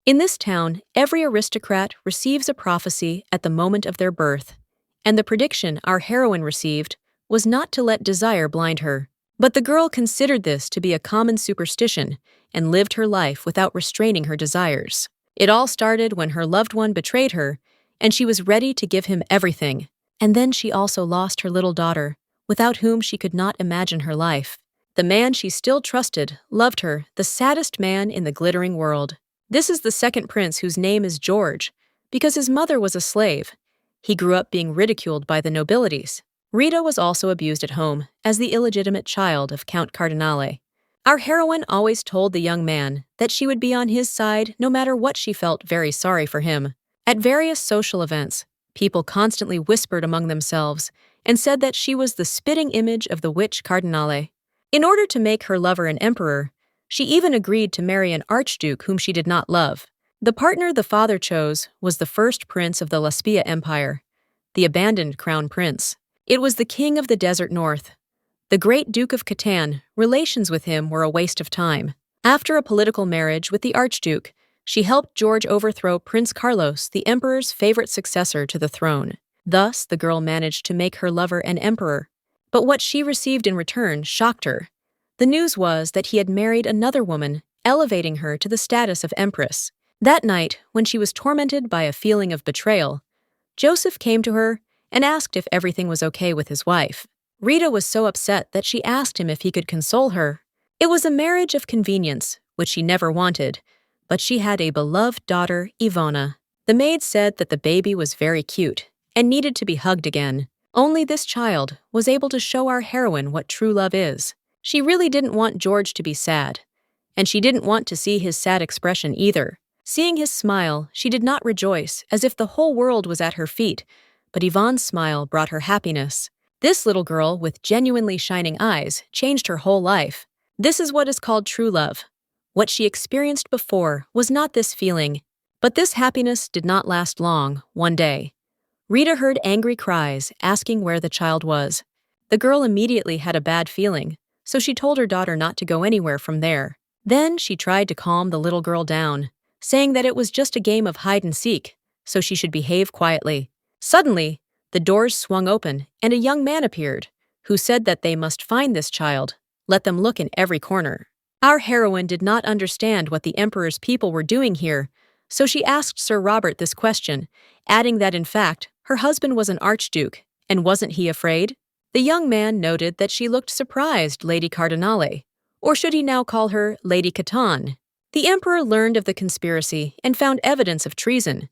In this town, every aristocrat receives a prophecy at the moment of their birth, and the prediction our heroine received was not to let desire blind her. But the girl considered this to be a common superstition and lived her life without restraining her desires. It all started when her loved one betrayed her, and she was ready to give him everything. And then she also lost her little daughter, without whom she could not imagine her life. The man she still trusted loved her, the saddest man in the glittering world. This is the second prince whose name is George, because his mother was a slave. He grew up being ridiculed by the nobilities. Rita was also abused at home as the illegitimate child of Count Cardinale. Our heroine always told the young man that she would be on his side no matter what. She felt very sorry for him. At various social events, people constantly whispered among themselves and said that she was the spitting image of the witch Cardinale. In order to make her lover an emperor, she even agreed to marry an archduke whom she did not love. The partner the father chose was the first prince of the Laspia Empire, the abandoned crown prince. It was the king of the desert north. The great Duke of Catan. Relations with him were a waste of time. After a political marriage with the archduke, she helped George overthrow Prince Carlos, the emperor's favorite successor to the throne. Thus, the girl managed to make her lover an emperor. But what she received in return shocked her. The news was that he had married another woman, elevating her to the status of empress. That night, when she was tormented by a feeling of betrayal, Joseph came to her and asked if everything was okay with his wife. Rita was so upset that she asked him if he could console her. It was a marriage of convenience, which she never wanted, but she had a beloved daughter, Ivana. The maid said that the baby was very cute and needed to be hugged again. Only this child was able to show our heroine what true love is. She really didn't want George to be sad, and she didn't want to see his sad expression either. Seeing his smile, she did not rejoice as if the whole world was at her feet, but Yvonne's smile brought her happiness. This little girl with genuinely shining eyes changed her whole life. This is what is called true love. What she experienced before was not this feeling, but this happiness did not last long. One day, Rita heard angry cries asking where the child was. The girl immediately had a bad feeling, so she told her daughter not to go anywhere from there. Then she tried to calm the little girl down, saying that it was just a game of hide and seek, so she should behave quietly. Suddenly, the doors swung open and a young man appeared, who said that they must find this child. Let them look in every corner. Our heroine did not understand what the emperor's people were doing here, so she asked Sir Robert this question, adding that in fact, her husband was an archduke, and wasn't he afraid? The young man noted that she looked surprised, Lady Cardinale, or should he now call her Lady Catan? The emperor learned of the conspiracy and found evidence of treason.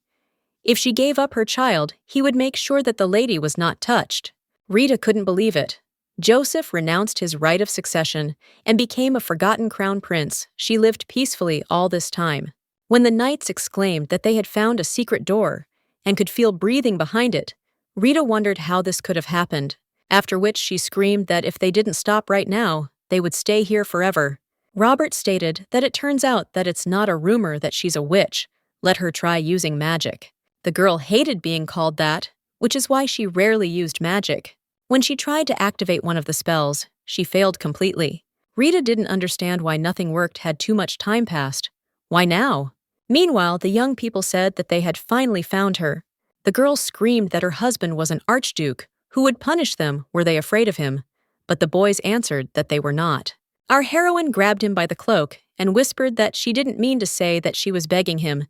If she gave up her child, he would make sure that the lady was not touched. Rita couldn't believe it. Joseph renounced his right of succession and became a forgotten crown prince. She lived peacefully all this time. When the knights exclaimed that they had found a secret door and could feel breathing behind it, Rita wondered how this could have happened, after which she screamed that if they didn't stop right now, they would stay here forever. Robert stated that it turns out that it's not a rumor that she's a witch. Let her try using magic. The girl hated being called that, which is why she rarely used magic. When she tried to activate one of the spells, she failed completely. Rita didn't understand why nothing worked. Had too much time passed. Why now? Meanwhile, the young people said that they had finally found her. The girl screamed that her husband was an archduke who would punish them were they afraid of him, but the boys answered that they were not. Our heroine grabbed him by the cloak and whispered that she didn't mean to say that she was begging him.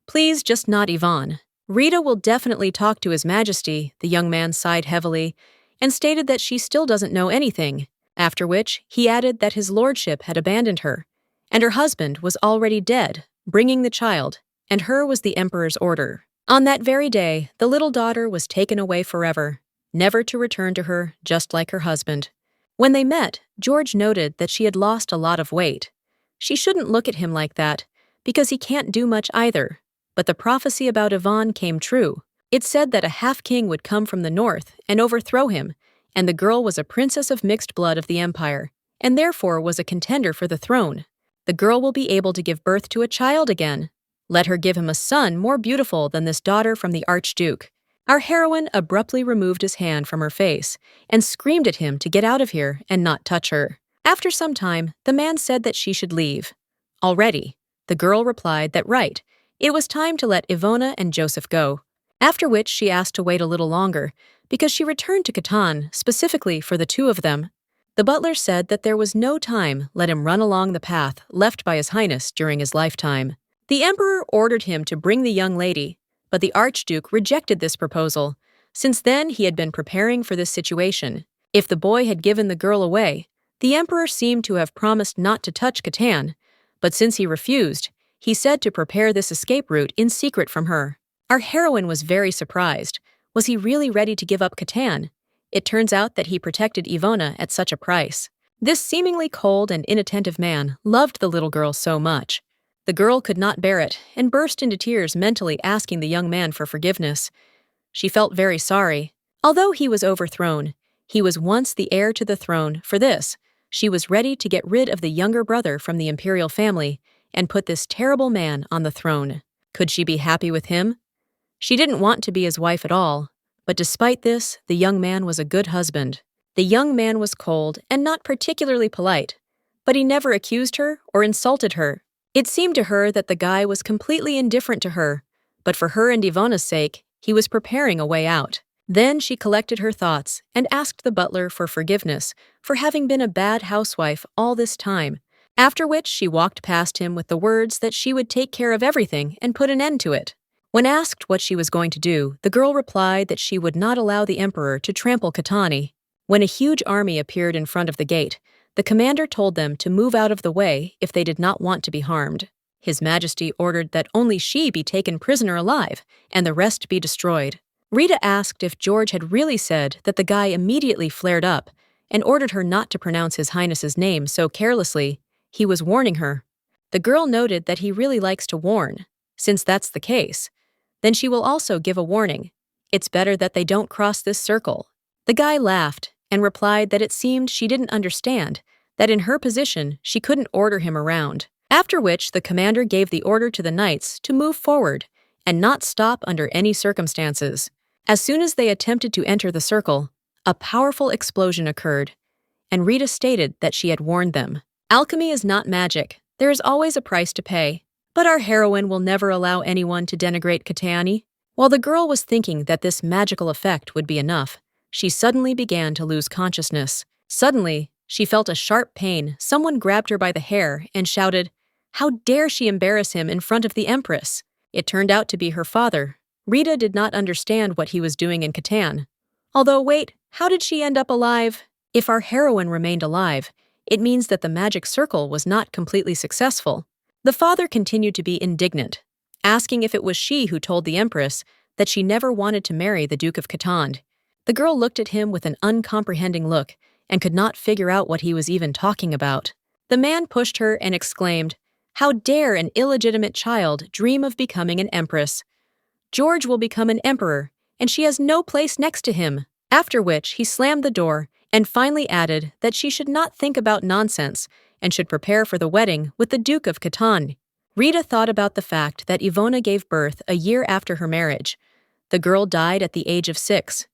Please, just not Yvonne. Rita will definitely talk to His Majesty, the young man sighed heavily, and stated that she still doesn't know anything, after which he added that his lordship had abandoned her, and her husband was already dead, bringing the child, and her was the emperor's order. On that very day, the little daughter was taken away forever, never to return to her, just like her husband. When they met, George noted that she had lost a lot of weight. She shouldn't look at him like that, because he can't do much either. But the prophecy about Yvonne came true. It said that a half-king would come from the north and overthrow him, and the girl was a princess of mixed blood of the empire, and therefore was a contender for the throne. The girl will be able to give birth to a child again. Let her give him a son more beautiful than this daughter from the archduke. Our heroine abruptly removed his hand from her face and screamed at him to get out of here and not touch her. After some time, the man said that she should leave. Already, the girl replied that right, It was time to let Ivona and Joseph go, after which she asked to wait a little longer because she returned to Catan specifically for the two of them. The butler said that there was no time let him run along the path left by His Highness during his lifetime. The emperor ordered him to bring the young lady, but the archduke rejected this proposal. Since then, he had been preparing for this situation. If the boy had given the girl away, the emperor seemed to have promised not to touch Catan, but since he refused, he said to prepare this escape route in secret from her. Our heroine was very surprised. Was he really ready to give up Catan? It turns out that he protected Ivona at such a price. This seemingly cold and inattentive man loved the little girl so much. The girl could not bear it and burst into tears, mentally asking the young man for forgiveness. She felt very sorry. Although he was overthrown, he was once the heir to the throne. For this, she was ready to get rid of the younger brother from the imperial family and put this terrible man on the throne. Could she be happy with him? She didn't want to be his wife at all, but despite this, the young man was a good husband. The young man was cold and not particularly polite, but he never accused her or insulted her. It seemed to her that the guy was completely indifferent to her, but for her and Ivona's sake, he was preparing a way out. Then she collected her thoughts and asked the butler for forgiveness for having been a bad housewife all this time, after which she walked past him with the words that she would take care of everything and put an end to it. When asked what she was going to do, the girl replied that she would not allow the emperor to trample Catani. When a huge army appeared in front of the gate, the commander told them to move out of the way if they did not want to be harmed. His Majesty ordered that only she be taken prisoner alive and the rest be destroyed. Rita asked if George had really said that. The guy immediately flared up and ordered her not to pronounce His Highness's name so carelessly. He was warning her. The girl noted that he really likes to warn. Since that's the case, then she will also give a warning. It's better that they don't cross this circle. The guy laughed and replied that it seemed she didn't understand, that in her position she couldn't order him around. After which the commander gave the order to the knights to move forward and not stop under any circumstances. As soon as they attempted to enter the circle, a powerful explosion occurred, and Rita stated that she had warned them. Alchemy is not magic. There is always a price to pay. But our heroine will never allow anyone to denigrate Catani. While the girl was thinking that this magical effect would be enough, she suddenly began to lose consciousness. Suddenly, she felt a sharp pain. Someone grabbed her by the hair and shouted, "How dare she embarrass him in front of the Empress?" It turned out to be her father. Rita did not understand what he was doing in Catan. Although, wait, how did she end up alive? If our heroine remained alive, it means that the magic circle was not completely successful. The father continued to be indignant, asking if it was she who told the Empress that she never wanted to marry the Duke of Catan. The girl looked at him with an uncomprehending look and could not figure out what he was even talking about. The man pushed her and exclaimed, "How dare an illegitimate child dream of becoming an empress? George will become an emperor, and she has no place next to him." After which he slammed the door and finally added that she should not think about nonsense and should prepare for the wedding with the Duke of Catan. Rita thought about the fact that Ivona gave birth a year after her marriage. The girl died at the age of 6.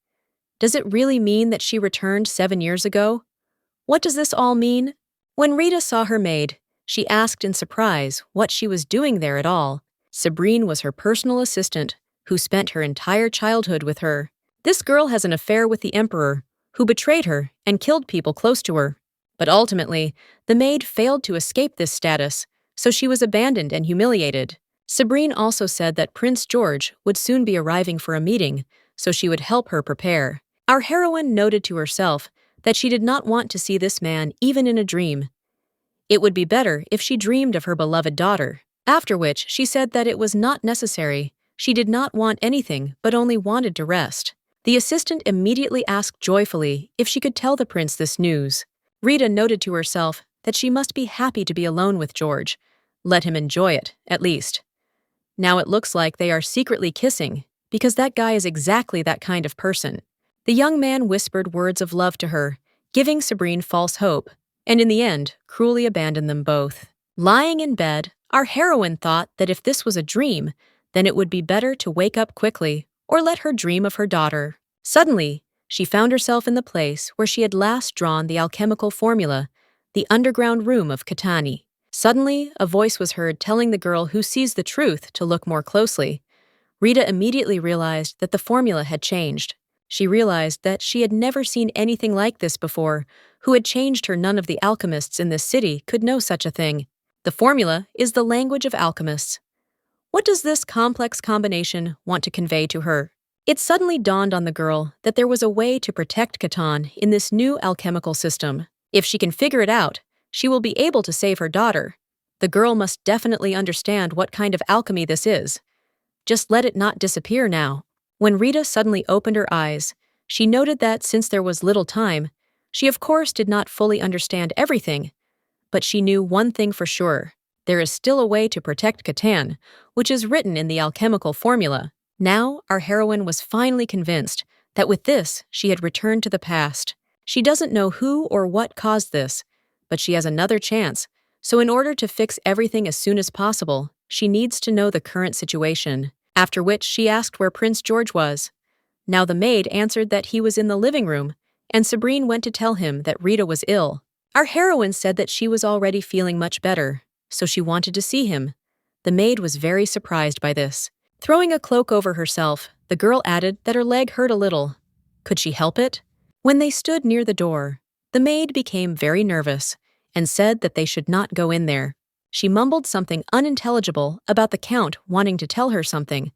Does it really mean that she returned 7 years ago? What does this all mean? When Rita saw her maid, she asked in surprise what she was doing there at all. Sabrine was her personal assistant, who spent her entire childhood with her. This girl has an affair with the emperor, who betrayed her and killed people close to her. But ultimately, the maid failed to escape this status, so she was abandoned and humiliated. Sabrine also said that Prince George would soon be arriving for a meeting, so she would help her prepare. Our heroine noted to herself that she did not want to see this man even in a dream. It would be better if she dreamed of her beloved daughter, after which she said that it was not necessary. She did not want anything but only wanted to rest. The assistant immediately asked joyfully if she could tell the prince this news. Rita noted to herself that she must be happy to be alone with George. Let him enjoy it, at least. Now it looks like they are secretly kissing, because that guy is exactly that kind of person. The young man whispered words of love to her, giving Sabrine false hope, and in the end, cruelly abandoned them both. Lying in bed, our heroine thought that if this was a dream, then it would be better to wake up quickly or let her dream of her daughter. Suddenly, she found herself in the place where she had last drawn the alchemical formula, the underground room of Catani. Suddenly, a voice was heard telling the girl who sees the truth to look more closely. Rita immediately realized that the formula had changed. She realized that she had never seen anything like this before. Who had changed her? None of the alchemists in this city could know such a thing. The formula is the language of alchemists. What does this complex combination want to convey to her? It suddenly dawned on the girl that there was a way to protect Catan in this new alchemical system. If she can figure it out, she will be able to save her daughter. The girl must definitely understand what kind of alchemy this is. Just let it not disappear now. When Rita suddenly opened her eyes, she noted that since there was little time, she of course did not fully understand everything, but she knew one thing for sure. There is still a way to protect Catan, which is written in the alchemical formula. Now, our heroine was finally convinced that with this, she had returned to the past. She doesn't know who or what caused this, but she has another chance. So in order to fix everything as soon as possible, she needs to know the current situation. After which she asked where Prince George was. Now the maid answered that he was in the living room, and Sabrine went to tell him that Rita was ill. Our heroine said that she was already feeling much better, so she wanted to see him. The maid was very surprised by this. Throwing a cloak over herself, the girl added that her leg hurt a little. Could she help it? When they stood near the door, the maid became very nervous and said that they should not go in there. She mumbled something unintelligible about the Count wanting to tell her something.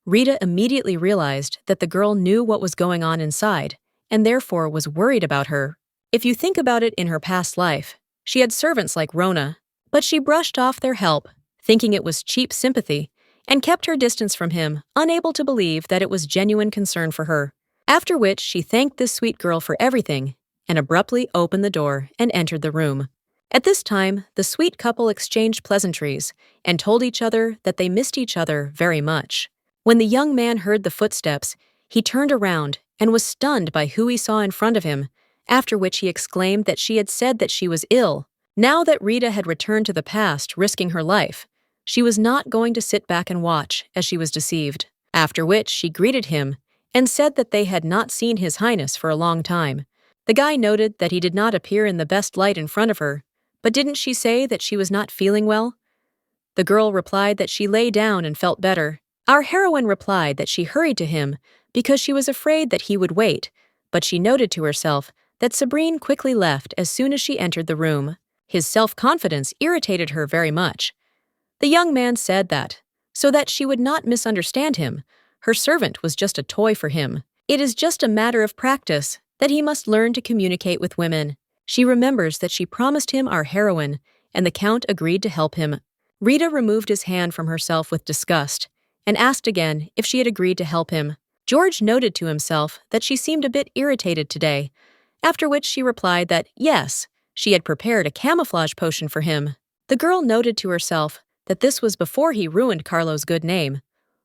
Rita immediately realized that the girl knew what was going on inside and therefore was worried about her. If you think about it, in her past life, she had servants like Rona, but she brushed off their help, thinking it was cheap sympathy, and kept her distance from him, unable to believe that it was genuine concern for her. After which she thanked this sweet girl for everything and abruptly opened the door and entered the room. At this time, the sweet couple exchanged pleasantries and told each other that they missed each other very much. When the young man heard the footsteps, he turned around and was stunned by who he saw in front of him, after which he exclaimed that she had said that she was ill. Now that Rita had returned to the past, risking her life, she was not going to sit back and watch as she was deceived. After which she greeted him and said that they had not seen His Highness for a long time. The guy noted that he did not appear in the best light in front of her, but didn't she say that she was not feeling well? The girl replied that she lay down and felt better. Our heroine replied that she hurried to him because she was afraid that he would wait, but she noted to herself that Sabrine quickly left as soon as she entered the room. His self-confidence irritated her very much. The young man said that, so that she would not misunderstand him, her servant was just a toy for him. It is just a matter of practice that he must learn to communicate with women. She remembers that she promised him our heroine, and the Count agreed to help him. Rita removed his hand from herself with disgust and asked again if she had agreed to help him. George noted to himself that she seemed a bit irritated today, after which she replied that yes, she had prepared a camouflage potion for him. The girl noted to herself that this was before he ruined Carlo's good name.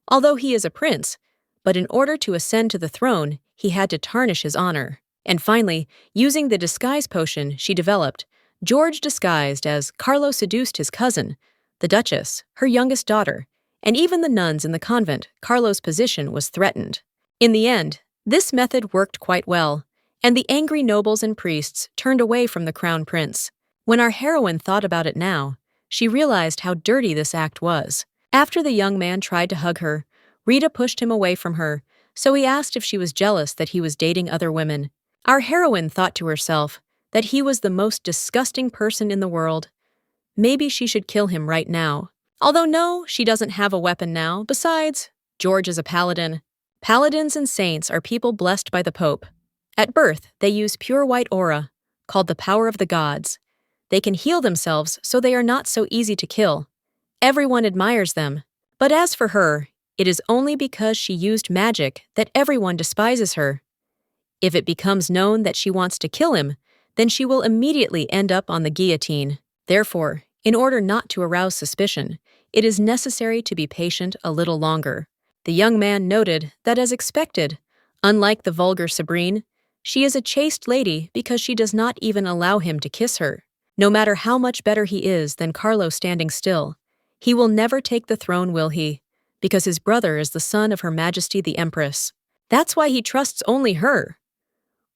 Although he is a prince, but in order to ascend to the throne, he had to tarnish his honor. And finally, using the disguise potion she developed, George disguised as Carlo seduced his cousin, the Duchess, her youngest daughter, and even the nuns in the convent. Carlo's position was threatened. In the end, this method worked quite well, and the angry nobles and priests turned away from the crown prince. When our heroine thought about it now, she realized how dirty this act was. After the young man tried to hug her, Rita pushed him away from her, so he asked if she was jealous that he was dating other women. Our heroine thought to herself that he was the most disgusting person in the world. Maybe she should kill him right now. Although no, she doesn't have a weapon now. Besides, George is a paladin. Paladins and saints are people blessed by the Pope. At birth, they use pure white aura, called the power of the gods. They can heal themselves, so they are not so easy to kill. Everyone admires them. But as for her, it is only because she used magic that everyone despises her. If it becomes known that she wants to kill him, then she will immediately end up on the guillotine. Therefore, in order not to arouse suspicion, it is necessary to be patient a little longer. The young man noted that, as expected, unlike the vulgar Sabrine, she is a chaste lady because she does not even allow him to kiss her. No matter how much better he is than Carlo standing still, he will never take the throne, will he? Because his brother is the son of Her Majesty the Empress. That's why he trusts only her.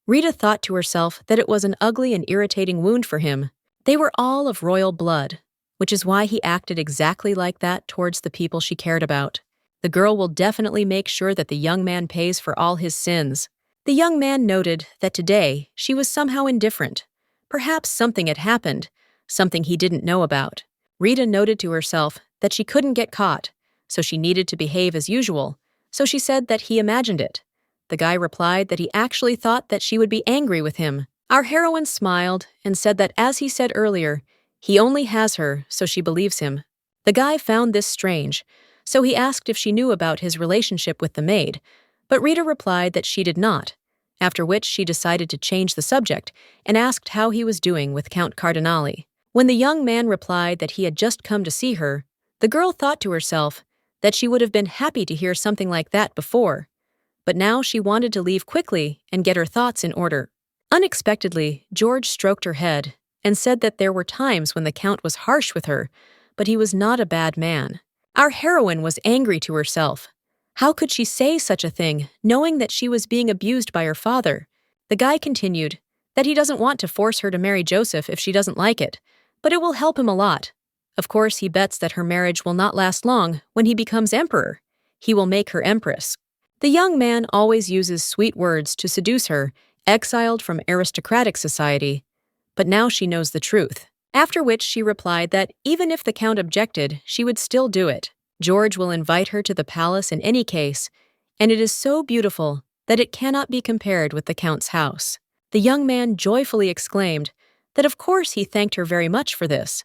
Rita thought to herself that it was an ugly and irritating wound for him. They were all of royal blood. which is why he acted exactly like that towards the people she cared about. The girl will definitely make sure that the young man pays for all his sins. The young man noted that today she was somehow indifferent. Perhaps something had happened, something he didn't know about. Rita noted to herself that she couldn't get caught, so she needed to behave as usual, so she said that he imagined it. The guy replied that he actually thought that she would be angry with him. Our heroine smiled and said that, as he said earlier, he only has her, so she believes him. The guy found this strange, so he asked if she knew about his relationship with the maid, but Rita replied that she did not, after which she decided to change the subject and asked how he was doing with Count Cardinale. When the young man replied that he had just come to see her, the girl thought to herself that she would have been happy to hear something like that before, but now she wanted to leave quickly and get her thoughts in order. Unexpectedly, George stroked her head and said that there were times when the Count was harsh with her, but he was not a bad man. Our heroine was angry to herself. How could she say such a thing, knowing that she was being abused by her father? The guy continued that he doesn't want to force her to marry Joseph if she doesn't like it, but it will help him a lot. Of course, he bets that her marriage will not last long when he becomes emperor. He will make her empress. The young man always uses sweet words to seduce her, exiled from aristocratic society, but now she knows the truth. After which she replied that even if the Count objected, she would still do it. George will invite her to the palace in any case, and it is so beautiful that it cannot be compared with the Count's house. The young man joyfully exclaimed that of course he thanked her very much for this,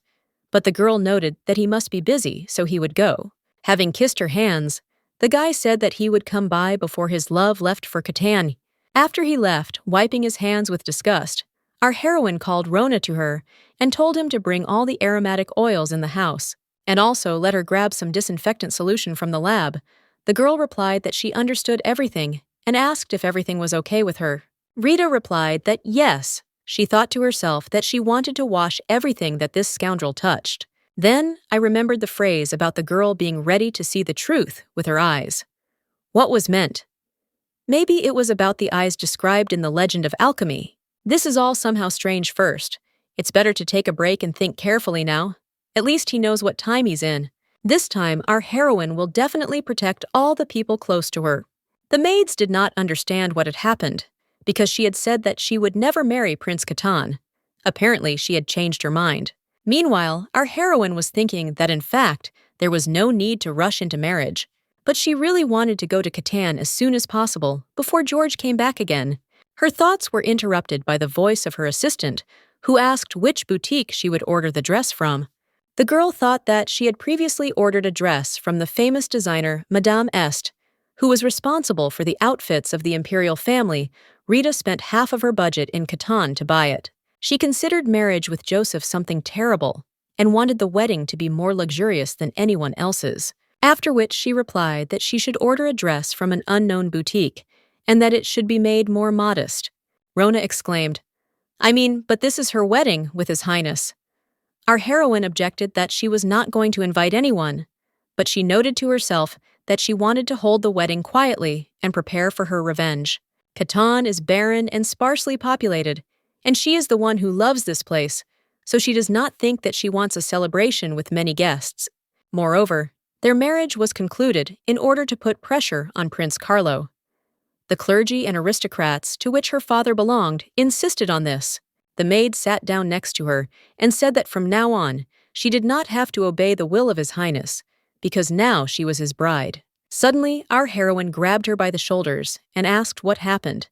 but the girl noted that he must be busy, so he would go. Having kissed her hands, the guy said that he would come by before his love left for Catan. After he left, wiping his hands with disgust, our heroine called Rona to her and told him to bring all the aromatic oils in the house, and also let her grab some disinfectant solution from the lab. The girl replied that she understood everything and asked if everything was okay with her. Rita replied that yes, she thought to herself that she wanted to wash everything that this scoundrel touched. Then I remembered the phrase about the girl being ready to see the truth with her eyes. What was meant? Maybe it was about the eyes described in the legend of alchemy. This is all somehow strange first. It's better to take a break and think carefully now. At least he knows what time he's in. This time, our heroine will definitely protect all the people close to her. The maids did not understand what had happened, because she had said that she would never marry Prince Catan. Apparently, she had changed her mind. Meanwhile, our heroine was thinking that in fact, there was no need to rush into marriage, but she really wanted to go to Catan as soon as possible before George came back again. Her thoughts were interrupted by the voice of her assistant, who asked which boutique she would order the dress from. The girl thought that she had previously ordered a dress from the famous designer Madame Est, who was responsible for the outfits of the imperial family. Rita spent half of her budget in Catan to buy it. She considered marriage with Joseph something terrible and wanted the wedding to be more luxurious than anyone else's. After which she replied that she should order a dress from an unknown boutique and that it should be made more modest. Rona exclaimed, but this is her wedding with His Highness." Our heroine objected that she was not going to invite anyone, but she noted to herself that she wanted to hold the wedding quietly and prepare for her revenge. Catan is barren and sparsely populated, and she is the one who loves this place, so she does not think that she wants a celebration with many guests. Moreover, their marriage was concluded in order to put pressure on Prince Carlo. The clergy and aristocrats to which her father belonged insisted on this. The maid sat down next to her and said that from now on, she did not have to obey the will of His Highness, because now she was his bride. Suddenly, our heroine grabbed her by the shoulders and asked what happened.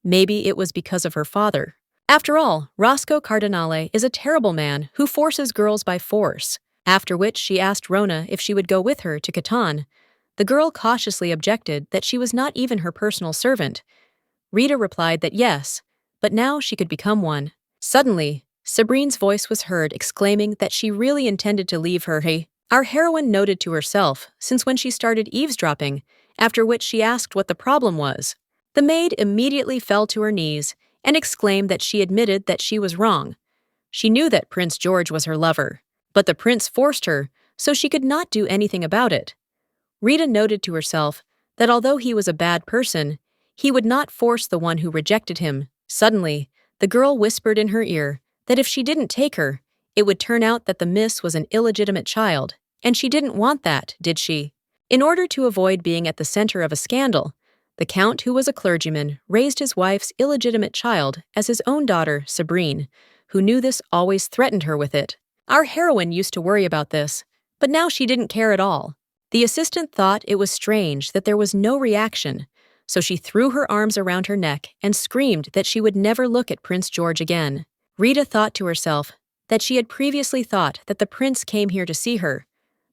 Maybe it was because of her father. After all, Roscoe Cardinale is a terrible man who forces girls by force. After which she asked Rona if she would go with her to Catan. The girl cautiously objected that she was not even her personal servant. Rita replied that yes, but now she could become one. Suddenly, Sabrine's voice was heard exclaiming that she really intended to leave her. Our heroine noted to herself since when she started eavesdropping, after which she asked what the problem was. The maid immediately fell to her knees and exclaimed that she admitted that she was wrong. She knew that Prince George was her lover, but the prince forced her, so she could not do anything about it. Rita noted to herself that although he was a bad person, he would not force the one who rejected him. Suddenly, the girl whispered in her ear that if she didn't take her, It would turn out that the miss was an illegitimate child, and she didn't want that, did she? In order to avoid being at the center of a scandal, the count, who was a clergyman, raised his wife's illegitimate child as his own daughter, Sabrine, who knew this always threatened her with it. Our heroine used to worry about this, but now she didn't care at all. The assistant thought it was strange that there was no reaction, so she threw her arms around her neck and screamed that she would never look at Prince George again. Rita thought to herself that she had previously thought that the prince came here to see her,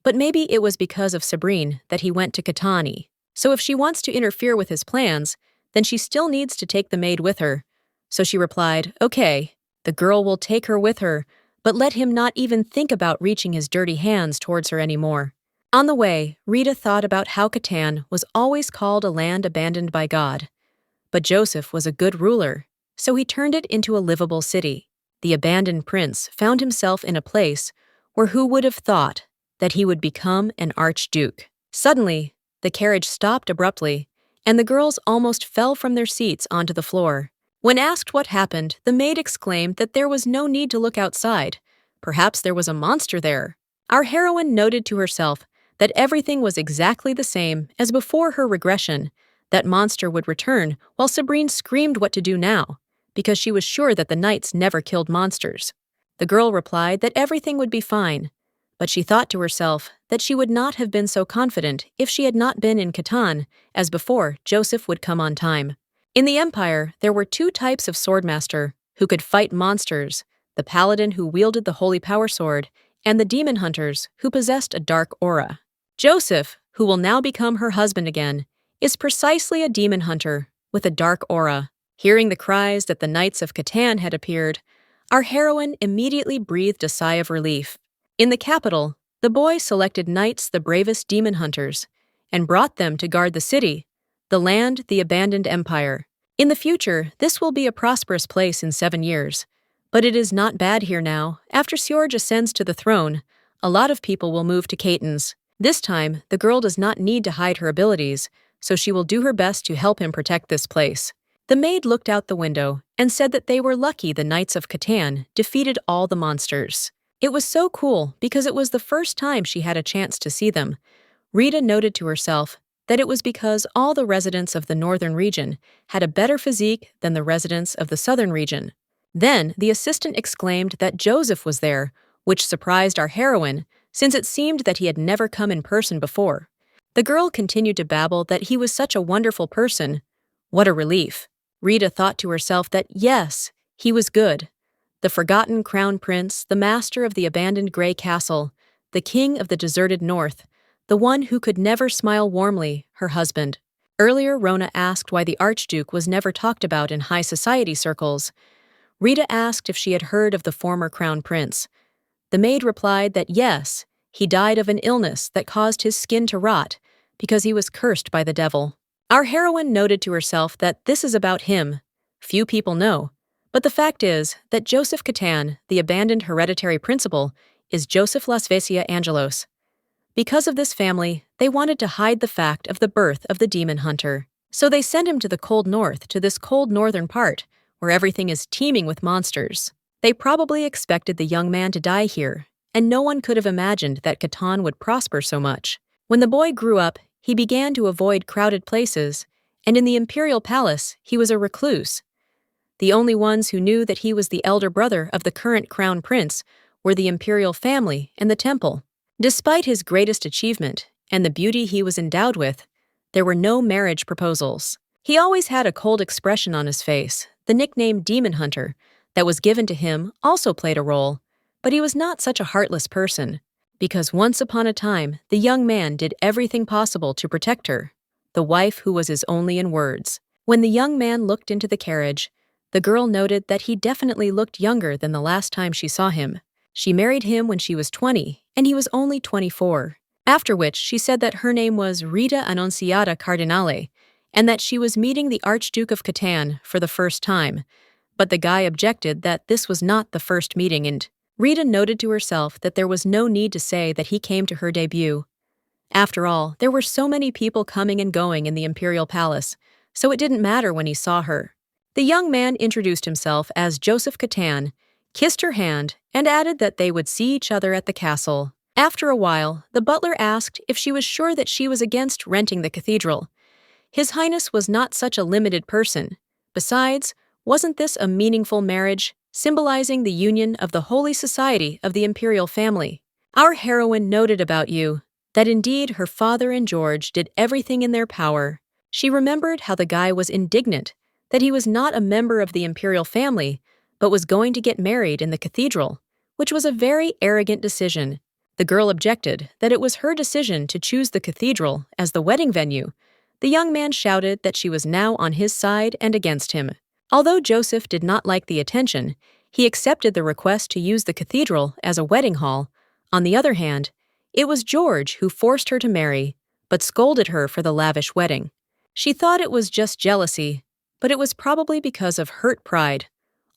but maybe it was because of Sabrine that he went to Katani. So if she wants to interfere with his plans, then she still needs to take the maid with her. So she replied, "Okay, the girl will take her with her, but let him not even think about reaching his dirty hands towards her anymore." On the way, Rita thought about how Catan was always called a land abandoned by God. But Joseph was a good ruler, so he turned it into a livable city. The abandoned prince found himself in a place where who would have thought that he would become an archduke. Suddenly, the carriage stopped abruptly, and the girls almost fell from their seats onto the floor. When asked what happened, the maid exclaimed that there was no need to look outside. Perhaps there was a monster there. Our heroine noted to herself that everything was exactly the same as before her regression. That monster would return, while Sabrine screamed what to do now, because she was sure that the knights never killed monsters. The girl replied that everything would be fine, but she thought to herself that she would not have been so confident if she had not been in Catan, as before Joseph would come on time. In the Empire, there were two types of swordmaster who could fight monsters: the paladin who wielded the holy power sword, and the demon hunters who possessed a dark aura. Joseph, who will now become her husband again, is precisely a demon hunter with a dark aura. Hearing the cries that the Knights of Catan had appeared, our heroine immediately breathed a sigh of relief. In the capital, the boy selected knights, the bravest demon hunters, and brought them to guard the city, the land, the abandoned empire. In the future, this will be a prosperous place in 7 years. But it is not bad here now. After Sjorg ascends to the throne, a lot of people will move to Catons. This time, the girl does not need to hide her abilities, so she will do her best to help him protect this place. The maid looked out the window and said that they were lucky the Knights of Catan defeated all the monsters. It was so cool because it was the first time she had a chance to see them. Rita noted to herself that it was because all the residents of the northern region had a better physique than the residents of the southern region. Then the assistant exclaimed that Joseph was there, which surprised our heroine, since it seemed that he had never come in person before. The girl continued to babble that he was such a wonderful person. What a relief. Rita thought to herself that yes, he was good. The forgotten crown prince, the master of the abandoned gray castle, the king of the deserted north, the one who could never smile warmly, her husband. Earlier, Rona asked why the archduke was never talked about in high society circles. Rita asked if she had heard of the former crown prince. The maid replied that yes, he died of an illness that caused his skin to rot because he was cursed by the devil. Our heroine noted to herself that this is about him. Few people know. But the fact is that Joseph Catan, the abandoned hereditary principal, is Joseph Lasvesia Angelos. Because of this family, they wanted to hide the fact of the birth of the demon hunter. So they sent him to the cold north, to this cold northern part, where everything is teeming with monsters. They probably expected the young man to die here, and no one could have imagined that Catan would prosper so much. When the boy grew up, he began to avoid crowded places, and in the imperial palace, he was a recluse. The only ones who knew that he was the elder brother of the current crown prince were the imperial family and the temple. Despite his greatest achievement and the beauty he was endowed with, there were no marriage proposals. He always had a cold expression on his face. The nickname Demon Hunter that was given to him also played a role, but he was not such a heartless person, because once upon a time, the young man did everything possible to protect her, the wife who was his only in words. When the young man looked into the carriage, the girl noted that he definitely looked younger than the last time she saw him. She married him when she was 20, and he was only 24. After which, she said that her name was Rita Annunziata Cardinale, and that she was meeting the Archduke of Catan for the first time. But the guy objected that this was not the first meeting, and Rita noted to herself that there was no need to say that he came to her debut. After all, there were so many people coming and going in the imperial palace, so it didn't matter when he saw her. The young man introduced himself as Joseph Catan, kissed her hand, and added that they would see each other at the castle. After a while, the butler asked if she was sure that she was against renting the cathedral. His Highness was not such a limited person. Besides, wasn't this a meaningful marriage, symbolizing the union of the holy society of the imperial family? Our heroine noted about you that indeed her father and George did everything in their power. She remembered how the guy was indignant that he was not a member of the imperial family, but was going to get married in the cathedral, which was a very arrogant decision. The girl objected that it was her decision to choose the cathedral as the wedding venue. The young man shouted that she was now on his side and against him. Although Joseph did not like the attention, he accepted the request to use the cathedral as a wedding hall. On the other hand, it was George who forced her to marry, but scolded her for the lavish wedding. She thought it was just jealousy, but it was probably because of hurt pride.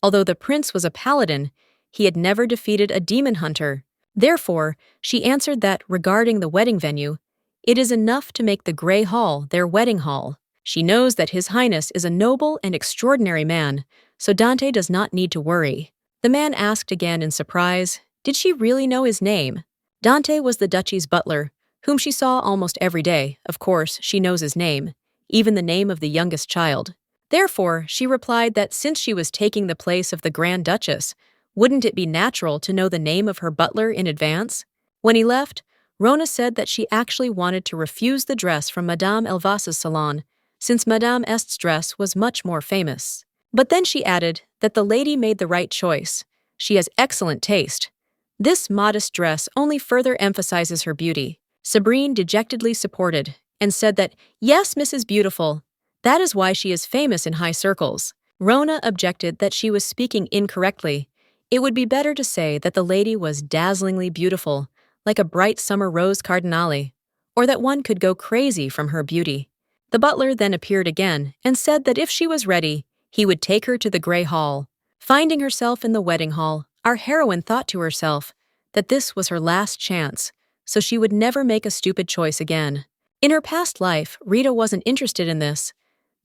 Although the prince was a paladin, he had never defeated a demon hunter. Therefore, she answered that regarding the wedding venue, it is enough to make the Grey Hall their wedding hall. She knows that His Highness is a noble and extraordinary man, so Dante does not need to worry. The man asked again in surprise, did she really know his name? Dante was the duchy's butler, whom she saw almost every day. Of course, she knows his name, even the name of the youngest child. Therefore, she replied that since she was taking the place of the Grand Duchess, wouldn't it be natural to know the name of her butler in advance? When he left, Rona said that she actually wanted to refuse the dress from Madame Elvas's salon, since Madame Est's dress was much more famous. But then she added that the lady made the right choice. She has excellent taste. This modest dress only further emphasizes her beauty. Sabrine dejectedly supported and said that, yes, Mrs. Beautiful, that is why she is famous in high circles. Rona objected that she was speaking incorrectly. It would be better to say that the lady was dazzlingly beautiful, like a bright summer rose cardinale, or that one could go crazy from her beauty. The butler then appeared again and said that if she was ready, he would take her to the Grey Hall. Finding herself in the wedding hall, our heroine thought to herself that this was her last chance, so she would never make a stupid choice again. In her past life, Rita wasn't interested in this,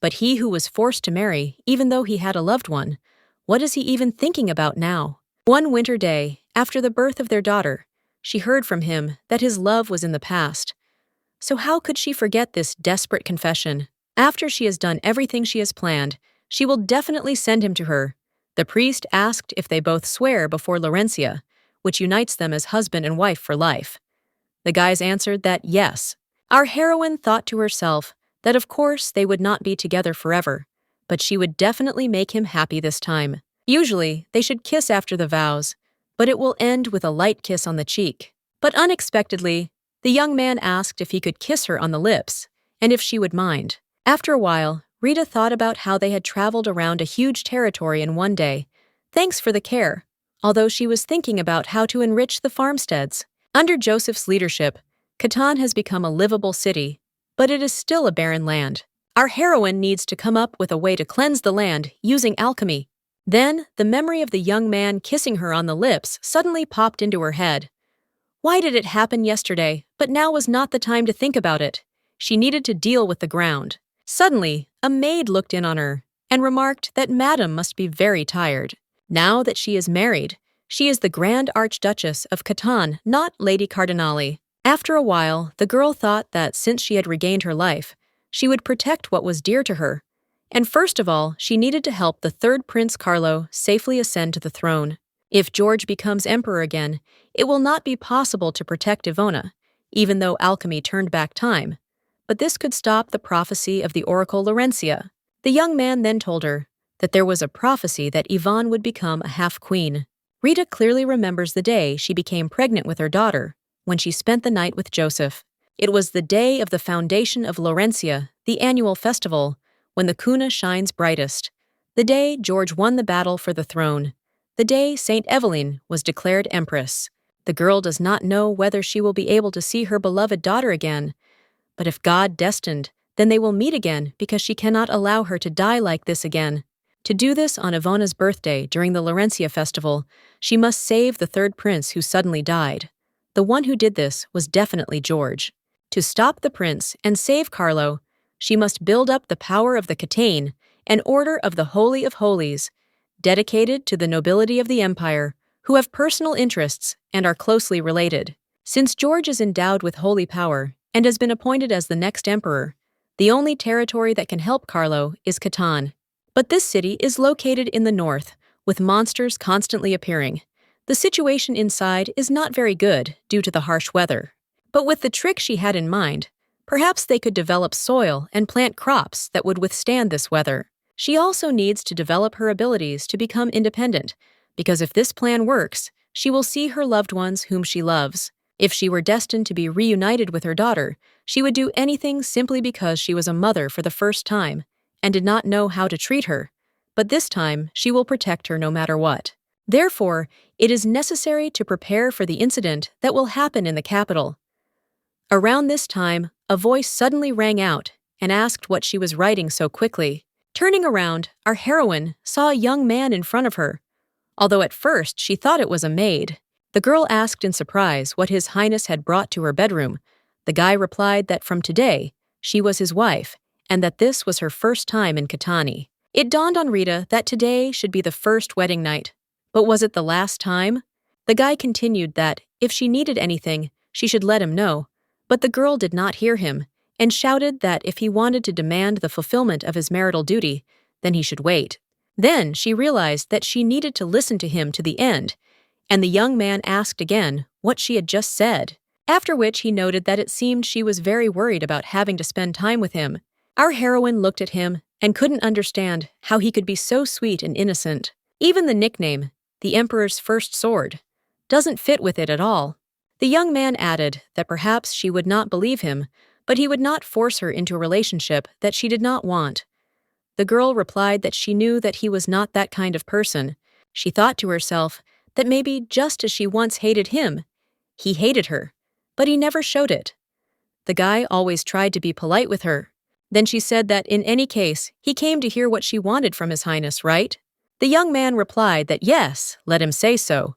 but he who was forced to marry, even though he had a loved one, what is he even thinking about now? One winter day, after the birth of their daughter, she heard from him that his love was in the past. So how could she forget this desperate confession? After she has done everything she has planned, she will definitely send him to her. The priest asked if they both swear before Laurentia, which unites them as husband and wife for life. The guys answered that yes. Our heroine thought to herself that of course they would not be together forever, but she would definitely make him happy this time. Usually, they should kiss after the vows, but it will end with a light kiss on the cheek. But unexpectedly, the young man asked if he could kiss her on the lips, and if she would mind. After a while, Rita thought about how they had traveled around a huge territory in one day. Thanks for the care, although she was thinking about how to enrich the farmsteads. Under Joseph's leadership, Catan has become a livable city, but it is still a barren land. Our heroine needs to come up with a way to cleanse the land using alchemy. Then, the memory of the young man kissing her on the lips suddenly popped into her head. Why did it happen yesterday, but now was not the time to think about it? She needed to deal with the ground. Suddenly, a maid looked in on her and remarked that Madame must be very tired. Now that she is married, she is the Grand Archduchess of Catan, not Lady Cardinale. After a while, the girl thought that since she had regained her life, she would protect what was dear to her. And first of all, she needed to help the third Prince Carlo safely ascend to the throne. If George becomes emperor again, it will not be possible to protect Ivona, even though alchemy turned back time. But this could stop the prophecy of the oracle Laurentia. The young man then told her that there was a prophecy that Yvonne would become a half-queen. Rita clearly remembers the day she became pregnant with her daughter, when she spent the night with Joseph. It was the day of the foundation of Laurentia, the annual festival, when the Cuna shines brightest. The day George won the battle for the throne. The day Saint Eveline was declared empress. The girl does not know whether she will be able to see her beloved daughter again. But if God destined, then they will meet again because she cannot allow her to die like this again. To do this on Ivona's birthday during the Laurentia festival, she must save the third prince who suddenly died. The one who did this was definitely George. To stop the prince and save Carlo, she must build up the power of the Catane, an order of the Holy of Holies. dedicated to the nobility of the empire, who have personal interests and are closely related. Since George is endowed with holy power and has been appointed as the next emperor, the only territory that can help Carlo is Catan. But this city is located in the north, with monsters constantly appearing. The situation inside is not very good due to the harsh weather. But with the trick she had in mind, perhaps they could develop soil and plant crops that would withstand this weather. She also needs to develop her abilities to become independent, because if this plan works, she will see her loved ones whom she loves. If she were destined to be reunited with her daughter, she would do anything simply because she was a mother for the first time and did not know how to treat her. But this time, she will protect her no matter what. Therefore, it is necessary to prepare for the incident that will happen in the capital. Around this time, a voice suddenly rang out and asked what she was writing so quickly. Turning around, our heroine saw a young man in front of her. Although at first she thought it was a maid, the girl asked in surprise what His Highness had brought to her bedroom. The guy replied that from today, she was his wife, and that this was her first time in Catani. It dawned on Rita that today should be the first wedding night. But was it the last time? The guy continued that, if she needed anything, she should let him know. But the girl did not hear him, and shouted that if he wanted to demand the fulfillment of his marital duty, then he should wait. Then she realized that she needed to listen to him to the end, and the young man asked again what she had just said, after which he noted that it seemed she was very worried about having to spend time with him. Our heroine looked at him and couldn't understand how he could be so sweet and innocent. Even the nickname, the Emperor's First Sword, doesn't fit with it at all. The young man added that perhaps she would not believe him, but he would not force her into a relationship that she did not want. The girl replied that she knew that he was not that kind of person. She thought to herself that maybe just as she once hated him, he hated her, but he never showed it. The guy always tried to be polite with her. Then she said that in any case, he came to hear what she wanted from His Highness, right? The young man replied that yes, let him say so.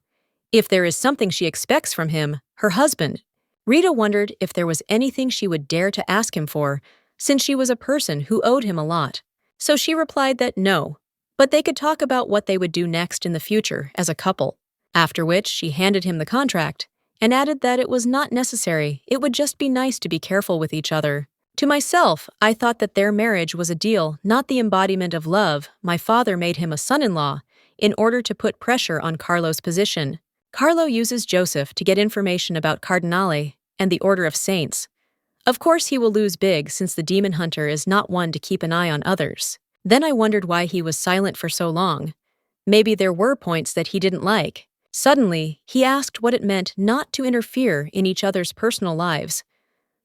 If there is something she expects from him, her husband. Rita wondered if there was anything she would dare to ask him for, since she was a person who owed him a lot. So she replied that no, but they could talk about what they would do next in the future as a couple. After which she handed him the contract and added that it was not necessary, it would just be nice to be careful with each other. To myself, I thought that their marriage was a deal, not the embodiment of love. My father made him a son-in-law in order to put pressure on Carlo's position. Carlo uses Joseph to get information about Cardinale and the Order of Saints. Of course he will lose big since the demon hunter is not one to keep an eye on others. Then I wondered why he was silent for so long. Maybe there were points that he didn't like. Suddenly, he asked what it meant not to interfere in each other's personal lives.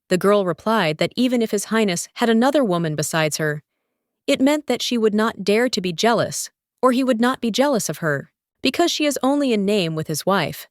The girl replied that even if His Highness had another woman besides her, it meant that she would not dare to be jealous, or he would not be jealous of her, because she is only in name with his wife.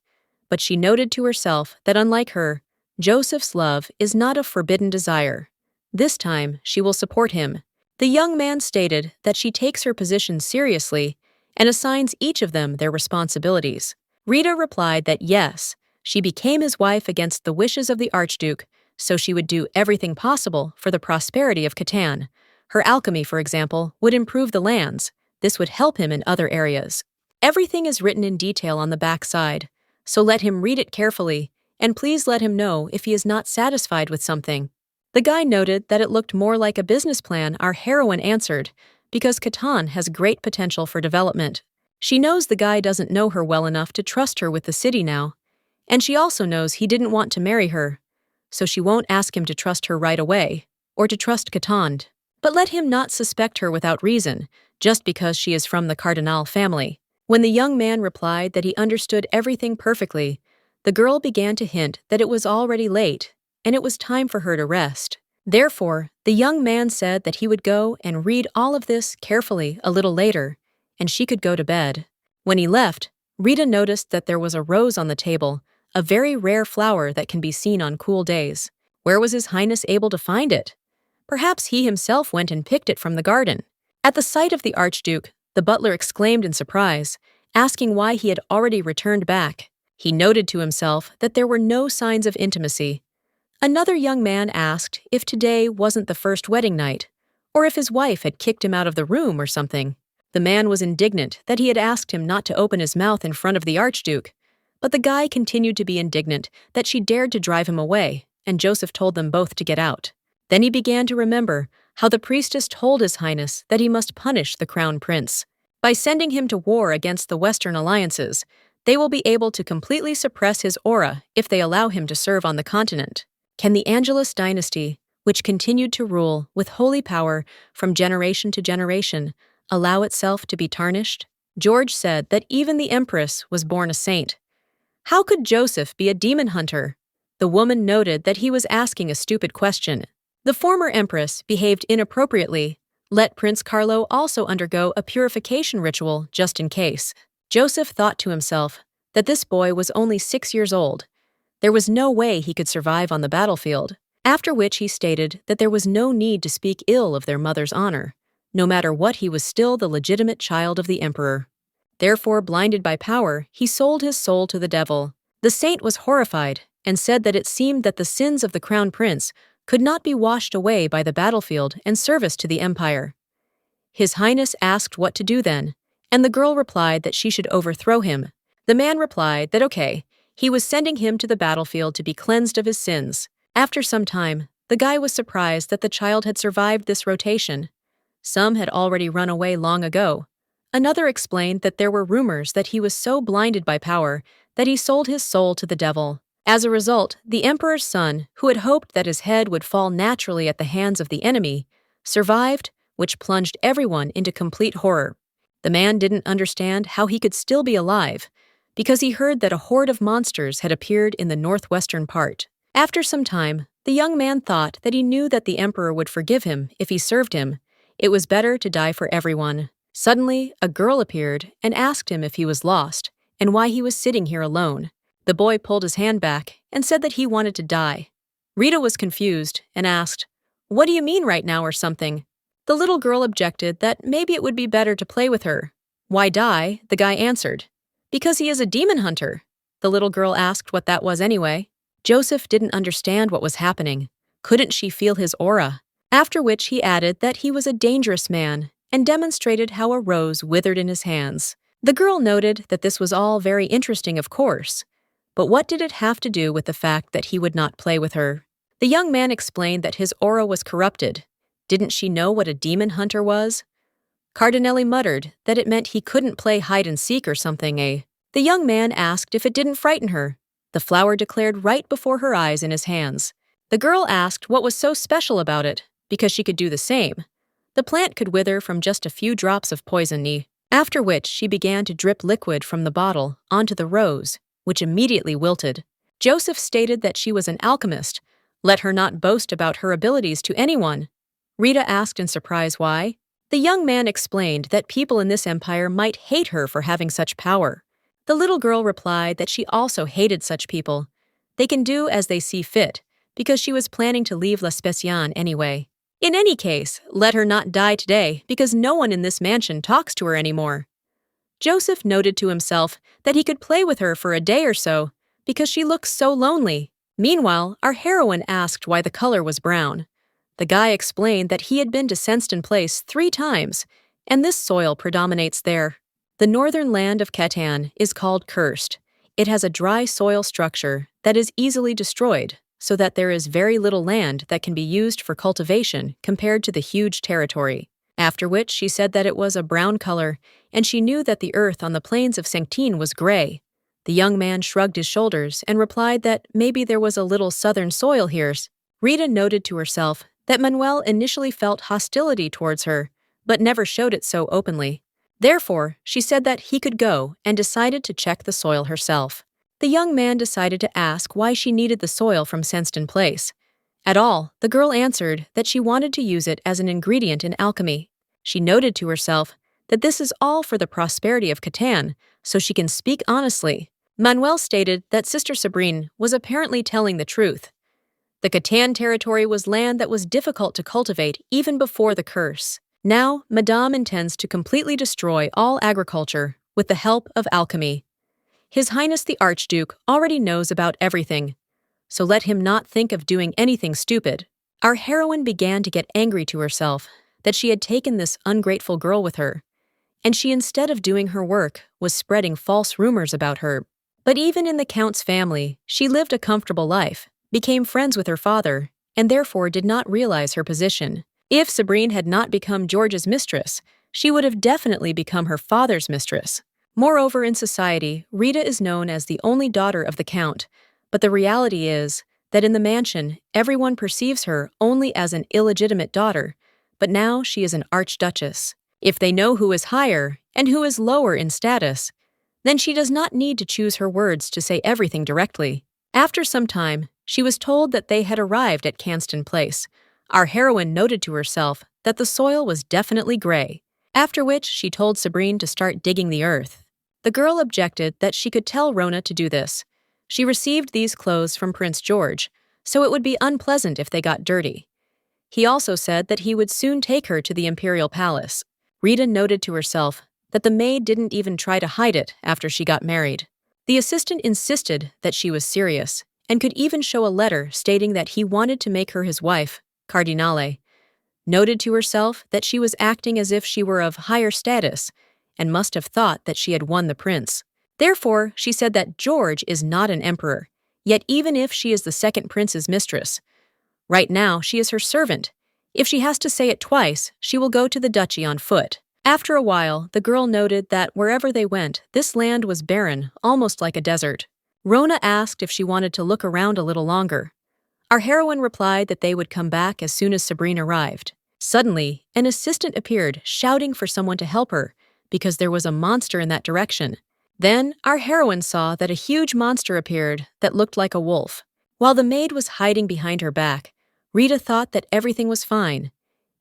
But she noted to herself that unlike her, Joseph's love is not a forbidden desire. This time, she will support him. The young man stated that she takes her position seriously and assigns each of them their responsibilities. Rita replied that yes, she became his wife against the wishes of the Archduke, so she would do everything possible for the prosperity of Catan. Her alchemy, for example, would improve the lands. This would help him in other areas. Everything is written in detail on the back side, so let him read it carefully, and please let him know if he is not satisfied with something. The guy noted that it looked more like a business plan. Our heroine answered, because Catan has great potential for development. She knows the guy doesn't know her well enough to trust her with the city now, and she also knows he didn't want to marry her, so she won't ask him to trust her right away, or to trust Catan. But let him not suspect her without reason, just because she is from the Cardinal family. When the young man replied that he understood everything perfectly, the girl began to hint that it was already late, and it was time for her to rest. Therefore, the young man said that he would go and read all of this carefully a little later, and she could go to bed. When he left, Rita noticed that there was a rose on the table, a very rare flower that can be seen on cool days. Where was His Highness able to find it? Perhaps he himself went and picked it from the garden. At the sight of the Archduke, the butler exclaimed in surprise, asking why he had already returned back. He noted to himself that there were no signs of intimacy. Another young man asked if today wasn't the first wedding night, or if his wife had kicked him out of the room or something. The man was indignant that he had asked him not to open his mouth in front of the Archduke, but the guy continued to be indignant that she dared to drive him away, and Joseph told them both to get out. Then he began to remember how the priestess told His Highness that he must punish the crown prince. By sending him to war against the Western alliances, they will be able to completely suppress his aura if they allow him to serve on the continent. Can the Angelus dynasty, which continued to rule with holy power from generation to generation, allow itself to be tarnished? George said that even the Empress was born a saint. How could Joseph be a demon hunter? The woman noted that he was asking a stupid question. The former Empress behaved inappropriately. Let Prince Carlo also undergo a purification ritual just in case. Joseph thought to himself that this boy was only 6 years old. There was no way he could survive on the battlefield, after which he stated that there was no need to speak ill of their mother's honor. No matter what, he was still the legitimate child of the emperor. Therefore, blinded by power, he sold his soul to the devil. The saint was horrified and said that it seemed that the sins of the crown prince could not be washed away by the battlefield and service to the empire. His Highness asked what to do then, and the girl replied that she should overthrow him. The man replied that okay, he was sending him to the battlefield to be cleansed of his sins. After some time, the guy was surprised that the child had survived this rotation. Some had already run away long ago. Another explained that there were rumors that he was so blinded by power that he sold his soul to the devil. As a result, the emperor's son, who had hoped that his head would fall naturally at the hands of the enemy, survived, which plunged everyone into complete horror. The man didn't understand how he could still be alive, because he heard that a horde of monsters had appeared in the northwestern part. After some time, the young man thought that he knew that the emperor would forgive him if he served him. It was better to die for everyone. Suddenly, a girl appeared and asked him if he was lost and why he was sitting here alone. The boy pulled his hand back and said that he wanted to die. Rita was confused and asked, "What do you mean right now or something?" The little girl objected that maybe it would be better to play with her. "Why die?" the guy answered. "Because he is a demon hunter." The little girl asked what that was anyway. Joseph didn't understand what was happening. Couldn't she feel his aura? After which he added that he was a dangerous man and demonstrated how a rose withered in his hands. The girl noted that this was all very interesting, of course, but what did it have to do with the fact that he would not play with her? The young man explained that his aura was corrupted. Didn't she know what a demon hunter was? Cardinelli muttered that it meant he couldn't play hide-and-seek or something, eh? The young man asked if it didn't frighten her. The flower declared right before her eyes in his hands. The girl asked what was so special about it, because she could do the same. The plant could wither from just a few drops of poison, after which she began to drip liquid from the bottle onto the rose, which immediately wilted. Joseph stated that she was an alchemist. Let her not boast about her abilities to anyone. Rita asked in surprise why. The young man explained that people in this empire might hate her for having such power. The little girl replied that she also hated such people. They can do as they see fit, because she was planning to leave L'Especian anyway. In any case, let her not die today, because no one in this mansion talks to her anymore. Joseph noted to himself that he could play with her for a day or so, because she looks so lonely. Meanwhile, our heroine asked why the color was brown. The guy explained that he had been to Senston Place 3 times, and this soil predominates there. The northern land of Catan is called cursed. It has a dry soil structure that is easily destroyed, so that there is very little land that can be used for cultivation compared to the huge territory. After which she said that it was a brown color, and she knew that the earth on the plains of Sanctine was gray. The young man shrugged his shoulders and replied that maybe there was a little southern soil here. Rita noted to herself that Manuel initially felt hostility towards her, but never showed it so openly. Therefore, she said that he could go and decided to check the soil herself. The young man decided to ask why she needed the soil from Senston Place. At all, the girl answered that she wanted to use it as an ingredient in alchemy. She noted to herself that this is all for the prosperity of Catan, so she can speak honestly. Manuel stated that Sister Sabrine was apparently telling the truth. The Catan territory was land that was difficult to cultivate even before the curse. Now, Madame intends to completely destroy all agriculture with the help of alchemy. His Highness the Archduke already knows about everything, so let him not think of doing anything stupid. Our heroine began to get angry to herself that she had taken this ungrateful girl with her, and she, instead of doing her work, was spreading false rumors about her. But even in the Count's family, she lived a comfortable life, became friends with her father, and therefore did not realize her position. If Sabrine had not become George's mistress, she would have definitely become her father's mistress. Moreover, in society, Rita is known as the only daughter of the Count, but the reality is that in the mansion, everyone perceives her only as an illegitimate daughter, but now she is an archduchess. If they know who is higher and who is lower in status, then she does not need to choose her words to say everything directly. After some time, she was told that they had arrived at Canston Place. Our heroine noted to herself that the soil was definitely gray, after which she told Sabrine to start digging the earth. The girl objected that she could tell Rona to do this. She received these clothes from Prince George, so it would be unpleasant if they got dirty. He also said that he would soon take her to the imperial palace. Rita noted to herself that the maid didn't even try to hide it after she got married. The assistant insisted that she was serious, and could even show a letter stating that he wanted to make her his wife, Cardinale. Noted to herself that she was acting as if she were of higher status, and must have thought that she had won the prince. Therefore, she said that George is not an emperor, yet even if she is the second prince's mistress, right now she is her servant. If she has to say it twice, she will go to the duchy on foot. After a while, the girl noted that wherever they went, this land was barren, almost like a desert. Rona asked if she wanted to look around a little longer. Our heroine replied that they would come back as soon as Sabrine arrived. Suddenly, an assistant appeared, shouting for someone to help her, because there was a monster in that direction. Then, our heroine saw that a huge monster appeared that looked like a wolf. While the maid was hiding behind her back, Rita thought that everything was fine.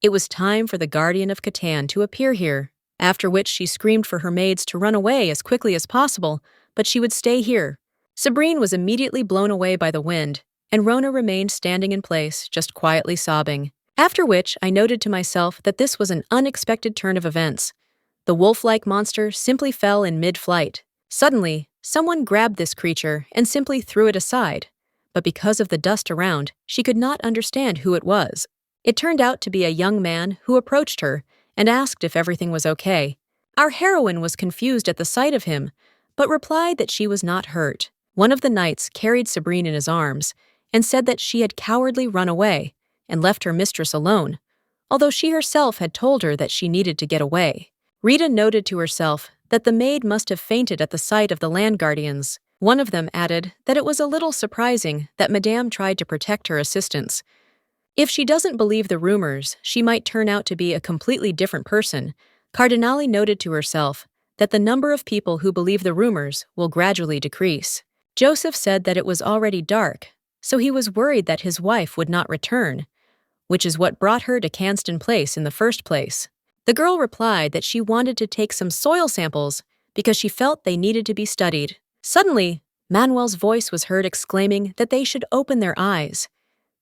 It was time for the Guardian of Catan to appear here, after which she screamed for her maids to run away as quickly as possible, but she would stay here. Sabrine was immediately blown away by the wind, and Rona remained standing in place, just quietly sobbing. After which, I noted to myself that this was an unexpected turn of events. The wolf-like monster simply fell in mid-flight. Suddenly, someone grabbed this creature and simply threw it aside. But because of the dust around, she could not understand who it was. It turned out to be a young man who approached her and asked if everything was okay. Our heroine was confused at the sight of him, but replied that she was not hurt. One of the knights carried Sabrine in his arms and said that she had cowardly run away and left her mistress alone, although she herself had told her that she needed to get away. Rita noted to herself that the maid must have fainted at the sight of the land guardians. One of them added that it was a little surprising that Madame tried to protect her assistants. If she doesn't believe the rumors, she might turn out to be a completely different person. Cardinale noted to herself that the number of people who believe the rumors will gradually decrease. Joseph said that it was already dark, so he was worried that his wife would not return, which is what brought her to Canston Place in the first place. The girl replied that she wanted to take some soil samples because she felt they needed to be studied. Suddenly, Manuel's voice was heard exclaiming that they should open their eyes.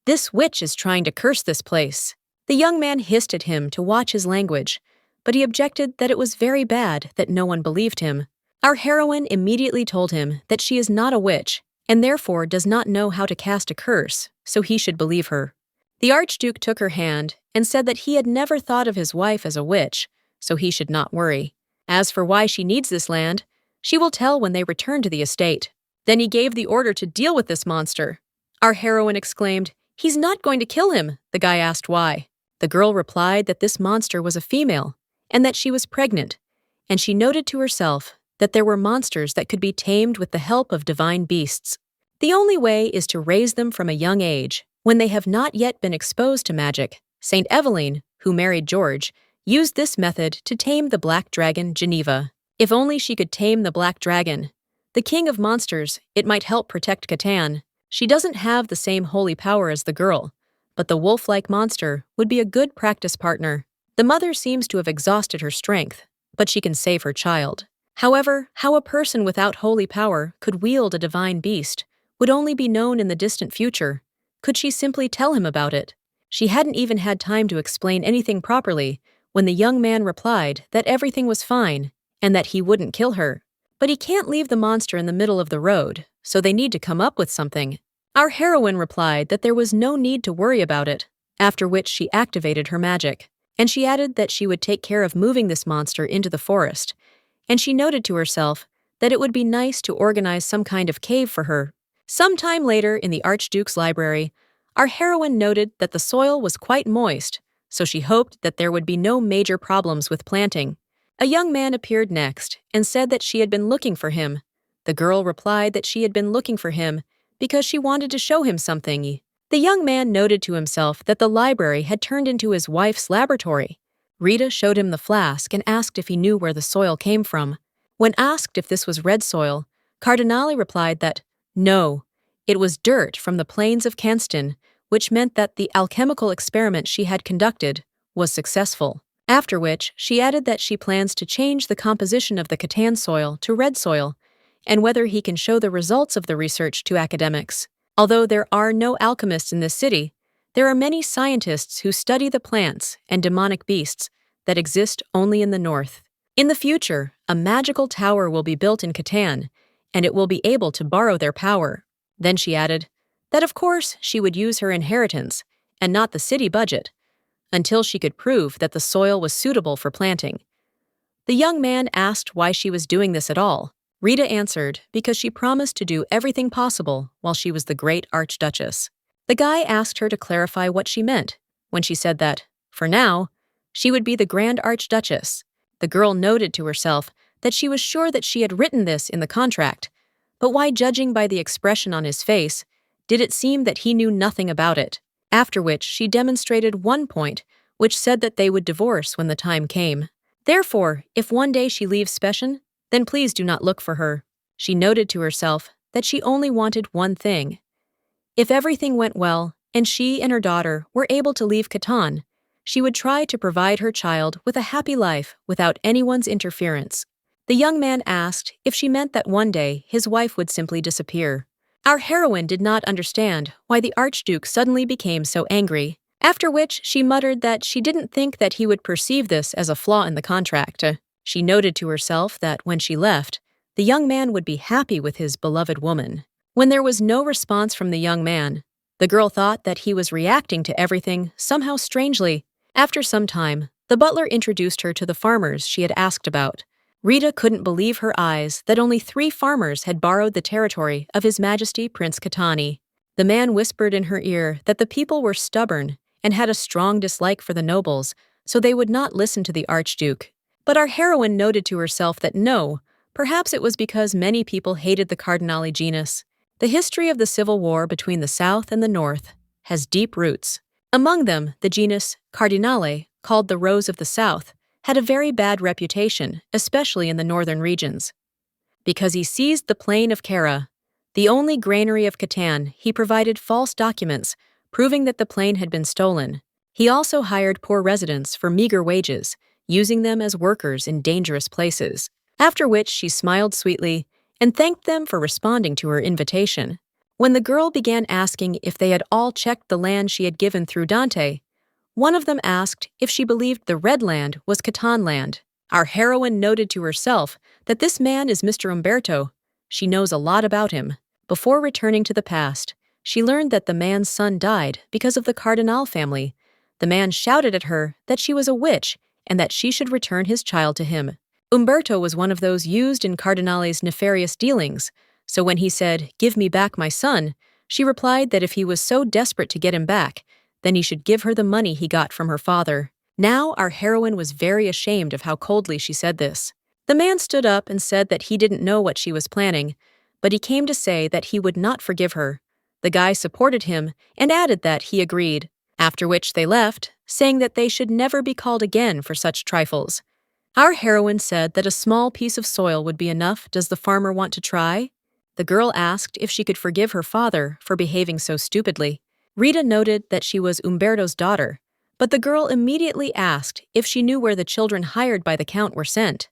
"This witch is trying to curse this place." The young man hissed at him to watch his language, but he objected that it was very bad that no one believed him. Our heroine immediately told him that she is not a witch and therefore does not know how to cast a curse, so he should believe her. The Archduke took her hand and said that he had never thought of his wife as a witch, so he should not worry. As for why she needs this land, she will tell when they return to the estate. Then he gave the order to deal with this monster. Our heroine exclaimed, "He's not going to kill him." The guy asked why. The girl replied that this monster was a female and that she was pregnant, and she noted to herself that there were monsters that could be tamed with the help of divine beasts. The only way is to raise them from a young age, when they have not yet been exposed to magic. Saint Eveline, who married George, used this method to tame the black dragon Geneva. If only she could tame the black dragon, the king of monsters, it might help protect Catan. She doesn't have the same holy power as the girl, but the wolf-like monster would be a good practice partner. The mother seems to have exhausted her strength, but she can save her child. However, how a person without holy power could wield a divine beast would only be known in the distant future. Could she simply tell him about it? She hadn't even had time to explain anything properly when the young man replied that everything was fine and that he wouldn't kill her. But he can't leave the monster in the middle of the road, so they need to come up with something. Our heroine replied that there was no need to worry about it, after which she activated her magic. and she added that she would take care of moving this monster into the forest, and she noted to herself that it would be nice to organize some kind of cave for her. Sometime later in the Archduke's library, our heroine noted that the soil was quite moist, so she hoped that there would be no major problems with planting. A young man appeared next and said that she had been looking for him. The girl replied that she had been looking for him because she wanted to show him something. The young man noted to himself that the library had turned into his wife's laboratory. Rita showed him the flask and asked if he knew where the soil came from. When asked if this was red soil, Cardinale replied that, no, it was dirt from the plains of Canston, which meant that the alchemical experiment she had conducted was successful. After which, she added that she plans to change the composition of the Catan soil to red soil, and whether he can show the results of the research to academics. Although there are no alchemists in this city, there are many scientists who study the plants and demonic beasts that exist only in the north. In the future, a magical tower will be built in Catan, and it will be able to borrow their power. Then she added that of course she would use her inheritance and not the city budget, until she could prove that the soil was suitable for planting. The young man asked why she was doing this at all. Rita answered because she promised to do everything possible while she was the great Archduchess. The guy asked her to clarify what she meant when she said that, for now, she would be the Grand Archduchess. The girl noted to herself that she was sure that she had written this in the contract, but why, judging by the expression on his face, did it seem that he knew nothing about it? After which she demonstrated one point, which said that they would divorce when the time came. Therefore, if one day she leaves Spechen, then please do not look for her. She noted to herself that she only wanted one thing. If everything went well, and she and her daughter were able to leave Catan, she would try to provide her child with a happy life without anyone's interference. The young man asked if she meant that one day his wife would simply disappear. Our heroine did not understand why the Archduke suddenly became so angry, after which she muttered that she didn't think that he would perceive this as a flaw in the contract. She noted to herself that when she left, the young man would be happy with his beloved woman. When there was no response from the young man, the girl thought that he was reacting to everything somehow strangely. After some time, the butler introduced her to the farmers she had asked about. Rita couldn't believe her eyes that only 3 farmers had borrowed the territory of His Majesty Prince Catani. The man whispered in her ear that the people were stubborn and had a strong dislike for the nobles, so they would not listen to the Archduke. But our heroine noted to herself that no, perhaps it was because many people hated the Cardinale genus. The history of the civil war between the South and the North has deep roots. Among them, the genus Cardinale, called the Rose of the South, had a very bad reputation, especially in the northern regions. Because he seized the plain of Cara, the only granary of Catan, he provided false documents, proving that the plain had been stolen. He also hired poor residents for meager wages, using them as workers in dangerous places. After which she smiled sweetly and thanked them for responding to her invitation. When the girl began asking if they had all checked the land she had given through Dante, one of them asked if she believed the Red Land was Catan land. Our heroine noted to herself that this man is Mr. Umberto. She knows a lot about him. Before returning to the past, she learned that the man's son died because of the Cardinal family. The man shouted at her that she was a witch and that she should return his child to him. Umberto was one of those used in Cardinale's nefarious dealings, so when he said, "Give me back my son," she replied that if he was so desperate to get him back, then he should give her the money he got from her father. Now our heroine was very ashamed of how coldly she said this. The man stood up and said that he didn't know what she was planning, but he came to say that he would not forgive her. The guy supported him and added that he agreed, after which they left, saying that they should never be called again for such trifles. Our heroine said that a small piece of soil would be enough. Does the farmer want to try? The girl asked if she could forgive her father for behaving so stupidly. Rita noted that she was Umberto's daughter, but the girl immediately asked if she knew where the children hired by the Count were sent.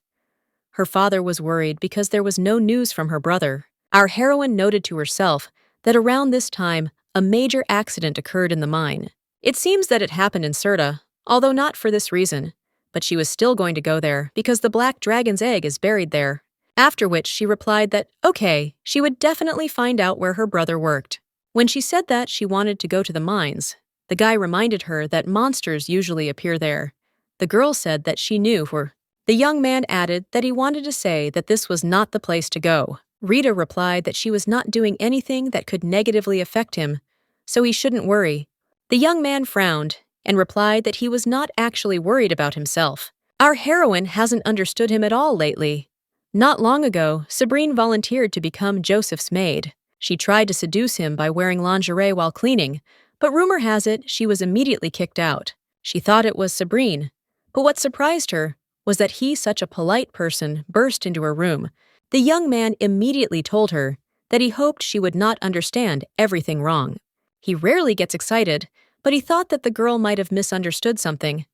Her father was worried because there was no news from her brother. Our heroine noted to herself that around this time, a major accident occurred in the mine. It seems that it happened in Serta, although not for this reason, but she was still going to go there because the black dragon's egg is buried there. After which she replied that, okay, she would definitely find out where her brother worked. When she said that she wanted to go to the mines, the guy reminded her that monsters usually appear there, The girl said that she knew her. The young man added that he wanted to say that this was not the place to go. Rita replied that she was not doing anything that could negatively affect him, so he shouldn't worry. The young man frowned and replied that he was not actually worried about himself. Our heroine hasn't understood him at all lately. Not long ago, Sabrine volunteered to become Joseph's maid. She tried to seduce him by wearing lingerie while cleaning, but rumor has it she was immediately kicked out. She thought it was Sabrine, but what surprised her was that he, such a polite person, burst into her room. The young man immediately told her that he hoped she would not understand everything wrong. He rarely gets excited, but he thought that the girl might have misunderstood something.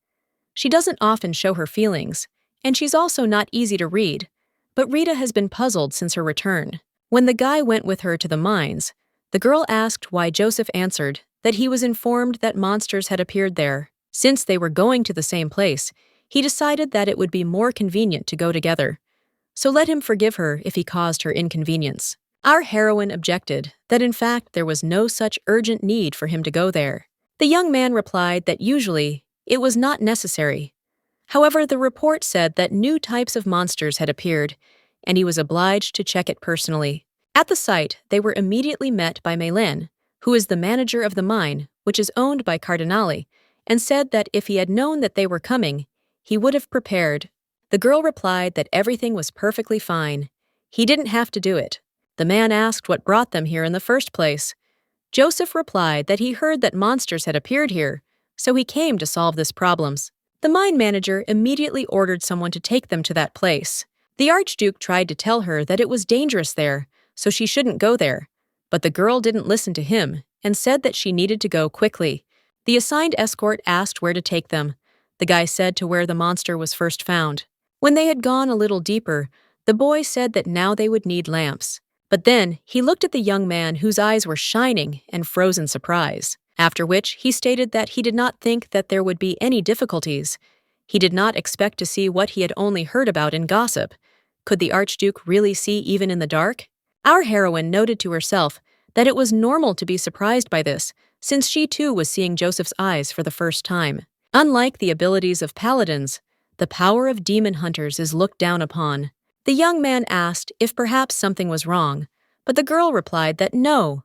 She doesn't often show her feelings, and she's also not easy to read, but Rita has been puzzled since her return. When the guy went with her to the mines, the girl asked why Joseph answered that he was informed that monsters had appeared there. Since they were going to the same place, he decided that it would be more convenient to go together. So let him forgive her if he caused her inconvenience. Our heroine objected that in fact there was no such urgent need for him to go there. The young man replied that usually it was not necessary. However, the report said that new types of monsters had appeared, and he was obliged to check it personally. At the site, they were immediately met by Mélène, who is the manager of the mine, which is owned by Cardinale, and said that if he had known that they were coming, he would have prepared. The girl replied that everything was perfectly fine. He didn't have to do it. The man asked what brought them here in the first place. Joseph replied that he heard that monsters had appeared here, so he came to solve this problems. The mine manager immediately ordered someone to take them to that place. The Archduke tried to tell her that it was dangerous there, so she shouldn't go there, but the girl didn't listen to him and said that she needed to go quickly. The assigned escort asked where to take them. The guy said to where the monster was first found. When they had gone a little deeper, the boy said that now they would need lamps. But then he looked at the young man whose eyes were shining and froze in surprise, after which he stated that he did not think that there would be any difficulties. He did not expect to see what he had only heard about in gossip. Could the Archduke really see even in the dark? Our heroine noted to herself that it was normal to be surprised by this, since she too was seeing Joseph's eyes for the first time. Unlike the abilities of paladins, the power of demon hunters is looked down upon. The young man asked if perhaps something was wrong, but the girl replied that no,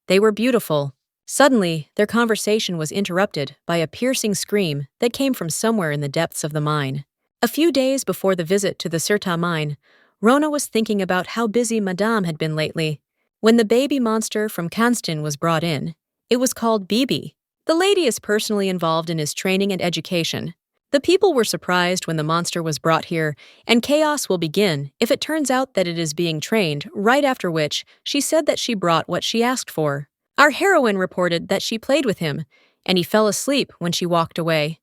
they were beautiful. Suddenly, their conversation was interrupted by a piercing scream that came from somewhere in the depths of the mine. A few days before the visit to the Sirta mine, Rona was thinking about how busy Madame had been lately. When the baby monster from Kanstin was brought in, it was called Bibi. The lady is personally involved in his training and education. The people were surprised when the monster was brought here, and chaos will begin if it turns out that it is being trained, right after which she said that she brought what she asked for. Our heroine reported that she played with him, and he fell asleep when she walked away.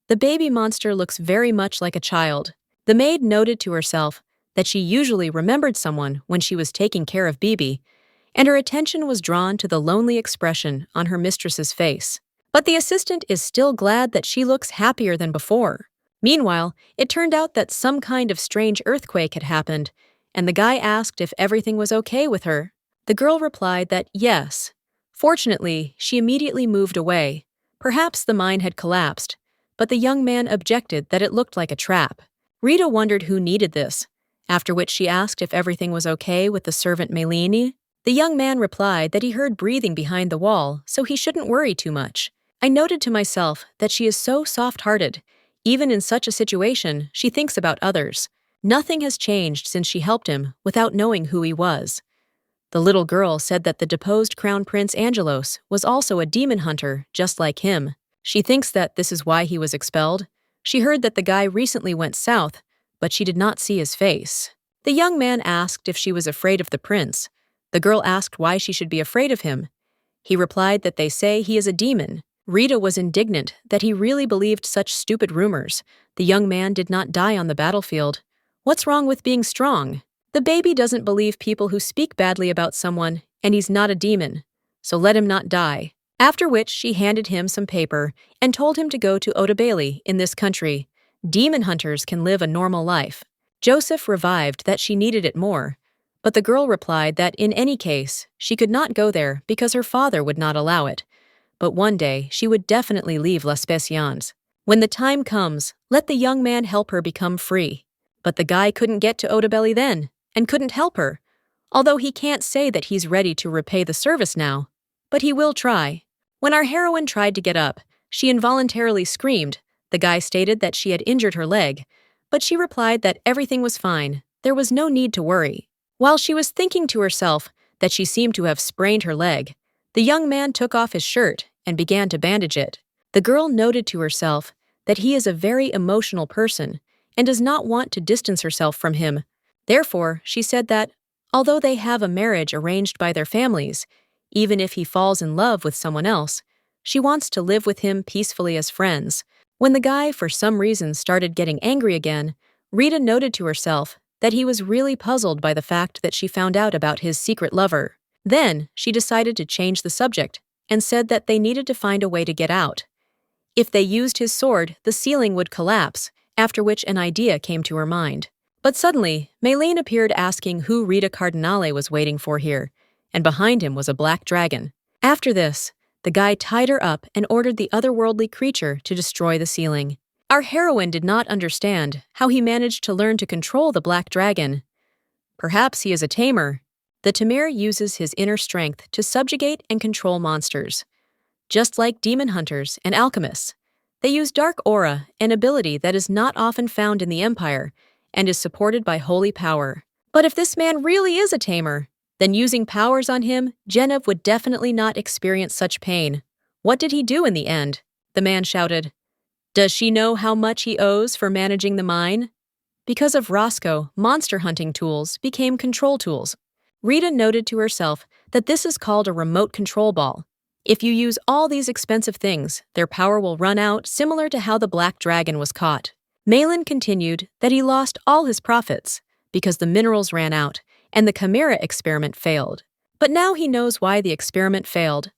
The baby monster looks very much like a child. The maid noted to herself that she usually remembered someone when she was taking care of Bibi, and her attention was drawn to the lonely expression on her mistress's face. But the assistant is still glad that she looks happier than before. Meanwhile, it turned out that some kind of strange earthquake had happened, and the guy asked if everything was okay with her. The girl replied that yes. Fortunately, she immediately moved away. Perhaps the mine had collapsed, but the young man objected that it looked like a trap. Rita wondered who needed this, after which she asked if everything was okay with the servant Mélène. The young man replied that he heard breathing behind the wall, so he shouldn't worry too much. I noted to myself that she is so soft-hearted. Even in such a situation, she thinks about others. Nothing has changed since she helped him without knowing who he was. The little girl said that the deposed Crown Prince Angelos was also a demon hunter, just like him. She thinks that this is why he was expelled. She heard that the guy recently went south, but she did not see his face. The young man asked if she was afraid of the prince. The girl asked why she should be afraid of him. He replied that they say he is a demon. Rita was indignant that he really believed such stupid rumors. The young man did not die on the battlefield. What's wrong with being strong? The baby doesn't believe people who speak badly about someone, and he's not a demon, so let him not die. After which she handed him some paper and told him to go to Otabali in this country. Demon hunters can live a normal life. Joseph revived that she needed it more, but the girl replied that in any case, she could not go there because her father would not allow it. But one day she would definitely leave Les Specians. When the time comes, let the young man help her become free. But the guy couldn't get to Odabelli then, and couldn't help her, although he can't say that he's ready to repay the service now. But he will try. When our heroine tried to get up, she involuntarily screamed. The guy stated that she had injured her leg, but she replied that everything was fine, there was no need to worry. While she was thinking to herself that she seemed to have sprained her leg, the young man took off his shirt and began to bandage it. The girl noted to herself that he is a very emotional person and does not want to distance herself from him. Therefore, she said that, although they have a marriage arranged by their families, even if he falls in love with someone else, she wants to live with him peacefully as friends. When the guy, for some reason, started getting angry again, Rita noted to herself that he was really puzzled by the fact that she found out about his secret lover. Then, she decided to change the subject and said that they needed to find a way to get out. If they used his sword, the ceiling would collapse, after which an idea came to her mind. But suddenly, Maylene appeared asking who Rita Cardinale was waiting for here, and behind him was a black dragon. After this, the guy tied her up and ordered the otherworldly creature to destroy the ceiling. Our heroine did not understand how he managed to learn to control the black dragon. Perhaps he is a tamer. The Tamir uses his inner strength to subjugate and control monsters. Just like demon hunters and alchemists, they use dark aura, an ability that is not often found in the Empire and is supported by holy power. But if this man really is a tamer, then using powers on him, Genev would definitely not experience such pain. What did he do in the end? The man shouted. Does she know how much he owes for managing the mine? Because of Roscoe, monster hunting tools became control tools. Rita noted to herself that this is called a remote control ball. If you use all these expensive things, their power will run out, similar to how the black dragon was caught. Malin continued that he lost all his profits because the minerals ran out and the Chimera experiment failed. But now he knows why the experiment failed.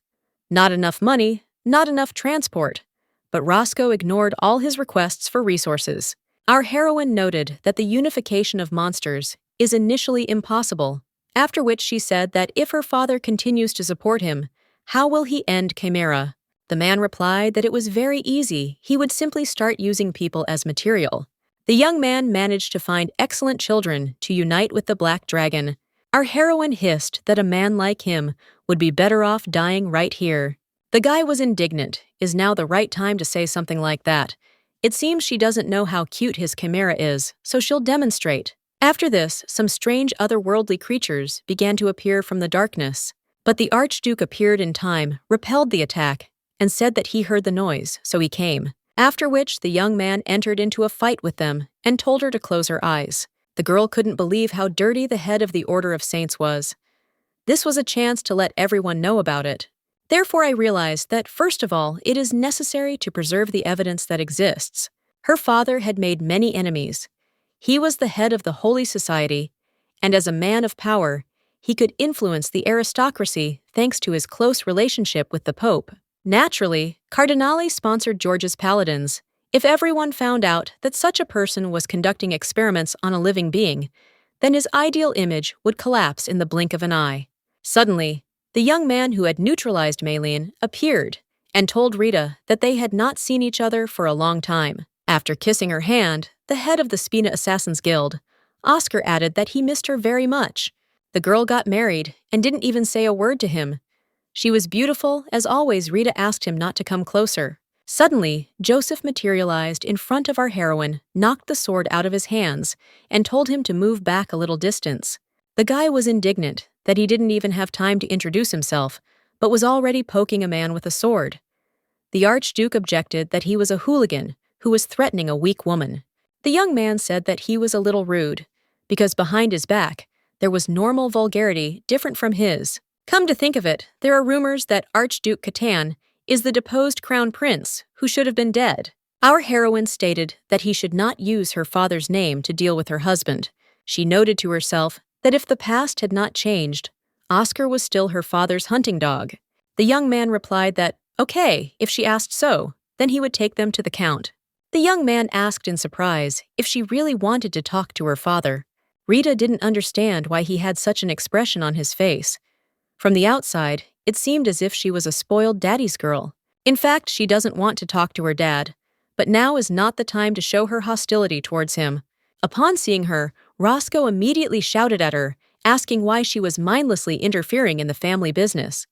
Not enough money, not enough transport. But Roscoe ignored all his requests for resources. Our heroine noted that the unification of monsters is initially impossible, after which she said that if her father continues to support him, how will he end Chimera? The man replied that it was very easy, he would simply start using people as material. The young man managed to find excellent children to unite with the black dragon. Our heroine hissed that a man like him would be better off dying right here. The guy was indignant. Is now the right time to say something like that? It seems she doesn't know how cute his chimera is, so she'll demonstrate. After this, some strange otherworldly creatures began to appear from the darkness. But the Archduke appeared in time, repelled the attack, and said that he heard the noise, so he came. After which, the young man entered into a fight with them and told her to close her eyes. The girl couldn't believe how dirty the head of the Order of Saints was. This was a chance to let everyone know about it. Therefore, I realized that, first of all, it is necessary to preserve the evidence that exists. Her father had made many enemies. He was the head of the Holy Society, and as a man of power, he could influence the aristocracy thanks to his close relationship with the Pope. Naturally, Cardinale sponsored George's paladins. If everyone found out that such a person was conducting experiments on a living being, then his ideal image would collapse in the blink of an eye. Suddenly, the young man who had neutralized Maylene appeared and told Rita that they had not seen each other for a long time. After kissing her hand, the head of the Spina Assassins Guild, Oscar added that he missed her very much. The girl got married and didn't even say a word to him. She was beautiful, as always. Rita asked him not to come closer. Suddenly, Joseph materialized in front of our heroine, knocked the sword out of his hands, and told him to move back a little distance. The guy was indignant that he didn't even have time to introduce himself, but was already poking a man with a sword. The Archduke objected that he was a hooligan who was threatening a weak woman. The young man said that he was a little rude, because behind his back, there was normal vulgarity different from his. Come to think of it, there are rumors that Archduke Catan is the deposed crown prince who should have been dead. Our heroine stated that he should not use her father's name to deal with her husband. She noted to herself that if the past had not changed, Oscar was still her father's hunting dog. The young man replied that, okay, if she asked so, then he would take them to the Count. The young man asked in surprise if she really wanted to talk to her father. Rita didn't understand why he had such an expression on his face. From the outside, it seemed as if she was a spoiled daddy's girl. In fact, she doesn't want to talk to her dad, but now is not the time to show her hostility towards him. Upon seeing her, Roscoe immediately shouted at her, asking why she was mindlessly interfering in the family business.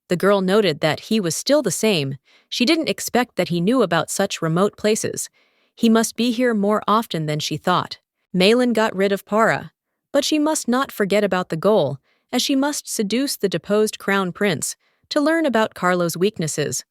The girl noted that he was still the same. She didn't expect that he knew about such remote places. He must be here more often than she thought. Malin got rid of Para, but she must not forget about the goal, as she must seduce the deposed crown prince to learn about Carlo's weaknesses,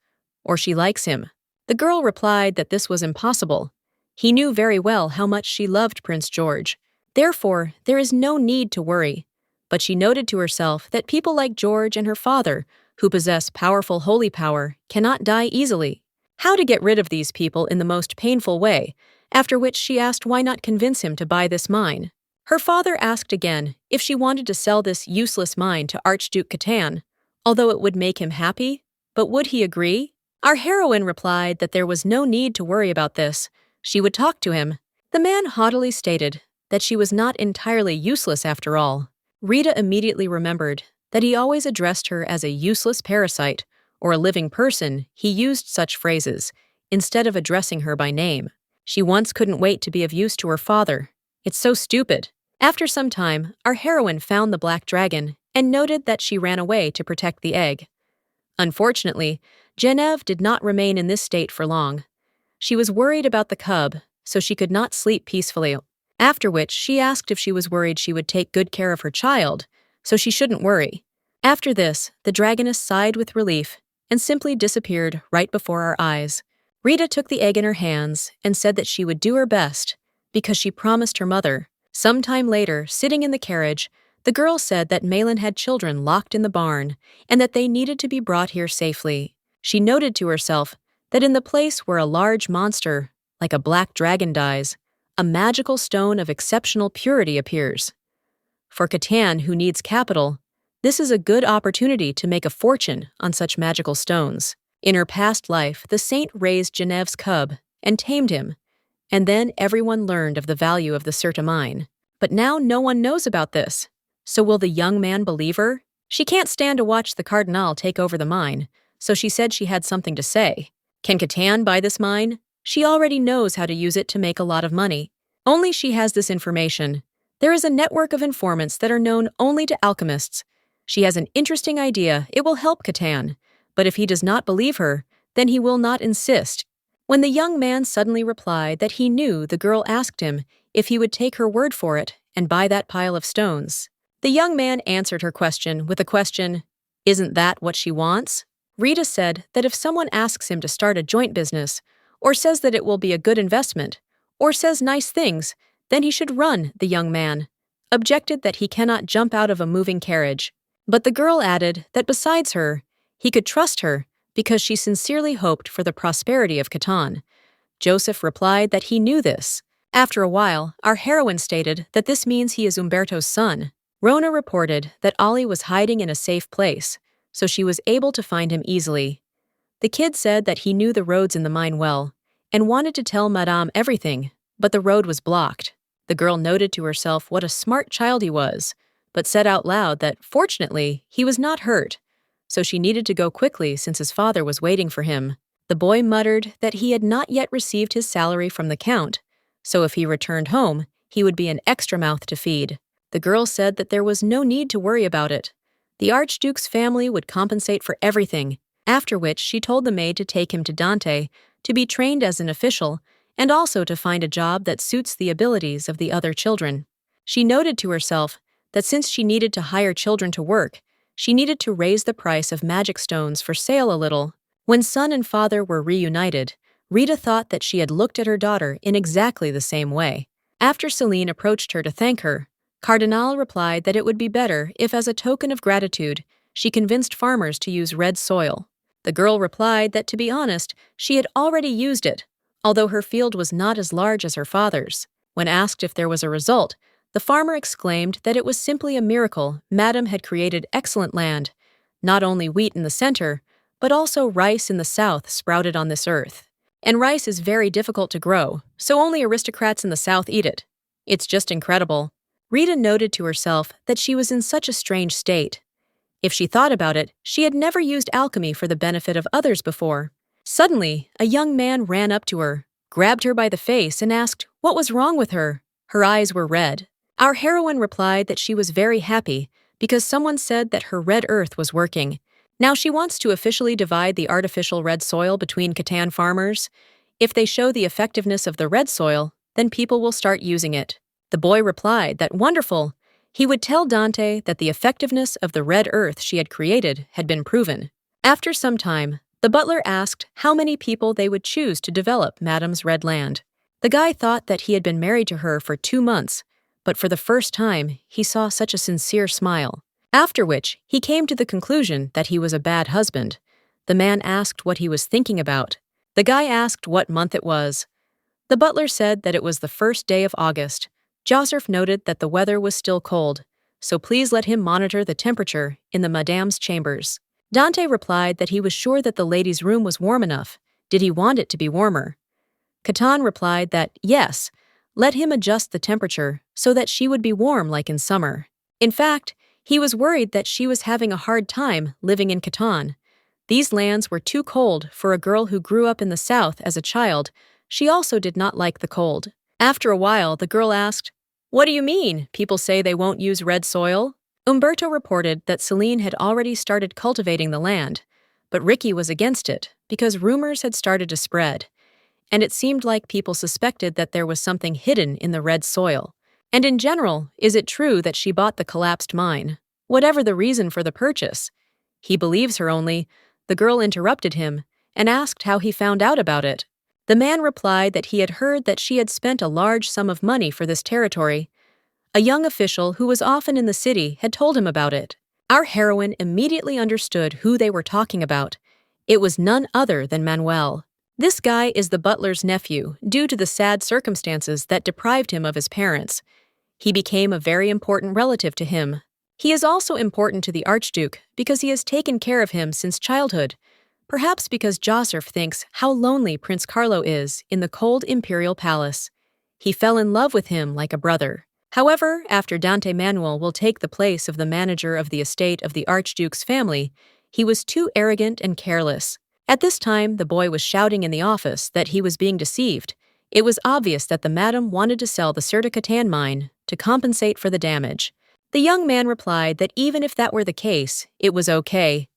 or she likes him. The girl replied that this was impossible. He knew very well how much she loved Prince George. Therefore, there is no need to worry. But she noted to herself that people like George and her father, who possess powerful holy power, cannot die easily. How to get rid of these people in the most painful way, after which she asked why not convince him to buy this mine. Her father asked again if she wanted to sell this useless mine to Archduke Catan, although it would make him happy, but would he agree? Our heroine replied that there was no need to worry about this. She would talk to him. The man haughtily stated that she was not entirely useless after all. Rita immediately remembered that he always addressed her as a useless parasite or a living person. He used such phrases instead of addressing her by name. She once couldn't wait to be of use to her father. It's so stupid. After some time, our heroine found the black dragon and noted that she ran away to protect the egg. Unfortunately, Genevieve did not remain in this state for long. She was worried about the cub, so she could not sleep peacefully. After which, she asked if she was worried she would take good care of her child, so she shouldn't worry. After this, the dragoness sighed with relief and simply disappeared right before our eyes. Rita took the egg in her hands and said that she would do her best because she promised her mother. Sometime later, sitting in the carriage, the girl said that Malin had children locked in the barn and that they needed to be brought here safely. She noted to herself that in the place where a large monster, like a black dragon, dies, a magical stone of exceptional purity appears. For Catan, who needs capital, this is a good opportunity to make a fortune on such magical stones. In her past life, the saint raised Genevieve's cub and tamed him, and then everyone learned of the value of the Certa mine. But now no one knows about this. So will the young man believe her? She can't stand to watch the Cardinal take over the mine, so she said she had something to say. Can Catan buy this mine? She already knows how to use it to make a lot of money. Only she has this information. There is a network of informants that are known only to alchemists. She has an interesting idea. It will help Catan. But if he does not believe her, then he will not insist. When the young man suddenly replied that he knew, the girl asked him if he would take her word for it and buy that pile of stones. The young man answered her question with a question, "Isn't that what she wants?" Rita said that if someone asks him to start a joint business, or says that it will be a good investment, or says nice things, then he should run. The young man objected that he cannot jump out of a moving carriage. But the girl added that besides her, he could trust her because she sincerely hoped for the prosperity of Catan. Joseph replied that he knew this. After a while, our heroine stated that this means he is Umberto's son. Rona reported that Ollie was hiding in a safe place, so she was able to find him easily. The kid said that he knew the roads in the mine well and wanted to tell Madame everything, but the road was blocked. The girl noted to herself what a smart child he was, but said out loud that, fortunately, he was not hurt, so she needed to go quickly since his father was waiting for him. The boy muttered that he had not yet received his salary from the Count, so if he returned home, he would be an extra mouth to feed. The girl said that there was no need to worry about it. The Archduke's family would compensate for everything, after which she told the maid to take him to Dante to be trained as an official and also to find a job that suits the abilities of the other children. She noted to herself that since she needed to hire children to work, she needed to raise the price of magic stones for sale a little. When son and father were reunited, Rita thought that she had looked at her daughter in exactly the same way. After Celine approached her to thank her, Cardinal replied that it would be better if, as a token of gratitude, she convinced farmers to use red soil. The girl replied that, to be honest, she had already used it, although her field was not as large as her father's. When asked if there was a result, the farmer exclaimed that it was simply a miracle. Madame had created excellent land, not only wheat in the center, but also rice in the south sprouted on this earth. And rice is very difficult to grow, so only aristocrats in the south eat it. It's just incredible. Rita noted to herself that she was in such a strange state. If she thought about it, she had never used alchemy for the benefit of others before. Suddenly, a young man ran up to her, grabbed her by the face and asked what was wrong with her. Her eyes were red. Our heroine replied that she was very happy because someone said that her red earth was working. Now she wants to officially divide the artificial red soil between Catan farmers. If they show the effectiveness of the red soil, then people will start using it. The boy replied that wonderful. He would tell Dante that the effectiveness of the red earth she had created had been proven. After some time, the butler asked how many people they would choose to develop Madame's red land. The guy thought that he had been married to her for 2 months, but for the first time, he saw such a sincere smile. After which, he came to the conclusion that he was a bad husband. The man asked what he was thinking about. The guy asked what month it was. The butler said that it was the first day of August. Joseph noted that the weather was still cold, so please let him monitor the temperature in the Madame's chambers. Dante replied that he was sure that the lady's room was warm enough. Did he want it to be warmer? Catan replied that, yes, let him adjust the temperature so that she would be warm like in summer. In fact, he was worried that she was having a hard time living in Catan. These lands were too cold for a girl who grew up in the south as a child. She also did not like the cold. After a while, the girl asked, "What do you mean? People say they won't use red soil?" Umberto reported that Celine had already started cultivating the land, but Ricky was against it because rumors had started to spread, and it seemed like people suspected that there was something hidden in the red soil. And in general, is it true that she bought the collapsed mine? Whatever the reason for the purchase. He believes her only. The girl interrupted him and asked how he found out about it. The man replied that he had heard that she had spent a large sum of money for this territory. A young official who was often in the city had told him about it. Our heroine immediately understood who they were talking about. It was none other than Manuel. This guy is the butler's nephew due to the sad circumstances that deprived him of his parents. He became a very important relative to him. He is also important to the Archduke because he has taken care of him since childhood. Perhaps because Joseph thinks how lonely Prince Carlo is in the cold imperial palace. He fell in love with him like a brother. However, after Dante Manuel will take the place of the manager of the estate of the Archduke's family, he was too arrogant and careless. At this time, the boy was shouting in the office that he was being deceived. It was obvious that the madam wanted to sell the Catan mine to compensate for the damage. The young man replied that even if that were the case, it was okay.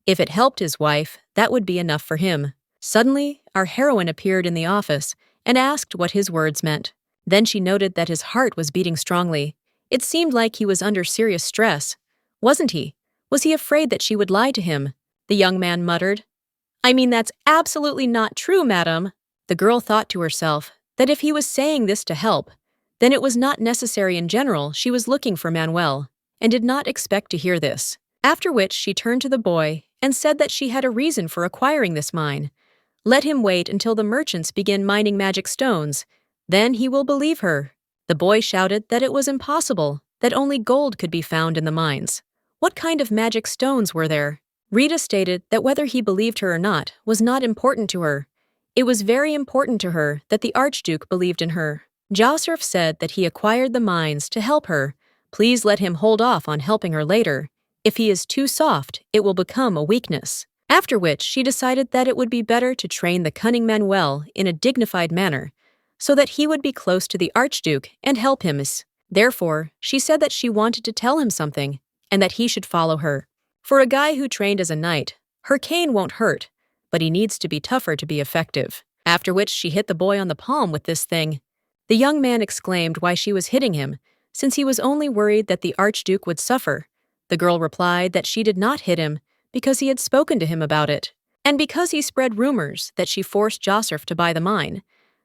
If it helped his wife, that would be enough for him. Suddenly, our heroine appeared in the office and asked what his words meant. Then she noted that his heart was beating strongly. It seemed like he was under serious stress. Wasn't he? Was he afraid that she would lie to him? The young man muttered, "I mean, that's absolutely not true, madam." The girl thought to herself that if he was saying this to help, then it was not necessary in general. She was looking for Manuel and did not expect to hear this. After which she turned to the boy and said that she had a reason for acquiring this mine. Let him wait until the merchants begin mining magic stones. Then he will believe her. The boy shouted that it was impossible, that only gold could be found in the mines. What kind of magic stones were there? Rita stated that whether he believed her or not was not important to her. It was very important to her that the Archduke believed in her. Joseph said that he acquired the mines to help her. Please let him hold off on helping her later. If he is too soft, it will become a weakness. After which she decided that it would be better to train the cunning Manuel in a dignified manner, so that he would be close to the Archduke and help him. Therefore, she said that she wanted to tell him something, and that he should follow her. For a guy who trained as a knight, her cane won't hurt, but he needs to be tougher to be effective. After which she hit the boy on the palm with this thing. The young man exclaimed why she was hitting him, since he was only worried that the Archduke would suffer. The girl replied that she did not hit him because he had spoken to him about it, and because he spread rumors that she forced Joseph to buy the mine.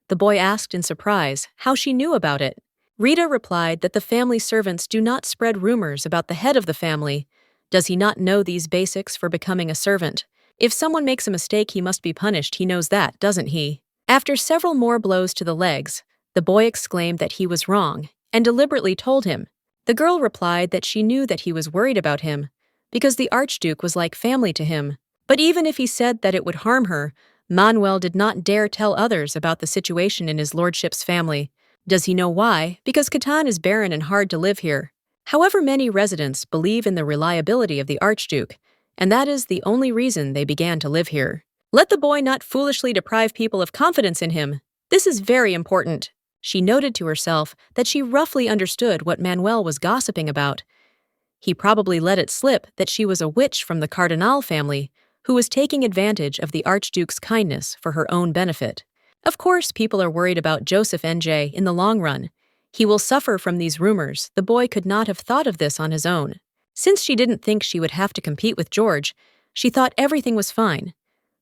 The boy asked in surprise how she knew about it. Rita replied that the family servants do not spread rumors about the head of the family. Does he not know these basics for becoming a servant? If someone makes a mistake, he must be punished. He knows that, doesn't he? After several more blows to the legs, the boy exclaimed that he was wrong and deliberately told him. The girl replied that she knew that he was worried about him because the Archduke was like family to him. But even if he said that it would harm her, Manuel did not dare tell others about the situation in his lordship's family. Does he know why? Because Catan is barren and hard to live here. However, many residents believe in the reliability of the Archduke, and that is the only reason they began to live here. Let the boy not foolishly deprive people of confidence in him. This is very important. She noted to herself that she roughly understood what Manuel was gossiping about. He probably let it slip that she was a witch from the Cardinal family who was taking advantage of the Archduke's kindness for her own benefit. Of course, people are worried about Joseph NJ in the long run. He will suffer from these rumors. The boy could not have thought of this on his own. Since she didn't think she would have to compete with George, she thought everything was fine.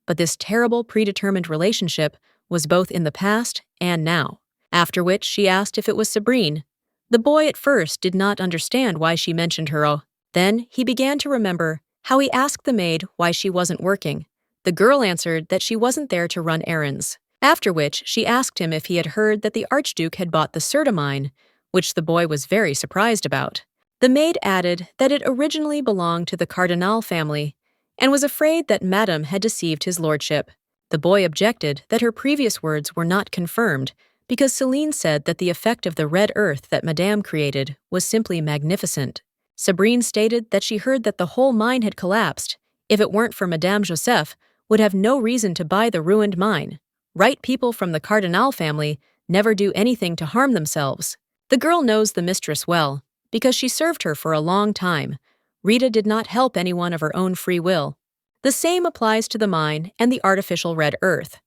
But this terrible predetermined relationship was both in the past and now. After which she asked if it was Sabrine. The boy at first did not understand why she mentioned her. Then he began to remember how he asked the maid why she wasn't working. The girl answered that she wasn't there to run errands. After which she asked him if he had heard that the Archduke had bought the Serta mine, which the boy was very surprised about. The maid added that it originally belonged to the Cardinal family and was afraid that Madame had deceived his lordship. The boy objected that her previous words were not confirmed because Celine said that the effect of the red earth that Madame created was simply magnificent. Sabrine stated that she heard that the whole mine had collapsed. If it weren't for Madame Joseph, would have no reason to buy the ruined mine. Right people from the Cardinal family never do anything to harm themselves. The girl knows the mistress well, because she served her for a long time. Rita did not help anyone of her own free will. The same applies to the mine and the artificial red earth.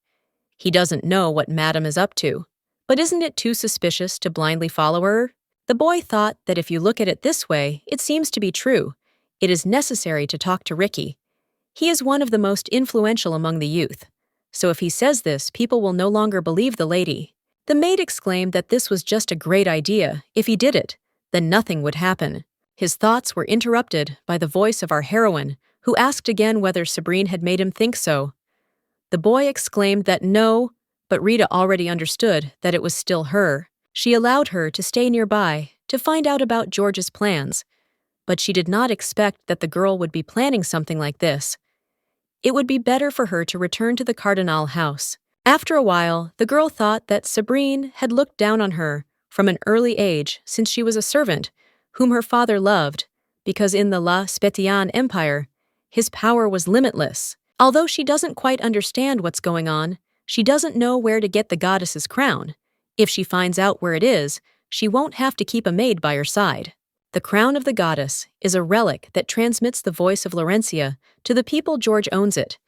He doesn't know what Madame is up to. But isn't it too suspicious to blindly follow her? The boy thought that if you look at it this way, it seems to be true. It is necessary to talk to Ricky. He is one of the most influential among the youth. So if he says this, people will no longer believe the lady. The maid exclaimed that this was just a great idea. If he did it, then nothing would happen. His thoughts were interrupted by the voice of our heroine, who asked again whether Sabrine had made him think so. The boy exclaimed that no, but Rita already understood that it was still her. She allowed her to stay nearby to find out about George's plans, but she did not expect that the girl would be planning something like this. It would be better for her to return to the Cardinal house. After a while, the girl thought that Sabrine had looked down on her from an early age since she was a servant, whom her father loved, because in the La Spetian Empire, his power was limitless. Although she doesn't quite understand what's going on, she doesn't know where to get the goddess's crown. If she finds out where it is, she won't have to keep a maid by her side. The crown of the goddess is a relic that transmits the voice of Laurentia to the people. George owns it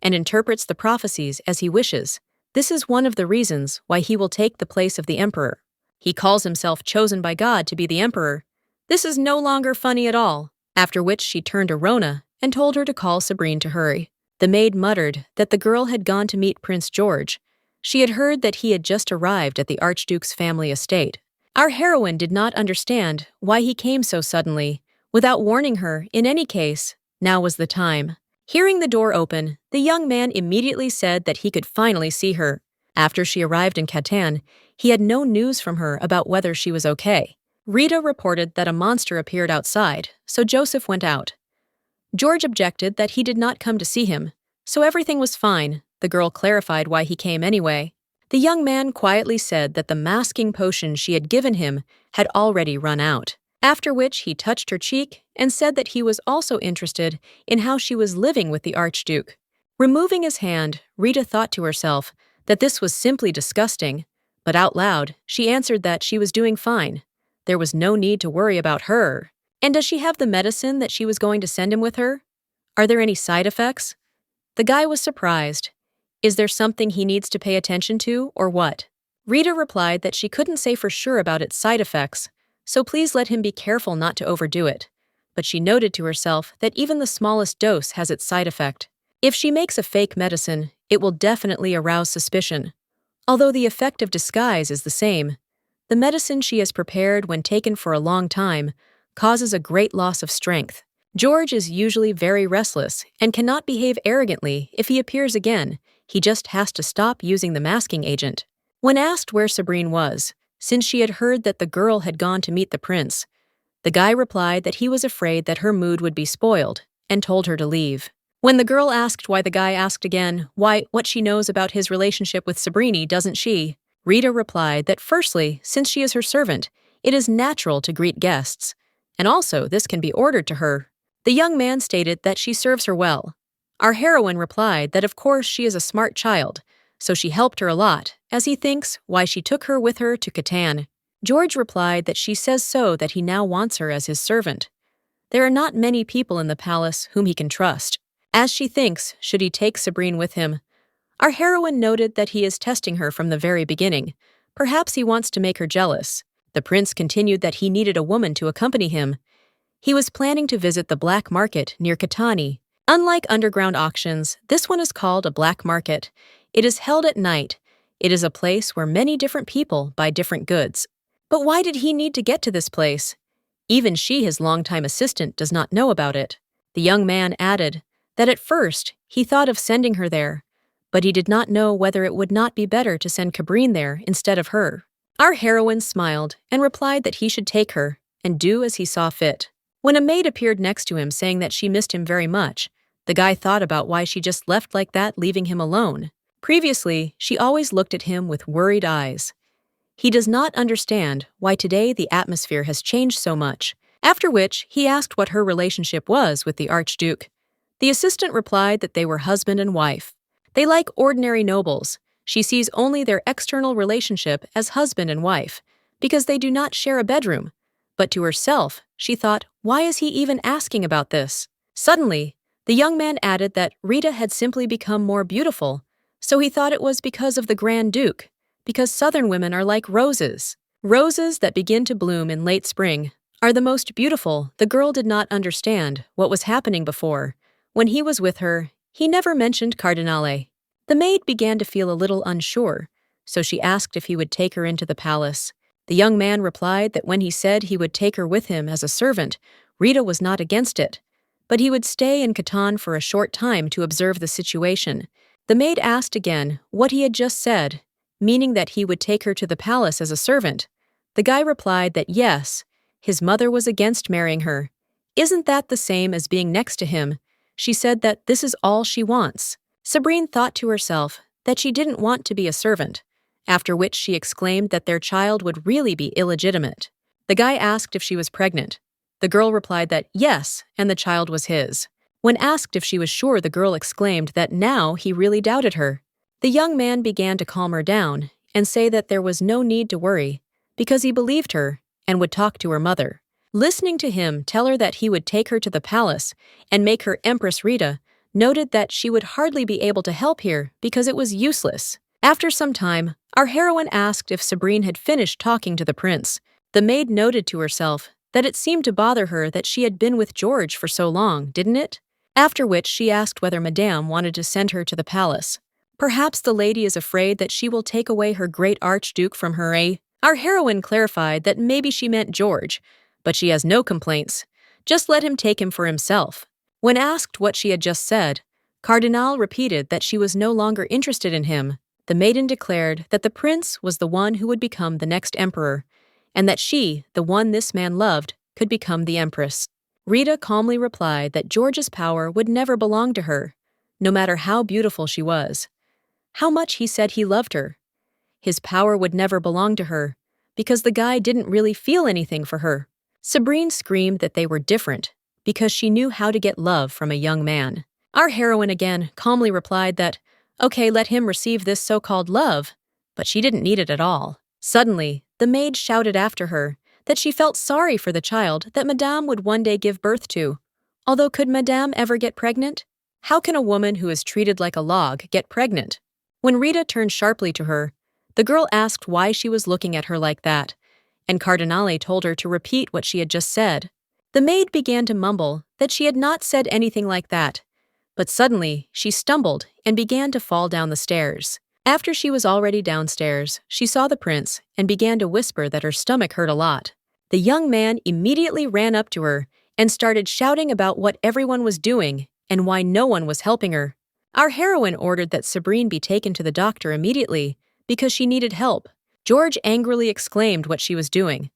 and interprets the prophecies as he wishes. This is one of the reasons why he will take the place of the emperor. He calls himself chosen by God to be the emperor. This is no longer funny at all. After which she turned to Rona and told her to call Sabrine to hurry. The maid muttered that the girl had gone to meet Prince George. She had heard that he had just arrived at the Archduke's family estate. Our heroine did not understand why he came so suddenly. Without warning her, in any case, now was the time. Hearing the door open, the young man immediately said that he could finally see her. After she arrived in Catan, he had no news from her about whether she was okay. Rita reported that a monster appeared outside, so Joseph went out. George objected that he did not come to see him, so everything was fine. The girl clarified why he came anyway. The young man quietly said that the masking potion she had given him had already run out, after which he touched her cheek and said that he was also interested in how she was living with the Archduke. Removing his hand, Rita thought to herself that this was simply disgusting, but out loud, she answered that she was doing fine. There was no need to worry about her. And does she have the medicine that she was going to send him with her? Are there any side effects? The guy was surprised. Is there something he needs to pay attention to, or what? Rita replied that she couldn't say for sure about its side effects, so please let him be careful not to overdo it. But she noted to herself that even the smallest dose has its side effect. If she makes a fake medicine, it will definitely arouse suspicion. Although the effect of disguise is the same, the medicine she has prepared when taken for a long time causes a great loss of strength. George is usually very restless and cannot behave arrogantly if he appears again. He just has to stop using the masking agent. When asked where Sabrine was, since she had heard that the girl had gone to meet the prince, the guy replied that he was afraid that her mood would be spoiled and told her to leave. When the girl asked why, the guy asked again what she knows about his relationship with Sabrine, doesn't she? Rita replied that firstly, since she is her servant, it is natural to greet guests, and also this can be ordered to her. The young man stated that she serves her well. Our heroine replied that of course she is a smart child, so she helped her a lot, as he thinks why she took her with her to Catan. George replied that she says so that he now wants her as his servant. There are not many people in the palace whom he can trust. As she thinks, should he take Sabrine with him? Our heroine noted that he is testing her from the very beginning. Perhaps he wants to make her jealous. The prince continued that he needed a woman to accompany him. He was planning to visit the black market near Catani. Unlike underground auctions, this one is called a black market. It is held at night. It is a place where many different people buy different goods. But why did he need to get to this place? Even she, his longtime assistant, does not know about it. The young man added that at first he thought of sending her there, but he did not know whether it would not be better to send Cabrine there instead of her. Our heroine smiled and replied that he should take her and do as he saw fit. When a maid appeared next to him saying that she missed him very much, the guy thought about why she just left like that, leaving him alone. Previously, she always looked at him with worried eyes. He does not understand why today the atmosphere has changed so much, after which he asked what her relationship was with the Archduke. The assistant replied that they were husband and wife. They like ordinary nobles. She sees only their external relationship as husband and wife, because they do not share a bedroom. But to herself, she thought, why is he even asking about this? Suddenly, the young man added that Rita had simply become more beautiful, so he thought it was because of the Grand Duke, because southern women are like roses. Roses that begin to bloom in late spring are the most beautiful. The girl did not understand what was happening before. When he was with her, he never mentioned Cardinale. The maid began to feel a little unsure, so she asked if he would take her into the palace. The young man replied that when he said he would take her with him as a servant, Rita was not against it, but he would stay in Catan for a short time to observe the situation. The maid asked again what he had just said, meaning that he would take her to the palace as a servant. The guy replied that yes, his mother was against marrying her. Isn't that the same as being next to him? She said that this is all she wants. Sabrine thought to herself that she didn't want to be a servant, after which she exclaimed that their child would really be illegitimate. The guy asked if she was pregnant. The girl replied that yes, and the child was his. When asked if she was sure, the girl exclaimed that now he really doubted her. The young man began to calm her down and say that there was no need to worry, because he believed her and would talk to her mother. Listening to him tell her that he would take her to the palace and make her Empress Rita, noted that she would hardly be able to help here because it was useless. After some time, our heroine asked if Sabrine had finished talking to the prince. The maid noted to herself that it seemed to bother her that she had been with George for so long, didn't it? After which she asked whether Madame wanted to send her to the palace. Perhaps the lady is afraid that she will take away her great Archduke from her, eh? Our heroine clarified that maybe she meant George, but she has no complaints. Just let him take him for himself. When asked what she had just said, Cardinal repeated that she was no longer interested in him. The maiden declared that the prince was the one who would become the next emperor, and that she, the one this man loved, could become the empress. Rita calmly replied that George's power would never belong to her, no matter how beautiful she was. How much he said he loved her. His power would never belong to her, because the guy didn't really feel anything for her. Sabrine screamed that they were different, because she knew how to get love from a young man. Our heroine again calmly replied that, okay, let him receive this so-called love, but she didn't need it at all. Suddenly, the maid shouted after her that she felt sorry for the child that Madame would one day give birth to. Although could Madame ever get pregnant? How can a woman who is treated like a log get pregnant? When Rita turned sharply to her, the girl asked why she was looking at her like that, and Cardinale told her to repeat what she had just said. The maid began to mumble that she had not said anything like that, but suddenly she stumbled and began to fall down the stairs. After she was already downstairs, she saw the prince and began to whisper that her stomach hurt a lot. The young man immediately ran up to her and started shouting about what everyone was doing and why no one was helping her. Our heroine ordered that Sabrine be taken to the doctor immediately because she needed help. George angrily exclaimed what she was doing.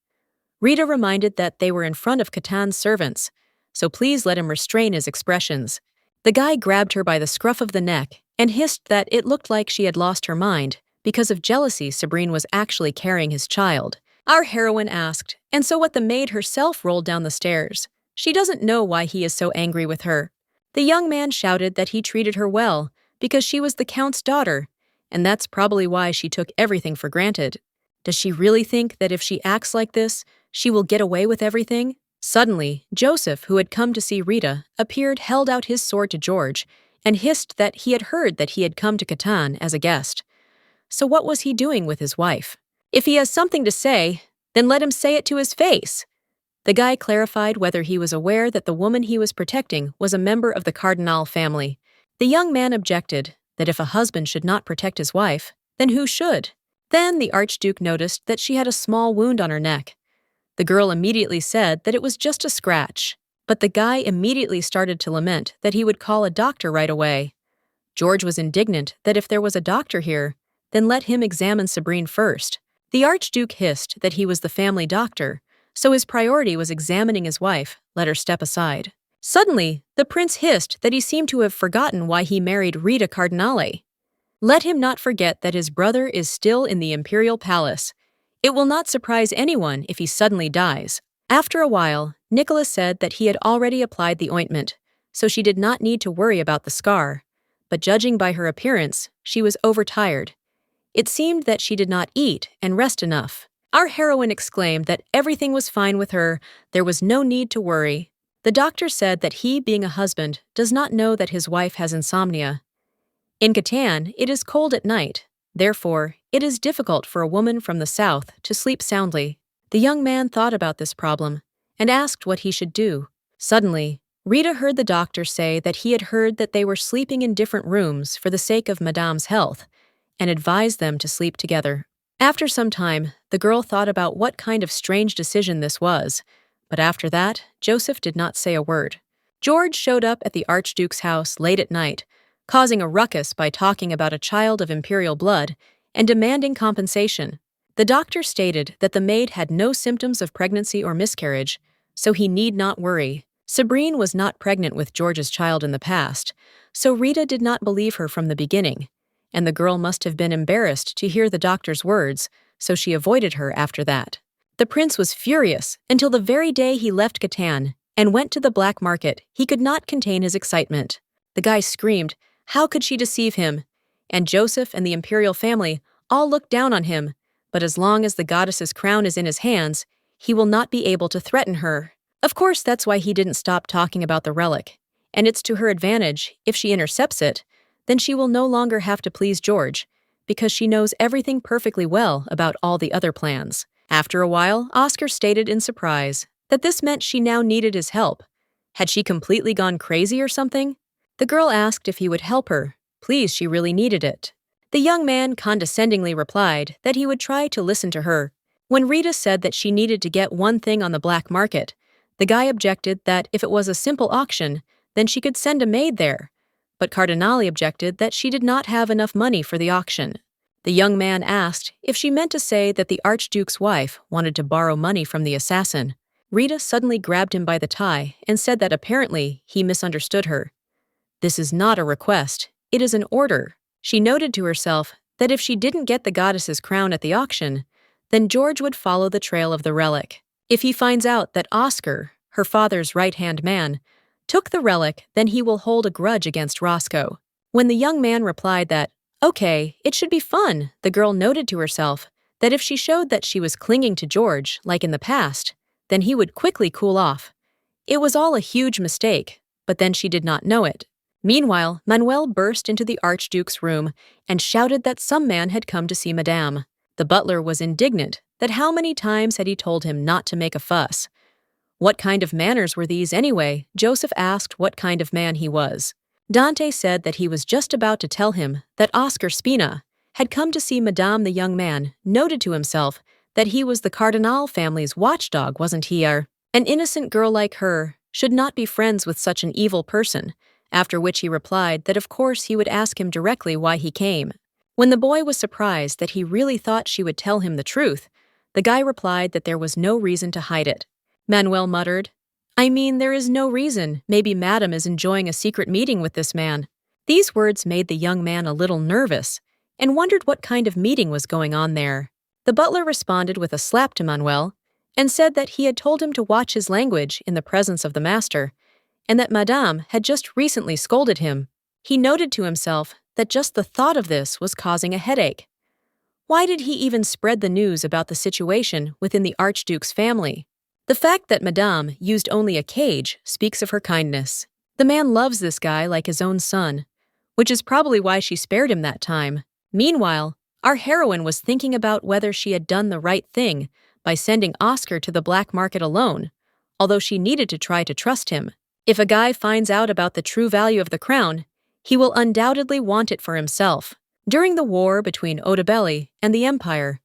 Rita reminded that they were in front of Catan's servants, so please let him restrain his expressions. The guy grabbed her by the scruff of the neck and hissed that it looked like she had lost her mind. Because of jealousy, Sabrine was actually carrying his child. Our heroine asked, and so what the maid herself rolled down the stairs. She doesn't know why he is so angry with her. The young man shouted that he treated her well because she was the count's daughter, and that's probably why she took everything for granted. Does she really think that if she acts like this, she will get away with everything? Suddenly, Joseph, who had come to see Rita, appeared, held out his sword to George, and hissed that he had heard that he had come to Catan as a guest. So what was he doing with his wife? If he has something to say, then let him say it to his face. The guy clarified whether he was aware that the woman he was protecting was a member of the Cardinal family. The young man objected that if a husband should not protect his wife, then who should? Then the Archduke noticed that she had a small wound on her neck. The girl immediately said that it was just a scratch, but the guy immediately started to lament that he would call a doctor right away. George was indignant that if there was a doctor here, then let him examine Sabrine first. The Archduke hissed that he was the family doctor, so his priority was examining his wife, let her step aside. Suddenly, the prince hissed that he seemed to have forgotten why he married Rita Cardinale. Let him not forget that his brother is still in the imperial palace. It will not surprise anyone if he suddenly dies. After a while, Nicholas said that he had already applied the ointment, so she did not need to worry about the scar. But judging by her appearance, she was overtired. It seemed that she did not eat and rest enough. Our heroine exclaimed that everything was fine with her, there was no need to worry. The doctor said that he, being a husband, does not know that his wife has insomnia. In Catan, it is cold at night. Therefore, it is difficult for a woman from the south to sleep soundly. The young man thought about this problem and asked what he should do. Suddenly, Rita heard the doctor say that he had heard that they were sleeping in different rooms for the sake of Madame's health, and advised them to sleep together. After some time, the girl thought about what kind of strange decision this was, but after that, Joseph did not say a word. George showed up at the Archduke's house late at night, causing a ruckus by talking about a child of imperial blood and demanding compensation. The doctor stated that the maid had no symptoms of pregnancy or miscarriage, so he need not worry. Sabrine was not pregnant with George's child in the past, so Rita did not believe her from the beginning, and the girl must have been embarrassed to hear the doctor's words, so she avoided her after that. The prince was furious until the very day he left Catan and went to the black market. He could not contain his excitement. The guy screamed, how could she deceive him? And Joseph and the imperial family all looked down on him, but as long as the goddess's crown is in his hands, he will not be able to threaten her. Of course, that's why he didn't stop talking about the relic, and it's to her advantage if she intercepts it. Then she will no longer have to please George, because she knows everything perfectly well about all the other plans. After a while, Oscar stated in surprise that this meant she now needed his help. Had she completely gone crazy or something? The girl asked if he would help her. Please, she really needed it. The young man condescendingly replied that he would try to listen to her. When Rita said that she needed to get one thing on the black market, the guy objected that if it was a simple auction, then she could send a maid there. But Cardinale objected that she did not have enough money for the auction. The young man asked if she meant to say that the Archduke's wife wanted to borrow money from the assassin. Rita suddenly grabbed him by the tie and said that apparently he misunderstood her. This is not a request, it is an order. She noted to herself that if she didn't get the goddess's crown at the auction, then George would follow the trail of the relic. If he finds out that Oscar, her father's right-hand man, took the relic, then he will hold a grudge against Roscoe. When the young man replied that, okay, it should be fun, the girl noted to herself that if she showed that she was clinging to George, like in the past, then he would quickly cool off. It was all a huge mistake, but then she did not know it. Meanwhile, Manuel burst into the Archduke's room and shouted that some man had come to see Madame. The butler was indignant that how many times had he told him not to make a fuss. What kind of manners were these anyway? Joseph asked what kind of man he was. Dante said that he was just about to tell him that Oscar Spina had come to see Madame. The young man noted to himself that he was the Cardinal family's watchdog, wasn't he? An innocent girl like her should not be friends with such an evil person, after which he replied that of course he would ask him directly why he came. When the boy was surprised that he really thought she would tell him the truth, the guy replied that there was no reason to hide it. Manuel muttered, I mean, there is no reason. Maybe Madame is enjoying a secret meeting with this man. These words made the young man a little nervous and wondered what kind of meeting was going on there. The butler responded with a slap to Manuel and said that he had told him to watch his language in the presence of the master and that Madame had just recently scolded him. He noted to himself that just the thought of this was causing a headache. Why did he even spread the news about the situation within the Archduke's family? The fact that Madame used only a cage speaks of her kindness. The man loves this guy like his own son, which is probably why she spared him that time. Meanwhile, our heroine was thinking about whether she had done the right thing by sending Oscar to the black market alone, although she needed to try to trust him. If a guy finds out about the true value of the crown, he will undoubtedly want it for himself. During the war between Ottobelli and the Empire,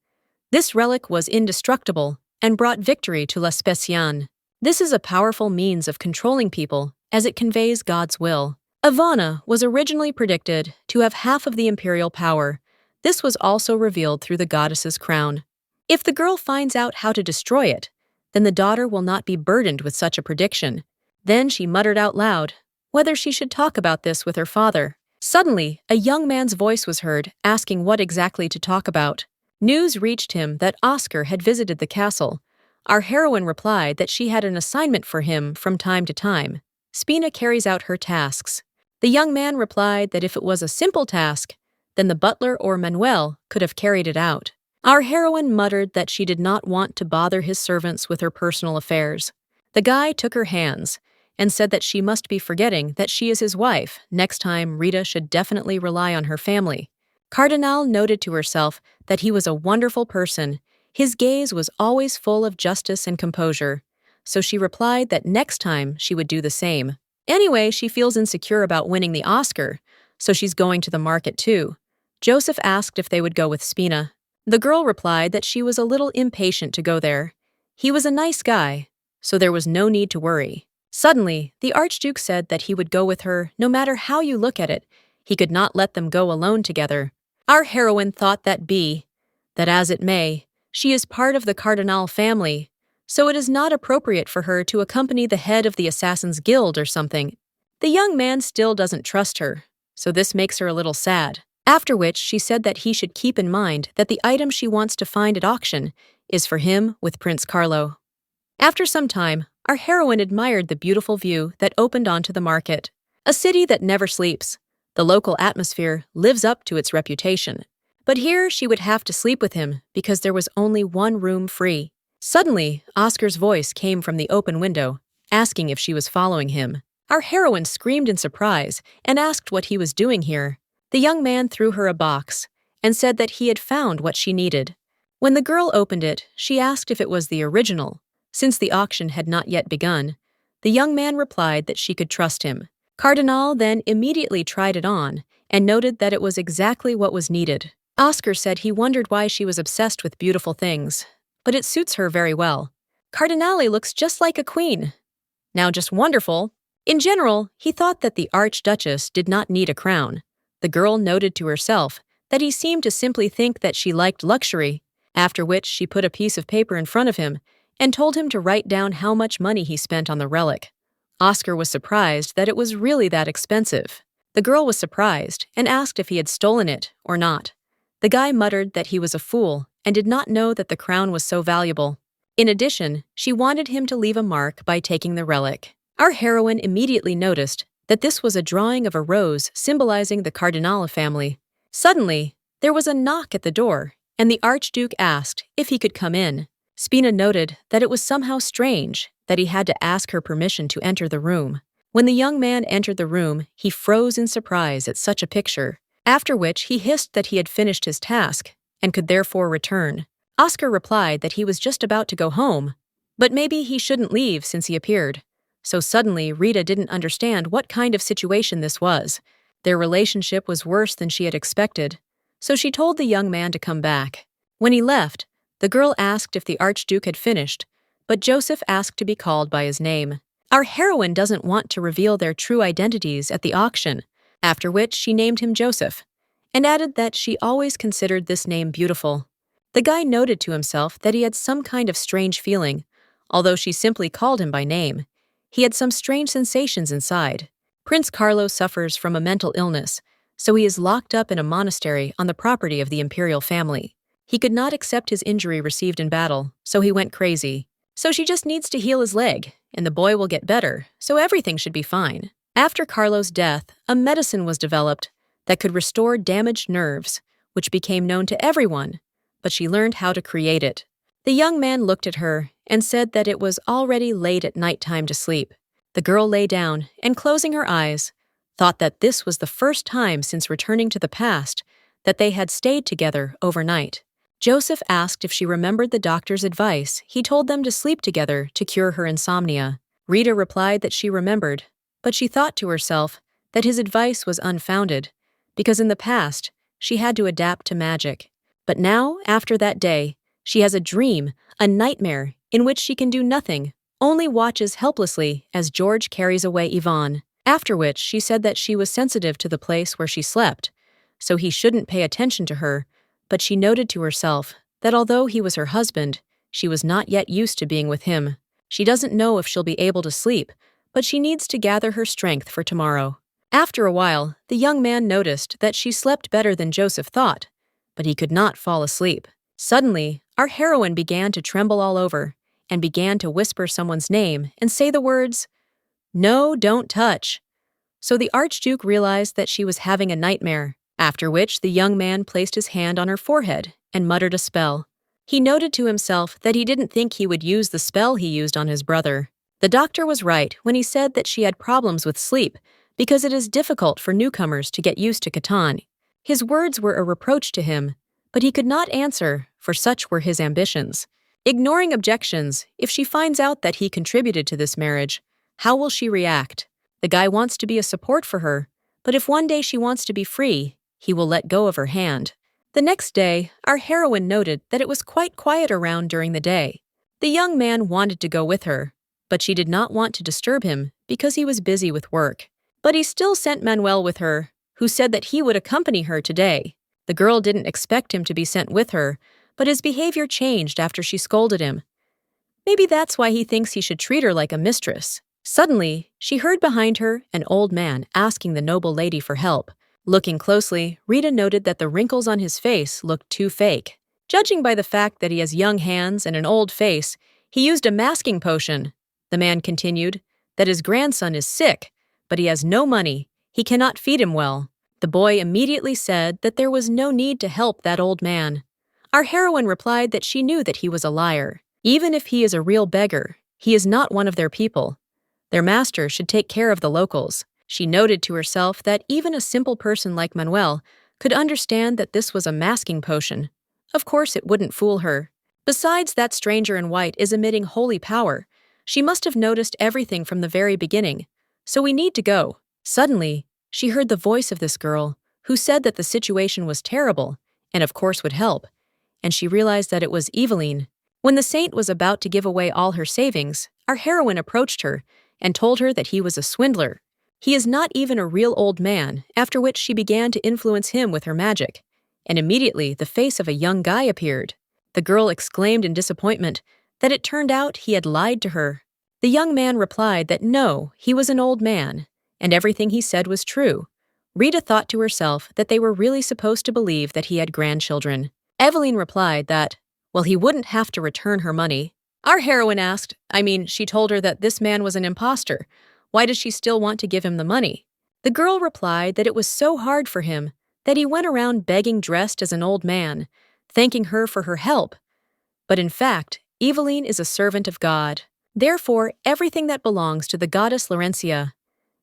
this relic was indestructible and brought victory to Vespasian. This is a powerful means of controlling people as it conveys God's will. Ivana was originally predicted to have half of the imperial power. This was also revealed through the goddess's crown. If the girl finds out how to destroy it, then the daughter will not be burdened with such a prediction. Then she muttered out loud whether she should talk about this with her father. Suddenly, a young man's voice was heard asking what exactly to talk about. News reached him that Oscar had visited the castle. Our heroine replied that she had an assignment for him from time to time. Spina carries out her tasks. The young man replied that if it was a simple task, then the butler or Manuel could have carried it out. Our heroine muttered that she did not want to bother his servants with her personal affairs. The guy took her hands and said that she must be forgetting that she is his wife. Next time, Rita should definitely rely on her family. Cardinal noted to herself that he was a wonderful person. His gaze was always full of justice and composure, so she replied that next time she would do the same. Anyway, she feels insecure about winning the Oscar, so she's going to the market too. Joseph asked if they would go with Spina. The girl replied that she was a little impatient to go there. He was a nice guy, so there was no need to worry. Suddenly, the Archduke said that he would go with her no matter how you look at it. He could not let them go alone together. Our heroine thought that as it may, she is part of the Cardinal family, so it is not appropriate for her to accompany the head of the Assassin's Guild or something. The young man still doesn't trust her, so this makes her a little sad. After which, she said that he should keep in mind that the item she wants to find at auction is for him with Prince Carlo. After some time, our heroine admired the beautiful view that opened onto the market. A city that never sleeps. The local atmosphere lives up to its reputation. But here she would have to sleep with him because there was only one room free. Suddenly, Oscar's voice came from the open window, asking if she was following him. Our heroine screamed in surprise and asked what he was doing here. The young man threw her a box and said that he had found what she needed. When the girl opened it, she asked if it was the original. Since the auction had not yet begun, the young man replied that she could trust him. Cardinal then immediately tried it on and noted that it was exactly what was needed. Oscar said he wondered why she was obsessed with beautiful things, but it suits her very well. Cardinale looks just like a queen. Now just wonderful. In general, he thought that the Archduchess did not need a crown. The girl noted to herself that he seemed to simply think that she liked luxury, after which she put a piece of paper in front of him and told him to write down how much money he spent on the relic. Oscar was surprised that it was really that expensive. The girl was surprised and asked if he had stolen it or not. The guy muttered that he was a fool and did not know that the crown was so valuable. In addition, she wanted him to leave a mark by taking the relic. Our heroine immediately noticed that this was a drawing of a rose symbolizing the Cardinale family. Suddenly, there was a knock at the door, and the Archduke asked if he could come in. Spina noted that it was somehow strange that he had to ask her permission to enter the room. When the young man entered the room, he froze in surprise at such a picture, after which he hissed that he had finished his task and could therefore return. Oscar replied that he was just about to go home, but maybe he shouldn't leave since he appeared. So suddenly, Rita didn't understand what kind of situation this was. Their relationship was worse than she had expected, so she told the young man to come back. When he left, the girl asked if the Archduke had finished, but Joseph asked to be called by his name. Our heroine doesn't want to reveal their true identities at the auction, after which she named him Joseph, and added that she always considered this name beautiful. The guy noted to himself that he had some kind of strange feeling, although she simply called him by name. He had some strange sensations inside. Prince Carlo suffers from a mental illness, so he is locked up in a monastery on the property of the imperial family. He could not accept his injury received in battle, so he went crazy. So she just needs to heal his leg, and the boy will get better, so everything should be fine. After Carlo's death, a medicine was developed that could restore damaged nerves, which became known to everyone, but she learned how to create it. The young man looked at her and said that it was already late at night time to sleep. The girl lay down and, closing her eyes, thought that this was the first time since returning to the past that they had stayed together overnight. Joseph asked if she remembered the doctor's advice he told them to sleep together to cure her insomnia. Rita replied that she remembered, but she thought to herself that his advice was unfounded, because in the past she had to adapt to magic. But now, after that day, she has a dream, a nightmare, in which she can do nothing, only watches helplessly as George carries away Yvonne, after which she said that she was sensitive to the place where she slept, so he shouldn't pay attention to her, but she noted to herself that although he was her husband, she was not yet used to being with him. She doesn't know if she'll be able to sleep, but she needs to gather her strength for tomorrow. After a while, the young man noticed that she slept better than Joseph thought, but he could not fall asleep. Suddenly, our heroine began to tremble all over and began to whisper someone's name and say the words, "No, don't touch." So the Archduke realized that she was having a nightmare, after which the young man placed his hand on her forehead and muttered a spell. He noted to himself that he didn't think he would use the spell he used on his brother. The doctor was right when he said that she had problems with sleep because it is difficult for newcomers to get used to Catan. His words were a reproach to him, but he could not answer, for such were his ambitions. Ignoring objections, if she finds out that he contributed to this marriage, how will she react? The guy wants to be a support for her, but if one day she wants to be free, he will let go of her hand. The next day, our heroine noted that it was quite quiet around during the day. The young man wanted to go with her, but she did not want to disturb him because he was busy with work. But he still sent Manuel with her, who said that he would accompany her today. The girl didn't expect him to be sent with her, but his behavior changed after she scolded him. Maybe that's why he thinks he should treat her like a mistress. Suddenly, she heard behind her an old man asking the noble lady for help. Looking closely, Rita noted that the wrinkles on his face looked too fake. Judging by the fact that he has young hands and an old face, he used a masking potion. The man continued that his grandson is sick, but he has no money. He cannot feed him well. The boy immediately said that there was no need to help that old man. Our heroine replied that she knew that he was a liar. Even if he is a real beggar, he is not one of their people. Their master should take care of the locals. She noted to herself that even a simple person like Manuel could understand that this was a masking potion. Of course it wouldn't fool her. Besides, that stranger in white is emitting holy power. She must have noticed everything from the very beginning. So we need to go. Suddenly, she heard the voice of this girl, who said that the situation was terrible, and of course would help. And she realized that it was Eveline. When the saint was about to give away all her savings, our heroine approached her and told her that he was a swindler. He is not even a real old man, after which she began to influence him with her magic. And immediately the face of a young guy appeared. The girl exclaimed in disappointment that it turned out he had lied to her. The young man replied that no, he was an old man, and everything he said was true. Rita thought to herself that they were really supposed to believe that he had grandchildren. Eveline replied that, well, he wouldn't have to return her money. Our heroine asked, she told her that this man was an imposter. Why does she still want to give him the money? The girl replied that it was so hard for him that he went around begging dressed as an old man, thanking her for her help. But in fact, Eveline is a servant of God. Therefore, everything that belongs to the goddess Laurentia.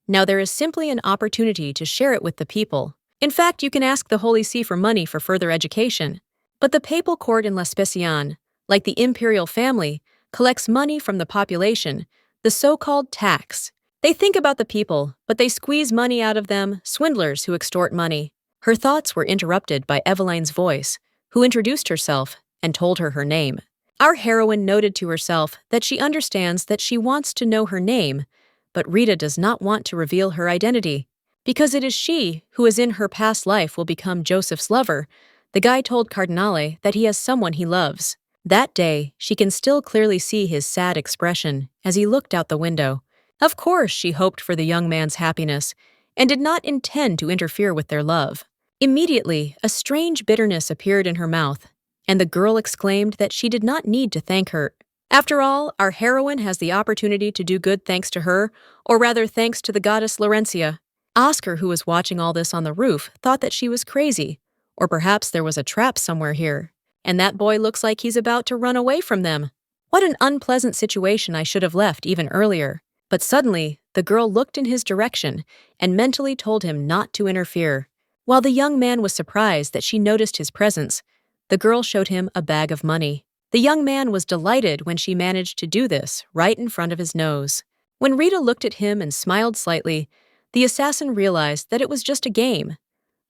Now there is simply an opportunity to share it with the people. In fact, you can ask the Holy See for money for further education. But the papal court in Vespasian, like the imperial family, collects money from the population, the so-called tax. They think about the people, but they squeeze money out of them, swindlers who extort money. Her thoughts were interrupted by Eveline's voice, who introduced herself and told her her name. Our heroine noted to herself that she understands that she wants to know her name, but Rita does not want to reveal her identity. Because it is she who is in her past life will become Joseph's lover, the guy told Cardinale that he has someone he loves. That day, she can still clearly see his sad expression as he looked out the window. Of course, she hoped for the young man's happiness and did not intend to interfere with their love. Immediately, a strange bitterness appeared in her mouth, and the girl exclaimed that she did not need to thank her. After all, our heroine has the opportunity to do good thanks to her, or rather thanks to the goddess Laurentia. Oscar, who was watching all this on the roof, thought that she was crazy, or perhaps there was a trap somewhere here. And that boy looks like he's about to run away from them. What an unpleasant situation, I should have left even earlier. But suddenly, the girl looked in his direction and mentally told him not to interfere. While the young man was surprised that she noticed his presence, the girl showed him a bag of money. The young man was delighted when she managed to do this right in front of his nose. When Rita looked at him and smiled slightly, the assassin realized that it was just a game.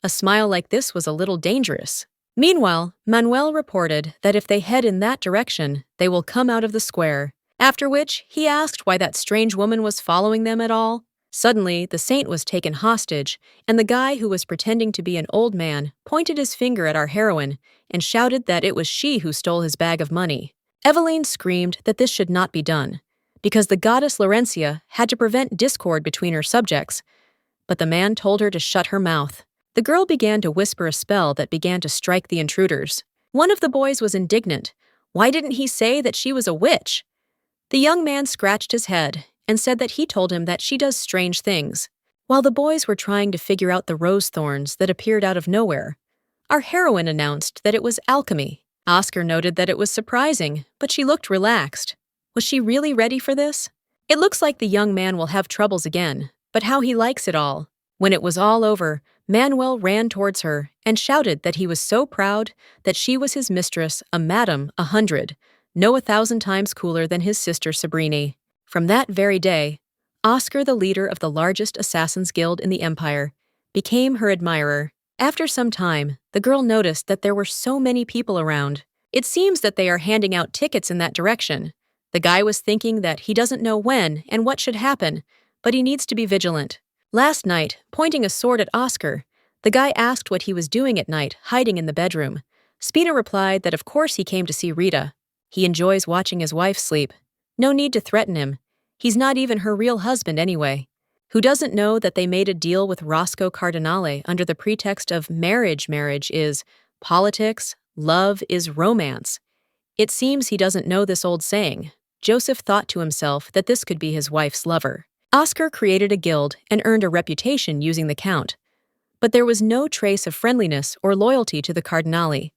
A smile like this was a little dangerous. Meanwhile, Manuel reported that if they head in that direction, they will come out of the square. After which, he asked why that strange woman was following them at all. Suddenly, the saint was taken hostage, and the guy who was pretending to be an old man pointed his finger at our heroine and shouted that it was she who stole his bag of money. Eveline screamed that this should not be done, because the goddess Laurencia had to prevent discord between her subjects, but the man told her to shut her mouth. The girl began to whisper a spell that began to strike the intruders. One of the boys was indignant. Why didn't he say that she was a witch? The young man scratched his head and said that he told him that she does strange things. While the boys were trying to figure out the rose thorns that appeared out of nowhere, our heroine announced that it was alchemy. Oscar noted that it was surprising, but she looked relaxed. Was she really ready for this? It looks like the young man will have troubles again, but how he likes it all. When it was all over, Manuel ran towards her and shouted that he was so proud that she was his mistress, a Madame 100, no 1,000 times cooler than his sister Sabrini. From that very day, Oscar, the leader of the largest assassins' guild in the empire, became her admirer. After some time, the girl noticed that there were so many people around. It seems that they are handing out tickets in that direction. The guy was thinking that he doesn't know when and what should happen, but he needs to be vigilant. Last night, pointing a sword at Oscar, the guy asked what he was doing at night, hiding in the bedroom. Spina replied that of course he came to see Rita. He enjoys watching his wife sleep. No need to threaten him. He's not even her real husband anyway. Who doesn't know that they made a deal with Roscoe Cardinale under the pretext of marriage? Marriage is politics, love is romance. It seems he doesn't know this old saying. Joseph thought to himself that this could be his wife's lover. Oscar created a guild and earned a reputation using the Count. But there was no trace of friendliness or loyalty to the Cardinale.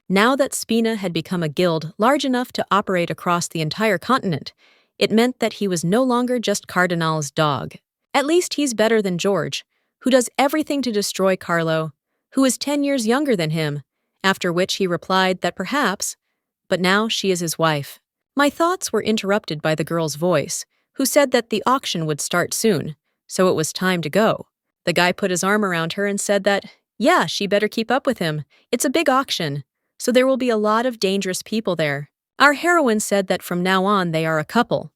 Now that Spina had become a guild large enough to operate across the entire continent, it meant that he was no longer just Cardinale's dog. At least he's better than George, who does everything to destroy Carlo, who is 10 years younger than him, after which he replied that perhaps, but now she is his wife. My thoughts were interrupted by the girl's voice, who said that the auction would start soon, so it was time to go. The guy put his arm around her and said that, yeah, she better keep up with him. It's a big auction, so there will be a lot of dangerous people there. Our heroine said that from now on they are a couple.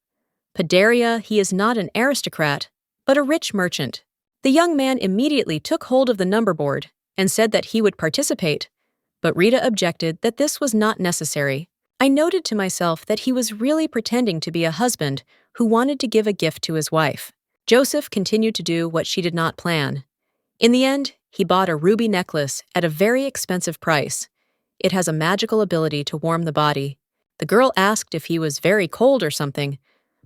Paderia, he is not an aristocrat, but a rich merchant. The young man immediately took hold of the number board and said that he would participate, but Rita objected that this was not necessary. I noted to myself that he was really pretending to be a husband who wanted to give a gift to his wife. Joseph continued to do what she did not plan. In the end, he bought a ruby necklace at a very expensive price. It has a magical ability to warm the body. The girl asked if he was very cold or something,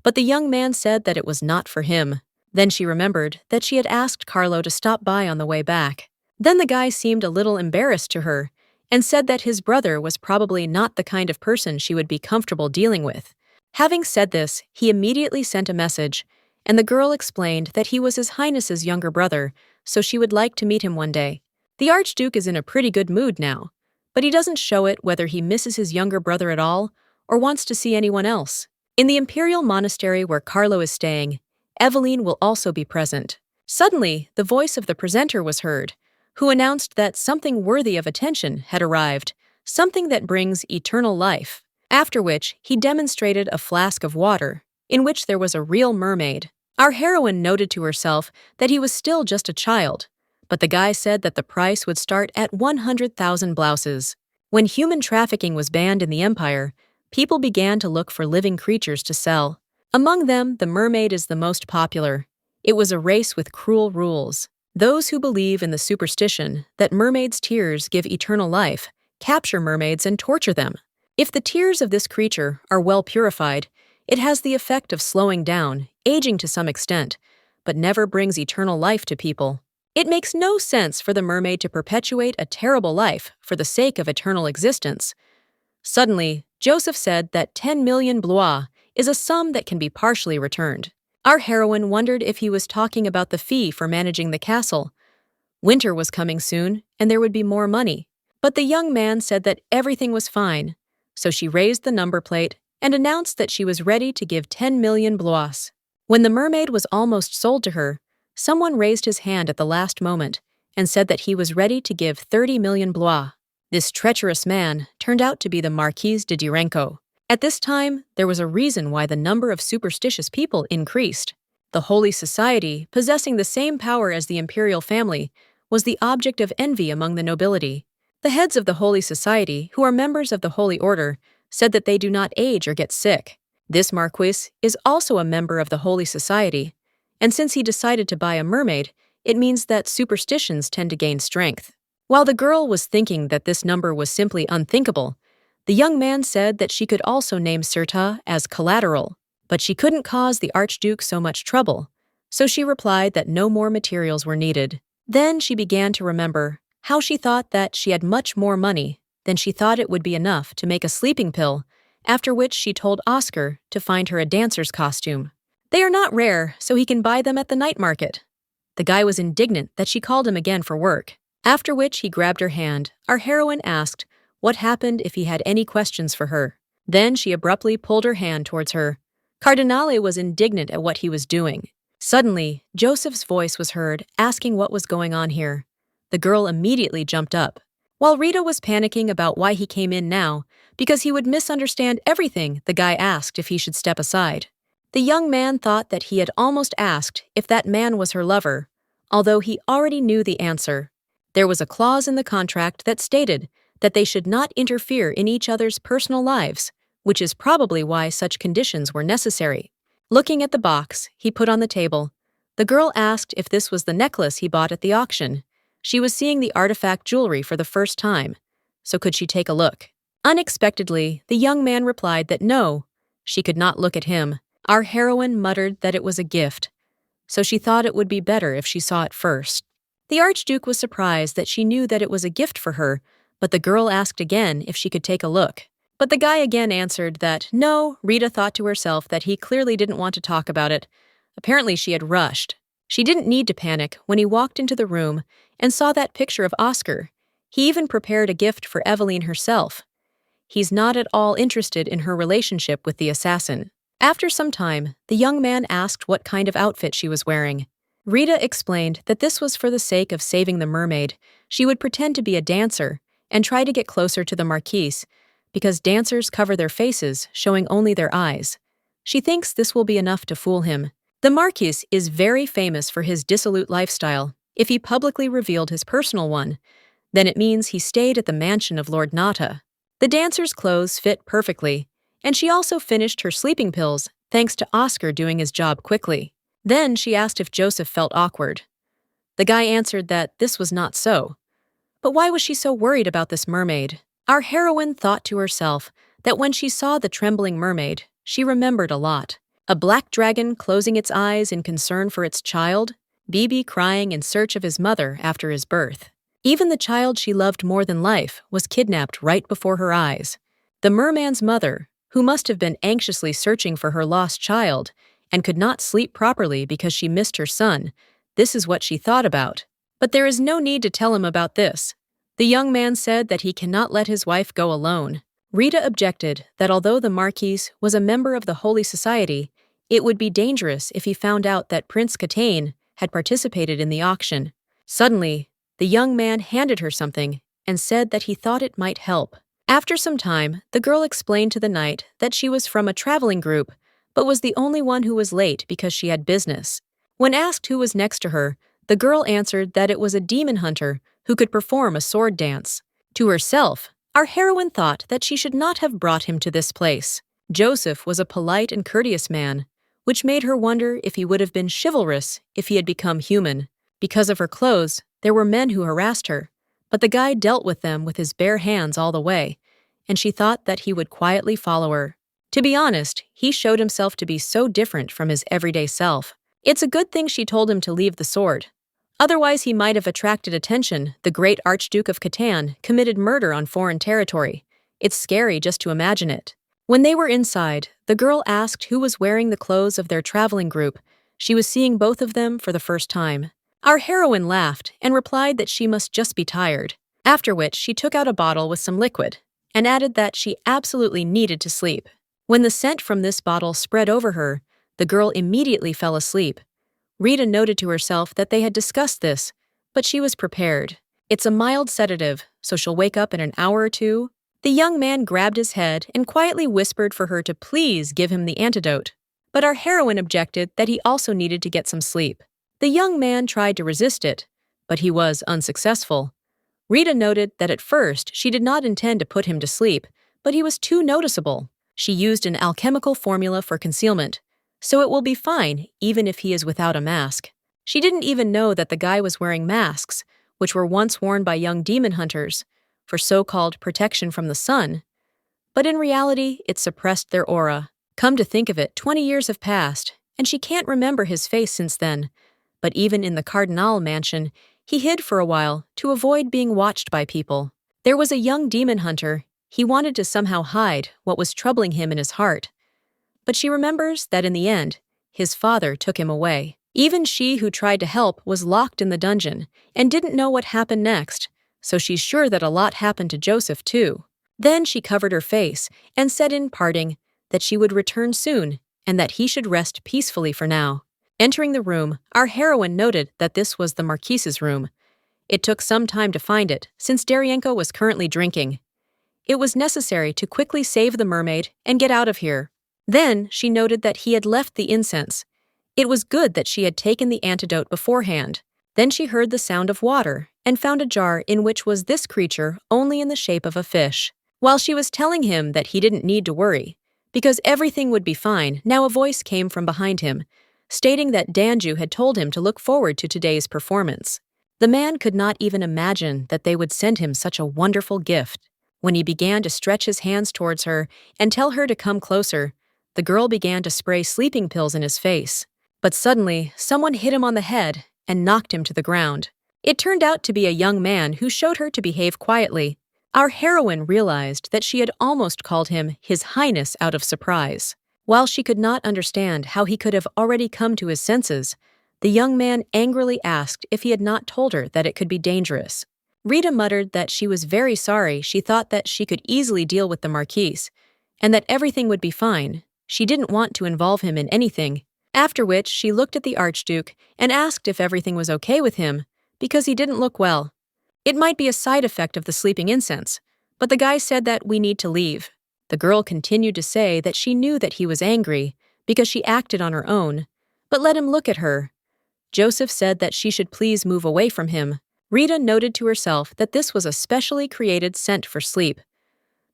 but the young man said that it was not for him. Then she remembered that she had asked Carlo to stop by on the way back. Then the guy seemed a little embarrassed to her and said that his brother was probably not the kind of person she would be comfortable dealing with. Having said this, he immediately sent a message, and the girl explained that he was His Highness's younger brother, so she would like to meet him one day. The Archduke is in a pretty good mood now, but he doesn't show it whether he misses his younger brother at all or wants to see anyone else. In the imperial monastery where Carlo is staying, Eveline will also be present. Suddenly, the voice of the presenter was heard, who announced that something worthy of attention had arrived, something that brings eternal life. After which, he demonstrated a flask of water, in which there was a real mermaid. Our heroine noted to herself that he was still just a child, but the guy said that the price would start at 100,000 blouses. When human trafficking was banned in the empire, people began to look for living creatures to sell. Among them, the mermaid is the most popular. It was a race with cruel rules. Those who believe in the superstition that mermaids' tears give eternal life capture mermaids and torture them. If the tears of this creature are well purified, it has the effect of slowing down, aging to some extent, but never brings eternal life to people. It makes no sense for the mermaid to perpetuate a terrible life for the sake of eternal existence. Suddenly, Joseph said that 10 million blois is a sum that can be partially returned. Our heroine wondered if he was talking about the fee for managing the castle. Winter was coming soon, and there would be more money. But the young man said that everything was fine, so she raised the number plate and announced that she was ready to give 10 million blois. When the mermaid was almost sold to her, someone raised his hand at the last moment and said that he was ready to give 30 million blois. This treacherous man turned out to be the Marquise de Durango. At this time, there was a reason why the number of superstitious people increased. The Holy Society, possessing the same power as the imperial family, was the object of envy among the nobility. The heads of the Holy Society, who are members of the Holy Order, said that they do not age or get sick. This Marquis is also a member of the Holy Society, and since he decided to buy a mermaid, it means that superstitions tend to gain strength. While the girl was thinking that this number was simply unthinkable, the young man said that she could also name Certa as collateral, but she couldn't cause the Archduke so much trouble, so she replied that no more materials were needed. Then she began to remember how she thought that she had much more money than she thought it would be enough to make a sleeping pill, after which she told Oscar to find her a dancer's costume. They are not rare, so he can buy them at the night market. The guy was indignant that she called him again for work, after which he grabbed her hand. Our heroine asked what happened if he had any questions for her. Then she abruptly pulled her hand towards her. Cardinale was indignant at what he was doing. Suddenly, Joseph's voice was heard, asking what was going on here. The girl immediately jumped up, while Rita was panicking about why he came in now, because he would misunderstand everything the guy asked if he should step aside. The young man thought that he had almost asked if that man was her lover, although he already knew the answer. There was a clause in the contract that stated that they should not interfere in each other's personal lives, which is probably why such conditions were necessary. Looking at the box he put on the table, the girl asked if this was the necklace he bought at the auction. She was seeing the artifact jewelry for the first time, so could she take a look? Unexpectedly, the young man replied that no, she could not look at him. Our heroine muttered that it was a gift, so she thought it would be better if she saw it first. The Archduke was surprised that she knew that it was a gift for her, but the girl asked again if she could take a look. But the guy again answered that no. Rita thought to herself that he clearly didn't want to talk about it. Apparently she had rushed. She didn't need to panic when he walked into the room and saw that picture of Oscar. He even prepared a gift for Eveline herself. He's not at all interested in her relationship with the assassin. After some time, the young man asked what kind of outfit she was wearing. Rita explained that this was for the sake of saving the mermaid. She would pretend to be a dancer and try to get closer to the Marquise, because dancers cover their faces, showing only their eyes. She thinks this will be enough to fool him. The Marquis is very famous for his dissolute lifestyle. If he publicly revealed his personal one, then it means he stayed at the mansion of Lord Nata. The dancer's clothes fit perfectly, and she also finished her sleeping pills thanks to Oscar doing his job quickly. Then she asked if Joseph felt awkward. The guy answered that this was not so. But why was she so worried about this mermaid? Our heroine thought to herself that when she saw the trembling mermaid, she remembered a lot. A black dragon closing its eyes in concern for its child, Bibi crying in search of his mother after his birth. Even the child she loved more than life was kidnapped right before her eyes. The merman's mother, who must have been anxiously searching for her lost child and could not sleep properly because she missed her son, this is what she thought about. But there is no need to tell him about this. The young man said that he cannot let his wife go alone. Rita objected that although the Marquis was a member of the Holy Society, it would be dangerous if he found out that Prince Catane had participated in the auction. Suddenly, the young man handed her something and said that he thought it might help. After some time, the girl explained to the knight that she was from a traveling group, but was the only one who was late because she had business. When asked who was next to her, the girl answered that it was a demon hunter who could perform a sword dance. To herself, our heroine thought that she should not have brought him to this place. Joseph was a polite and courteous man, which made her wonder if he would have been chivalrous if he had become human. Because of her clothes, there were men who harassed her, but the guy dealt with them with his bare hands all the way, and she thought that he would quietly follow her. To be honest, he showed himself to be so different from his everyday self. It's a good thing she told him to leave the sword. Otherwise, he might have attracted attention. The great Archduke of Catan committed murder on foreign territory. It's scary just to imagine it. When they were inside, the girl asked who was wearing the clothes of their traveling group. She was seeing both of them for the first time. Our heroine laughed and replied that she must just be tired, after which she took out a bottle with some liquid and added that she absolutely needed to sleep. When the scent from this bottle spread over her, the girl immediately fell asleep. Rita noted to herself that they had discussed this, but she was prepared. It's a mild sedative, so she'll wake up in an hour or two. The young man grabbed his head and quietly whispered for her to please give him the antidote. But our heroine objected that he also needed to get some sleep. The young man tried to resist it, but he was unsuccessful. Rita noted that at first she did not intend to put him to sleep, but he was too noticeable. She used an alchemical formula for concealment, so it will be fine even if he is without a mask. She didn't even know that the guy was wearing masks, which were once worn by young demon hunters, for so-called protection from the sun. But in reality, it suppressed their aura. Come to think of it, 20 years have passed, and she can't remember his face since then. But even in the Cardinal mansion, he hid for a while to avoid being watched by people. There was a young demon hunter. He wanted to somehow hide what was troubling him in his heart. But she remembers that in the end, his father took him away. Even she who tried to help was locked in the dungeon and didn't know what happened next, so she's sure that a lot happened to Joseph too. Then she covered her face and said in parting that she would return soon and that he should rest peacefully for now. Entering the room, our heroine noted that this was the Marquise's room. It took some time to find it, since Daryenko was currently drinking. It was necessary to quickly save the mermaid and get out of here. Then she noted that he had left the incense. It was good that she had taken the antidote beforehand. Then she heard the sound of water and found a jar in which was this creature only in the shape of a fish. While she was telling him that he didn't need to worry, because everything would be fine, now a voice came from behind him, stating that Danju had told him to look forward to today's performance. The man could not even imagine that they would send him such a wonderful gift. When he began to stretch his hands towards her and tell her to come closer, the girl began to spray sleeping pills in his face. But suddenly, someone hit him on the head and knocked him to the ground. It turned out to be a young man who showed her to behave quietly. Our heroine realized that she had almost called him His Highness out of surprise. While she could not understand how he could have already come to his senses, the young man angrily asked if he had not told her that it could be dangerous. Rita muttered that she was very sorry. She thought that she could easily deal with the Marquise, and that everything would be fine. She didn't want to involve him in anything. After which, she looked at the Archduke and asked if everything was okay with him, because he didn't look well. It might be a side effect of the sleeping incense, but the guy said that we need to leave. The girl continued to say that she knew that he was angry because she acted on her own, but let him look at her. Joseph said that she should please move away from him. Rita noted to herself that this was a specially created scent for sleep.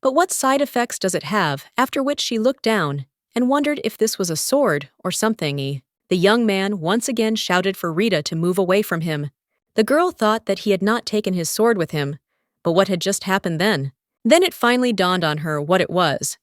But what side effects does it have? After which she looked down and wondered if this was a sword or something. The young man once again shouted for Rita to move away from him. The girl thought that he had not taken his sword with him, but what had just happened then? Then it finally dawned on her what it was,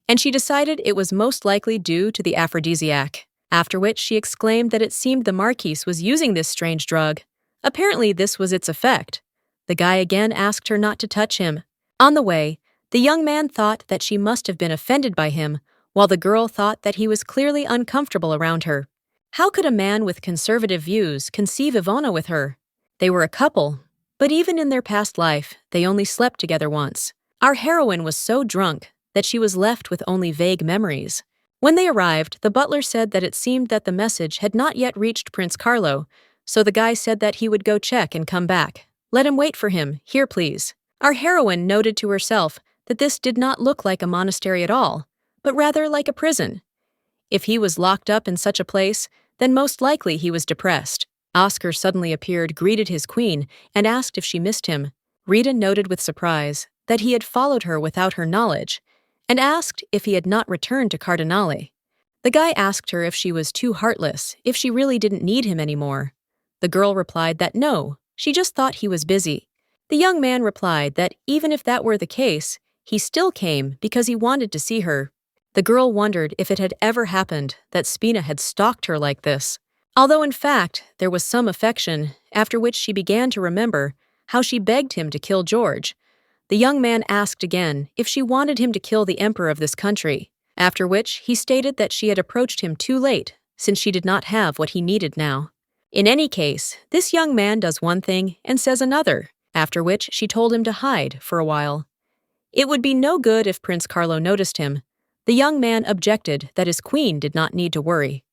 and she decided it was most likely due to the aphrodisiac, after which she exclaimed that it seemed the Marquise was using this strange drug. Apparently this was its effect. The guy again asked her not to touch him. On the way, the young man thought that she must have been offended by him, while the girl thought that he was clearly uncomfortable around her. How could a man with conservative views conceive Ivona with her? They were a couple, but even in their past life, they only slept together once. Our heroine was so drunk that she was left with only vague memories. When they arrived, the butler said that it seemed that the message had not yet reached Prince Carlo, so the guy said that he would go check and come back. Let him wait for him, here please. Our heroine noted to herself that this did not look like a monastery at all, but rather like a prison. If he was locked up in such a place, then most likely he was depressed. Oscar suddenly appeared, greeted his queen, and asked if she missed him. Rita noted with surprise that he had followed her without her knowledge, and asked if he had not returned to Cardinale. The guy asked her if she was too heartless, if she really didn't need him anymore. The girl replied that no, she just thought he was busy. The young man replied that even if that were the case, he still came because he wanted to see her. The girl wondered if it had ever happened that Spina had stalked her like this. Although in fact there was some affection, after which she began to remember how she begged him to kill George. The young man asked again if she wanted him to kill the emperor of this country, after which he stated that she had approached him too late, since she did not have what he needed now. In any case, this young man does one thing and says another, after which she told him to hide for a while. It would be no good if Prince Carlo noticed him. The young man objected that his queen did not need to worry.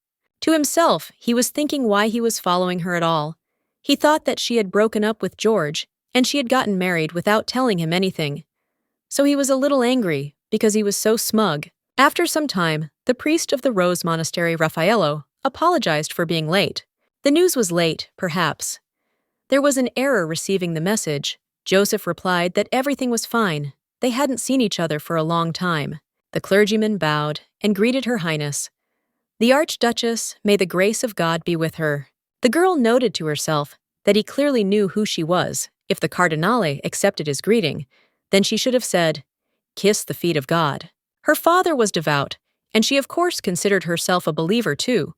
To himself, he was thinking why he was following her at all. He thought that she had broken up with George, and she had gotten married without telling him anything. So he was a little angry, because he was so smug. After some time, the priest of the Rose Monastery, Raffaello, apologized for being late. The news was late, perhaps. There was an error receiving the message. Joseph replied that everything was fine. They hadn't seen each other for a long time. The clergyman bowed and greeted Her Highness. The Archduchess, may the grace of God be with her. The girl noted to herself that he clearly knew who she was. If the Cardinale accepted his greeting, then she should have said, "Kiss the feet of God." Her father was devout, and she of course considered herself a believer too,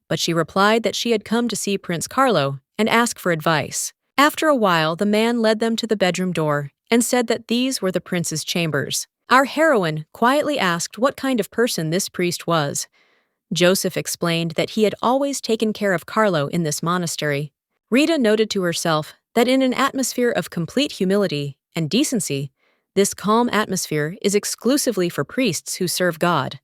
but she replied that she had come to see Prince Carlo and ask for advice. After a while, the man led them to the bedroom door and said that these were the prince's chambers. Our heroine quietly asked what kind of person this priest was. Joseph explained that he had always taken care of Carlo in this monastery. Rita noted to herself that in an atmosphere of complete humility and decency, this calm atmosphere is exclusively for priests who serve God.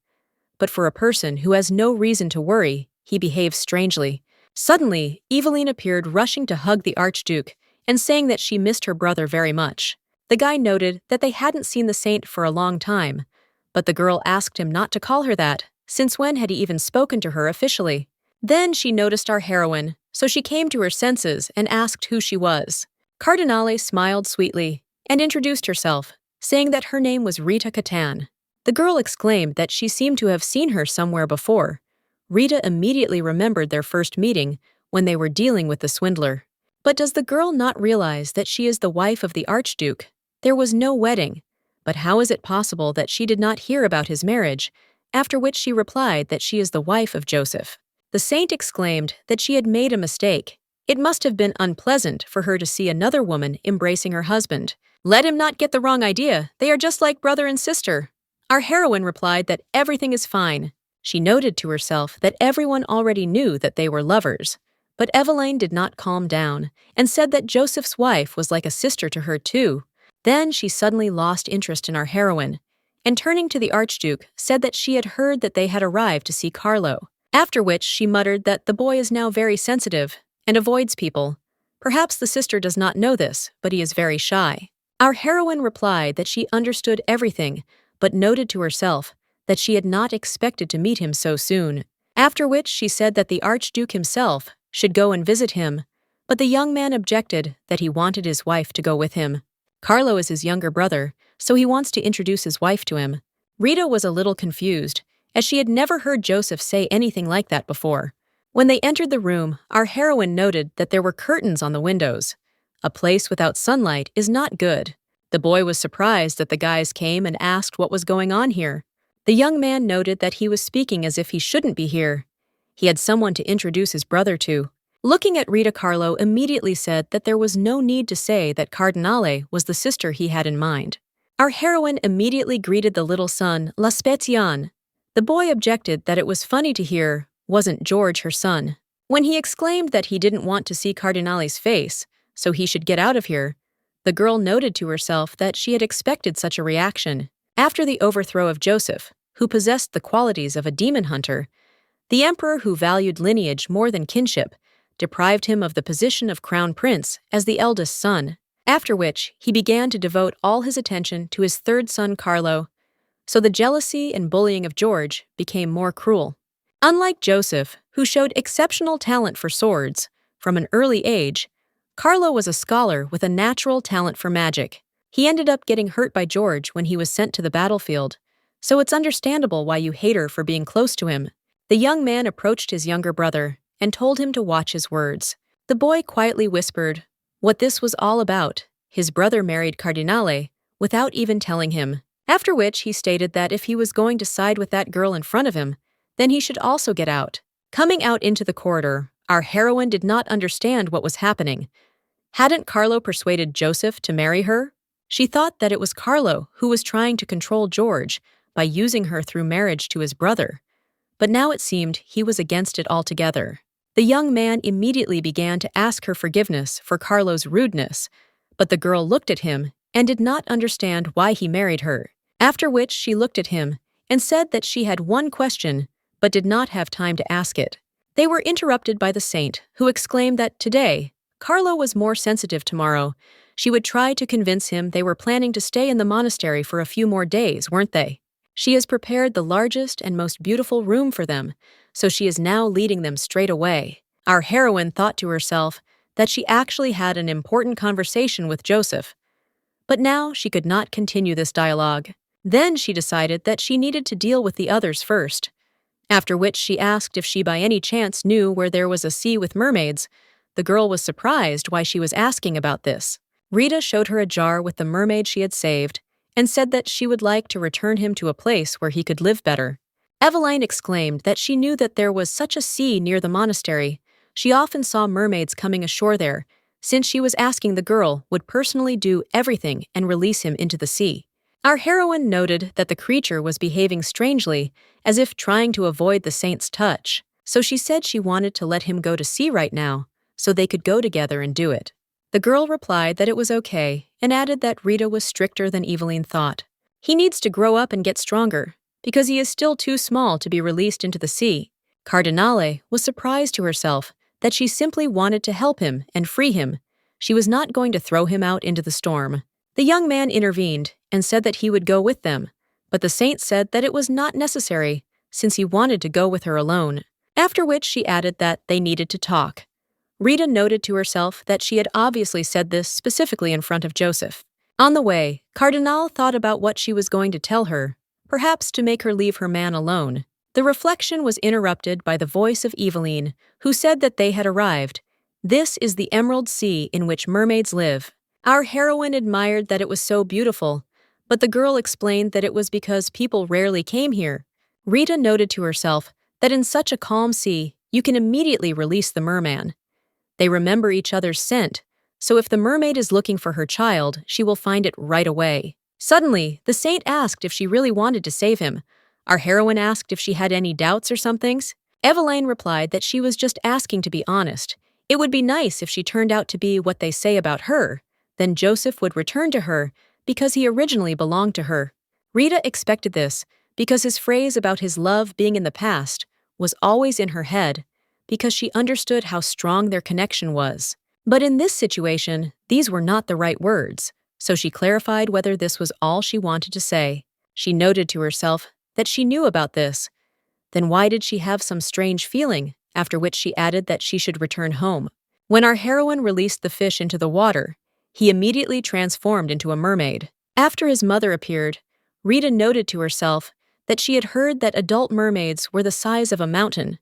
But for a person who has no reason to worry, he behaves strangely. Suddenly, Eveline appeared rushing to hug the Archduke and saying that she missed her brother very much. The guy noted that they hadn't seen the saint for a long time, but the girl asked him not to call her that, since when had he even spoken to her officially? Then she noticed our heroine, so she came to her senses and asked who she was. Cardinale smiled sweetly and introduced herself, saying that her name was Rita Catan. The girl exclaimed that she seemed to have seen her somewhere before. Rita immediately remembered their first meeting when they were dealing with the swindler. But does the girl not realize that she is the wife of the Archduke? There was no wedding, but how is it possible that she did not hear about his marriage, after which she replied that she is the wife of Joseph? The saint exclaimed that she had made a mistake. It must have been unpleasant for her to see another woman embracing her husband. Let him not get the wrong idea, they are just like brother and sister. Our heroine replied that everything is fine. She noted to herself that everyone already knew that they were lovers. But Eveline did not calm down and said that Joseph's wife was like a sister to her too. Then she suddenly lost interest in our heroine, and turning to the Archduke, said that she had heard that they had arrived to see Carlo. After which she muttered that the boy is now very sensitive and avoids people. Perhaps the sister does not know this, but he is very shy. Our heroine replied that she understood everything, but noted to herself that she had not expected to meet him so soon. After which she said that the Archduke himself should go and visit him, but the young man objected that he wanted his wife to go with him. Carlo is his younger brother, so he wants to introduce his wife to him. Rita was a little confused, as she had never heard Joseph say anything like that before. When they entered the room, our heroine noted that there were curtains on the windows. A place without sunlight is not good. The boy was surprised that the guys came and asked what was going on here. The young man noted that he was speaking as if he shouldn't be here. He had someone to introduce his brother to. Looking at Rita, Carlo immediately said that there was no need to say that Cardinale was the sister he had in mind. Our heroine immediately greeted the little son, La Speziane. The boy objected that it was funny to hear, wasn't George her son? When he exclaimed that he didn't want to see Cardinale's face, so he should get out of here, the girl noted to herself that she had expected such a reaction. After the overthrow of Joseph, who possessed the qualities of a demon hunter, the emperor who valued lineage more than kinship, deprived him of the position of crown prince as the eldest son, after which he began to devote all his attention to his third son Carlo, so the jealousy and bullying of George became more cruel. Unlike Joseph, who showed exceptional talent for swords, from an early age, Carlo was a scholar with a natural talent for magic. He ended up getting hurt by George when he was sent to the battlefield, so it's understandable why you hate her for being close to him. The young man approached his younger brother and told him to watch his words. The boy quietly whispered what this was all about. His brother married Cardinale without even telling him, after which he stated that if he was going to side with that girl in front of him, then he should also get out. Coming out into the corridor, Our heroine did not understand what was happening. Hadn't Carlo persuaded Joseph to marry her? She thought that it was Carlo who was trying to control George by using her through marriage to his brother. But now it seemed he was against it altogether. The young man immediately began to ask her forgiveness for Carlo's rudeness, but the girl looked at him and did not understand why he married her. After which she looked at him and said that she had one question, but did not have time to ask it. They were interrupted by the saint, who exclaimed that today, Carlo was more sensitive tomorrow. She would try to convince him they were planning to stay in the monastery for a few more days, weren't they? She has prepared the largest and most beautiful room for them, so she is now leading them straight away. Our heroine thought to herself that she actually had an important conversation with Joseph. But now she could not continue this dialogue. Then she decided that she needed to deal with the others first. After which she asked if she by any chance knew where there was a sea with mermaids. The girl was surprised why she was asking about this. Rita showed her a jar with the mermaid she had saved and said that she would like to return him to a place where he could live better. Eveline exclaimed that she knew that there was such a sea near the monastery. She often saw mermaids coming ashore there, since she was asking the girl would personally do everything and release him into the sea. Our heroine noted that the creature was behaving strangely, as if trying to avoid the saint's touch, so she said she wanted to let him go to sea right now, so they could go together and do it. The girl replied that it was okay, and added that Rita was stricter than Eveline thought. He needs to grow up and get stronger, because he is still too small to be released into the sea. Cardinale was surprised to herself that she simply wanted to help him and free him. She was not going to throw him out into the storm. The young man intervened and said that he would go with them, but the saint said that it was not necessary, since he wanted to go with her alone. After which she added that they needed to talk. Rita noted to herself that she had obviously said this specifically in front of Joseph. On the way, Cardinale thought about what she was going to tell her, perhaps to make her leave her man alone. The reflection was interrupted by the voice of Eveline, who said that they had arrived. This is the Emerald Sea in which mermaids live. Our heroine admired that it was so beautiful, but the girl explained that it was because people rarely came here. Rita noted to herself that in such a calm sea, you can immediately release the merman. They remember each other's scent, so if the mermaid is looking for her child, she will find it right away. Suddenly, the saint asked if she really wanted to save him. Our heroine asked if she had any doubts or somethings. Eveline replied that she was just asking to be honest. It would be nice if she turned out to be what they say about her. Then Joseph would return to her because he originally belonged to her. Rita expected this because his phrase about his love being in the past was always in her head, because she understood how strong their connection was. But in this situation, these were not the right words, so she clarified whether this was all she wanted to say. She noted to herself that she knew about this. Then why did she have some strange feeling, after which she added that she should return home? When our heroine released the fish into the water, he immediately transformed into a mermaid. After his mother appeared, Rita noted to herself that she had heard that adult mermaids were the size of a mountain,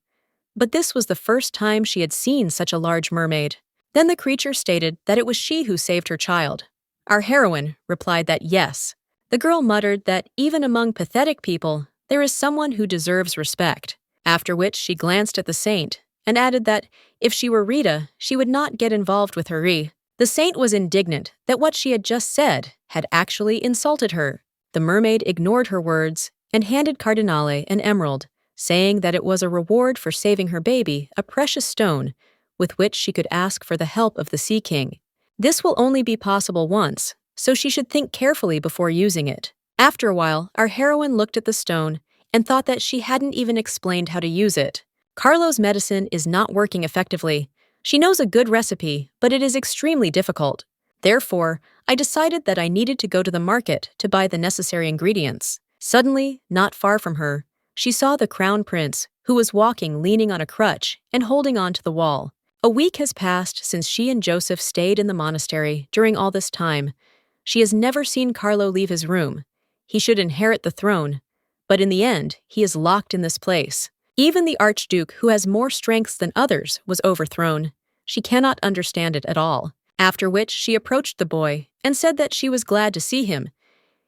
but this was the first time she had seen such a large mermaid. Then the creature stated that it was she who saved her child. Our heroine replied that yes. The girl muttered that even among pathetic people, there is someone who deserves respect, after which she glanced at the saint and added that if she were Rita, she would not get involved with Hari. The saint was indignant that what she had just said had actually insulted her. The mermaid ignored her words and handed Cardinale an emerald, saying that it was a reward for saving her baby, a precious stone, with which she could ask for the help of the Sea King. This will only be possible once, so she should think carefully before using it. After a while, our heroine looked at the stone and thought that she hadn't even explained how to use it. Carlo's medicine is not working effectively. She knows a good recipe, but it is extremely difficult. Therefore, I decided that I needed to go to the market to buy the necessary ingredients. Suddenly, not far from her, she saw the crown prince, who was walking leaning on a crutch and holding on to the wall. A week has passed since she and Joseph stayed in the monastery. During all this time, she has never seen Carlo leave his room. He should inherit the throne, but in the end, he is locked in this place. Even the Archduke, who has more strengths than others, was overthrown. She cannot understand it at all. After which she approached the boy and said that she was glad to see him.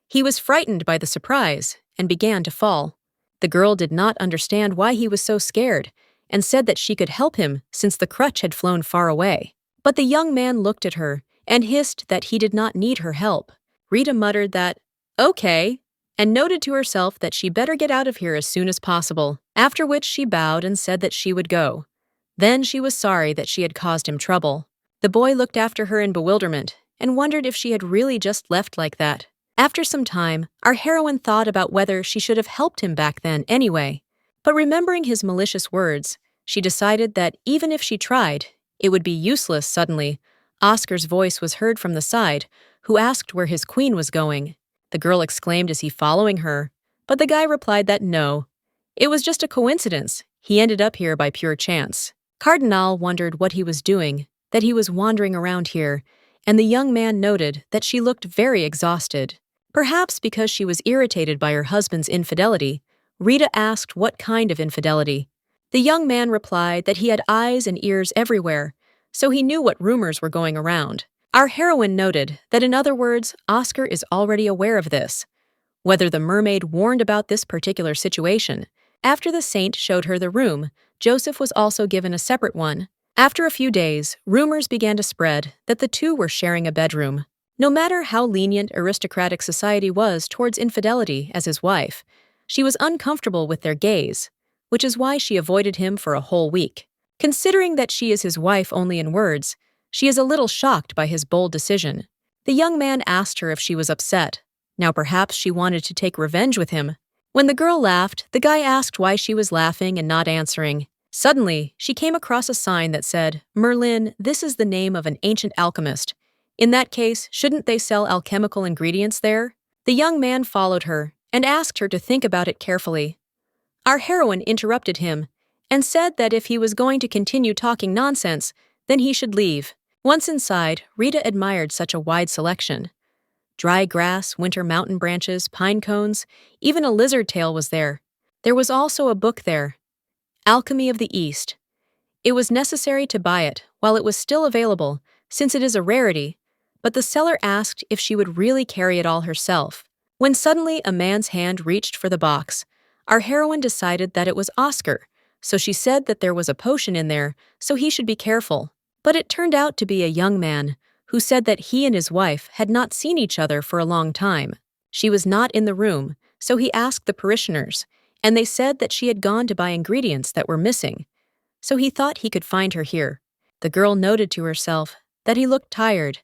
He was frightened by the surprise and began to fall. The girl did not understand why he was so scared and said that she could help him since the crutch had flown far away. But the young man looked at her and hissed that he did not need her help. Rita muttered that, "Okay," and noted to herself that she better get out of here as soon as possible, after which she bowed and said that she would go. Then she was sorry that she had caused him trouble. The boy looked after her in bewilderment and wondered if she had really just left like that. After some time, our heroine thought about whether she should have helped him back then anyway. But remembering his malicious words, she decided that even if she tried, it would be useless. Suddenly, Oscar's voice was heard from the side, who asked where his queen was going. The girl exclaimed, "Is he following her?" But the guy replied that no. It was just a coincidence. He ended up here by pure chance. Cardinal wondered what he was doing, that he was wandering around here, and the young man noted that she looked very exhausted. Perhaps because she was irritated by her husband's infidelity, Rita asked what kind of infidelity. The young man replied that he had eyes and ears everywhere, so he knew what rumors were going around. Our heroine noted that, in other words, Oscar is already aware of this. Whether the mermaid warned about this particular situation. After the saint showed her the room, Joseph was also given a separate one. After a few days, rumors began to spread that the two were sharing a bedroom. No matter how lenient aristocratic society was towards infidelity as his wife, she was uncomfortable with their gaze, which is why she avoided him for a whole week. Considering that she is his wife only in words, she is a little shocked by his bold decision. The young man asked her if she was upset. Now perhaps she wanted to take revenge with him. When the girl laughed, the guy asked why she was laughing and not answering. Suddenly, she came across a sign that said, "Merlin, this is the name of an ancient alchemist. In that case, shouldn't they sell alchemical ingredients there?" The young man followed her and asked her to think about it carefully. Our heroine interrupted him and said that if he was going to continue talking nonsense, then he should leave. Once inside, Rita admired such a wide selection. Dry grass, winter mountain branches, pine cones, even a lizard tail was there. There was also a book there, Alchemy of the East. It was necessary to buy it while it was still available, since it is a rarity, but the seller asked if she would really carry it all herself. When suddenly a man's hand reached for the box, our heroine decided that it was Oscar, so she said that there was a potion in there, so he should be careful. But it turned out to be a young man, who said that he and his wife had not seen each other for a long time. She was not in the room, so he asked the parishioners, and they said that she had gone to buy ingredients that were missing, so he thought he could find her here. The girl noted to herself that he looked tired.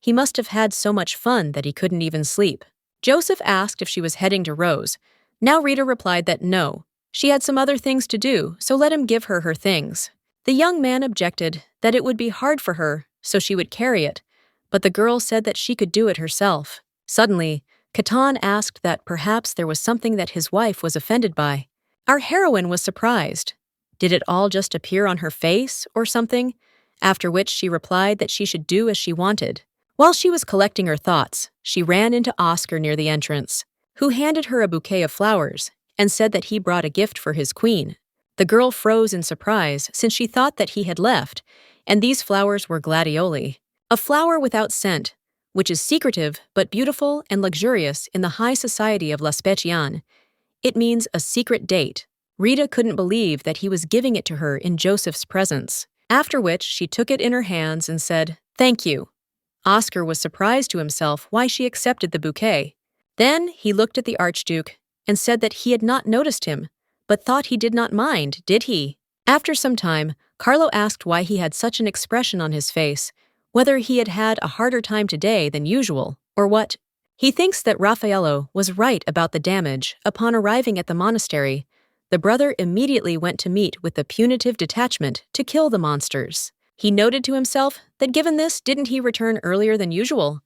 He must have had so much fun that he couldn't even sleep. Joseph asked if she was heading to Rose. Now Rita replied that no, she had some other things to do, so let him give her her things. The young man objected that it would be hard for her, so she would carry it, but the girl said that she could do it herself. Suddenly, Catan asked that perhaps there was something that his wife was offended by. Our heroine was surprised. Did it all just appear on her face or something? After which she replied that she should do as she wanted. While she was collecting her thoughts, she ran into Oscar near the entrance, who handed her a bouquet of flowers and said that he brought a gift for his queen. The girl froze in surprise since she thought that he had left, and these flowers were gladioli, a flower without scent, which is secretive but beautiful and luxurious in the high society of La Specian. It means a secret date. Rita couldn't believe that he was giving it to her in Joseph's presence, after which she took it in her hands and said, "Thank you." Oscar was surprised to himself why she accepted the bouquet. Then he looked at the Archduke and said that he had not noticed him, but thought he did not mind, did he? After some time, Carlo asked why he had such an expression on his face, whether he had had a harder time today than usual, or what. He thinks that Raffaello was right about the damage. Upon arriving at the monastery, the brother immediately went to meet with the punitive detachment to kill the monsters. He noted to himself that given this, didn't he return earlier than usual?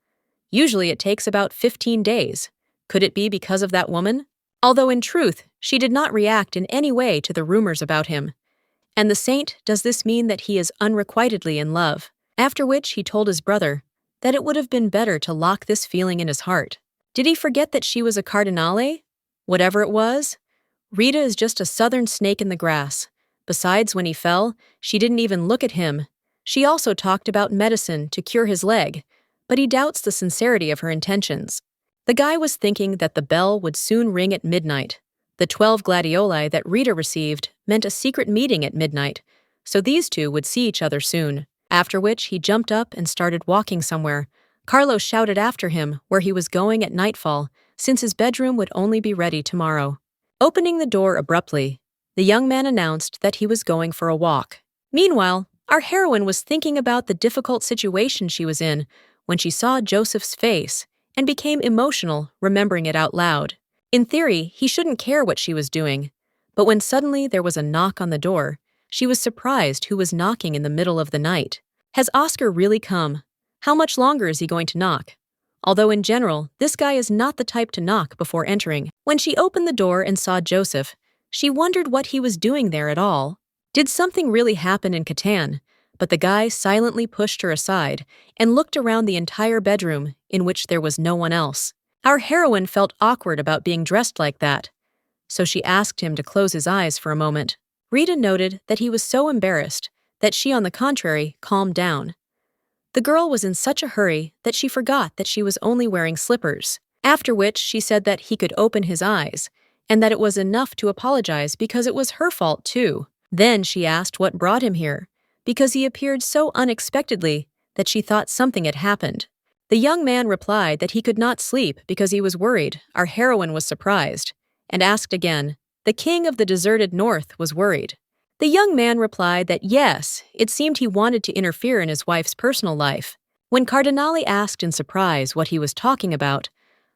Usually it takes about 15 days. Could it be because of that woman? Although in truth, she did not react in any way to the rumors about him. And the saint, does this mean that he is unrequitedly in love? After which he told his brother that it would have been better to lock this feeling in his heart. Did he forget that she was a cardinale? Whatever it was, Rita is just a southern snake in the grass. Besides, when he fell, she didn't even look at him. She also talked about medicine to cure his leg, but he doubts the sincerity of her intentions. The guy was thinking that the bell would soon ring at midnight. The 12 gladioli that Rita received meant a secret meeting at midnight, so these two would see each other soon. After which he jumped up and started walking somewhere. Carlos shouted after him where he was going at nightfall, since his bedroom would only be ready tomorrow. Opening the door abruptly, the young man announced that he was going for a walk. Meanwhile, our heroine was thinking about the difficult situation she was in when she saw Joseph's face and became emotional, remembering it out loud. In theory, he shouldn't care what she was doing, but when suddenly there was a knock on the door, she was surprised who was knocking in the middle of the night. Has Oscar really come? How much longer is he going to knock? Although in general, this guy is not the type to knock before entering. When she opened the door and saw Joseph, she wondered what he was doing there at all. Did something really happen in Catan? But the guy silently pushed her aside and looked around the entire bedroom, in which there was no one else. Our heroine felt awkward about being dressed like that, so she asked him to close his eyes for a moment. Rita noted that he was so embarrassed that she, on the contrary, calmed down. The girl was in such a hurry that she forgot that she was only wearing slippers, after which she said that he could open his eyes, and that it was enough to apologize because it was her fault too. Then she asked what brought him here, because he appeared so unexpectedly that she thought something had happened. The young man replied that he could not sleep because he was worried. Our heroine was surprised, and asked again. The king of the deserted north was worried. The young man replied that yes, it seemed he wanted to interfere in his wife's personal life. When Cardinale asked in surprise what he was talking about,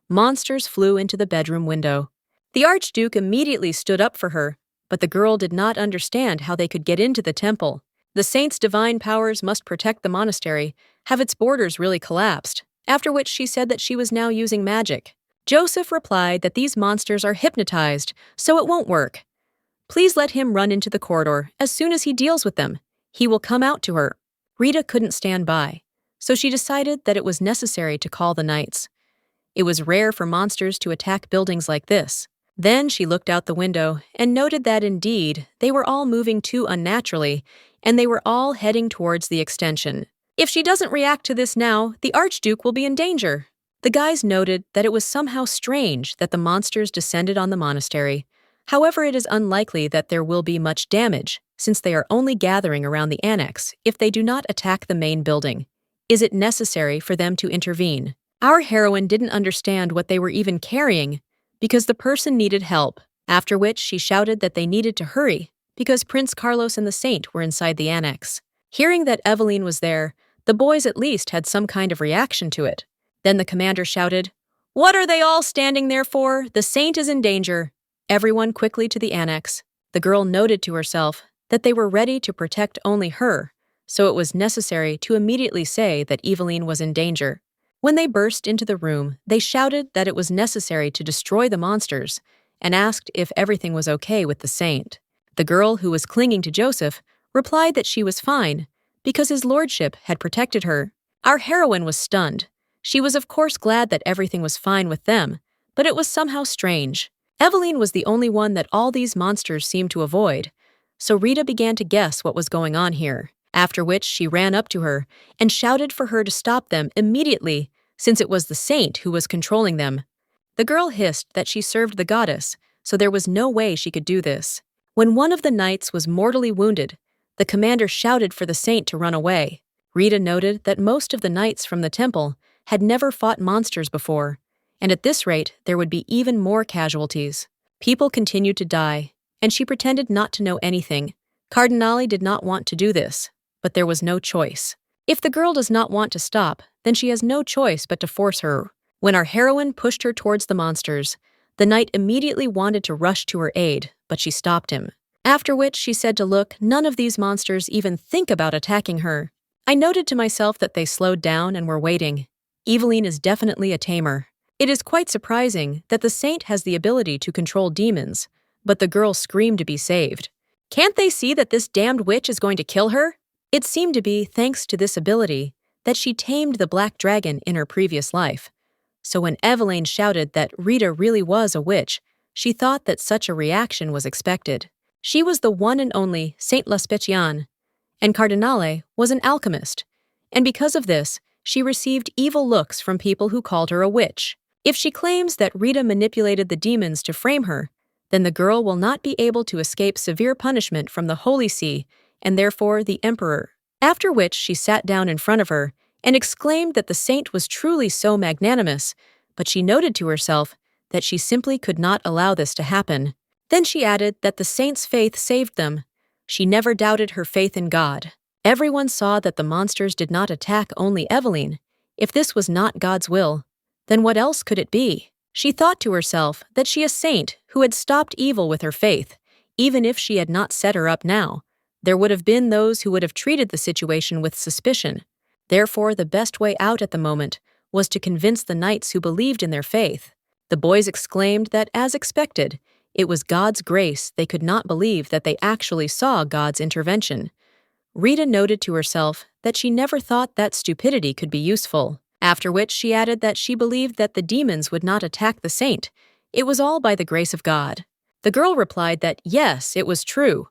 monsters flew into the bedroom window. The Archduke immediately stood up for her, but the girl did not understand how they could get into the temple. The saint's divine powers must protect the monastery. Have its borders really collapsed? After which she said that she was now using magic. Joseph replied that these monsters are hypnotized, so it won't work. Please let him run into the corridor as soon as he deals with them. He will come out to her. Rita couldn't stand by, so she decided that it was necessary to call the knights. It was rare for monsters to attack buildings like this. Then she looked out the window and noted that indeed, they were all moving too unnaturally, and they were all heading towards the extension. If she doesn't react to this now, the Archduke will be in danger. The guys noted that it was somehow strange that the monsters descended on the monastery. However, it is unlikely that there will be much damage, since they are only gathering around the annex if they do not attack the main building. Is it necessary for them to intervene? Our heroine didn't understand what they were even carrying, because the person needed help, after which she shouted that they needed to hurry, because Prince Carlos and the saint were inside the annex. Hearing that Eveline was there, the boys at least had some kind of reaction to it. Then the commander shouted, "What are they all standing there for? The saint is in danger." Everyone quickly to the annex. The girl noted to herself that they were ready to protect only her, so it was necessary to immediately say that Eveline was in danger. When they burst into the room, they shouted that it was necessary to destroy the monsters and asked if everything was okay with the saint. The girl, who was clinging to Joseph, replied that she was fine because his lordship had protected her. Our heroine was stunned. She was of course glad that everything was fine with them, but it was somehow strange. Eveline was the only one that all these monsters seemed to avoid, so Rita began to guess what was going on here, after which she ran up to her and shouted for her to stop them immediately, since it was the saint who was controlling them. The girl hissed that she served the goddess, so there was no way she could do this. When one of the knights was mortally wounded, the commander shouted for the saint to run away. Rita noted that most of the knights from the temple had never fought monsters before, and at this rate there would be even more casualties. People continued to die, and she pretended not to know anything. Cardinale did not want to do this, but there was no choice. If the girl does not want to stop, then she has no choice but to force her. When our heroine pushed her towards the monsters, the knight immediately wanted to rush to her aid, but she stopped him. After which she said to look, none of these monsters even think about attacking her. I noted to myself that they slowed down and were waiting. Eveline is definitely a tamer. It is quite surprising that the saint has the ability to control demons, but the girl screamed to be saved. Can't they see that this damned witch is going to kill her? It seemed to be thanks to this ability that she tamed the black dragon in her previous life. So when Eveline shouted that Rita really was a witch, she thought that such a reaction was expected. She was the one and only Saint L'Especian, and Cardinale was an alchemist, and because of this, she received evil looks from people who called her a witch. If she claims that Rita manipulated the demons to frame her, then the girl will not be able to escape severe punishment from the Holy See and therefore the emperor. After which she sat down in front of her and exclaimed that the saint was truly so magnanimous, but she noted to herself that she simply could not allow this to happen. Then she added that the saint's faith saved them. She never doubted her faith in God. Everyone saw that the monsters did not attack only Eveline. If this was not God's will, then what else could it be? She thought to herself that she a saint who had stopped evil with her faith. Even if she had not set her up now, there would have been those who would have treated the situation with suspicion. Therefore, the best way out at the moment was to convince the knights who believed in their faith. The boys exclaimed that, as expected, it was God's grace. They could not believe that they actually saw God's intervention. Rita noted to herself that she never thought that stupidity could be useful, after which she added that she believed that the demons would not attack the saint. It was all by the grace of God. The girl replied that yes, it was true.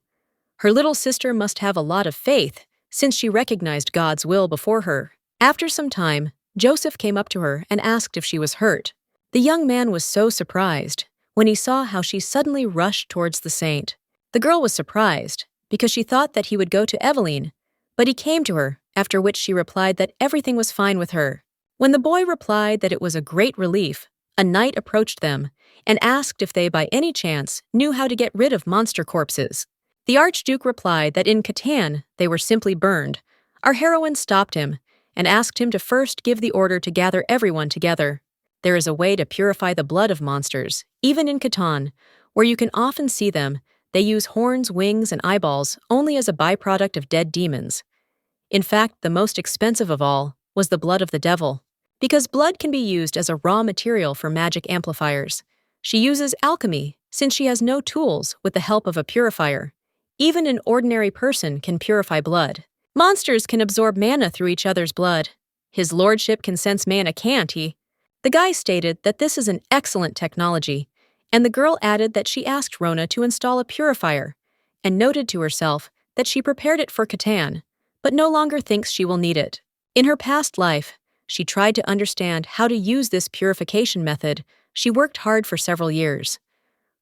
Her little sister must have a lot of faith, since she recognized God's will before her. After some time, Joseph came up to her and asked if she was hurt. The young man was so surprised when he saw how she suddenly rushed towards the saint. The girl was surprised, because she thought that he would go to Eveline, but he came to her, after which she replied that everything was fine with her. When the boy replied that it was a great relief, a knight approached them and asked if they by any chance knew how to get rid of monster corpses. The Archduke replied that in Catan they were simply burned. Our heroine stopped him and asked him to first give the order to gather everyone together. There is a way to purify the blood of monsters, even in Catan, where you can often see them. They use horns, wings, and eyeballs only as a byproduct of dead demons. In fact, the most expensive of all was the blood of the devil, because blood can be used as a raw material for magic amplifiers. She uses alchemy, since she has no tools, with the help of a purifier. Even an ordinary person can purify blood. Monsters can absorb mana through each other's blood. His lordship can sense mana, can't he? The guy stated that this is an excellent technology, and the girl added that she asked Rona to install a purifier, and noted to herself that she prepared it for Catan, but no longer thinks she will need it. In her past life, she tried to understand how to use this purification method. She worked hard for several years.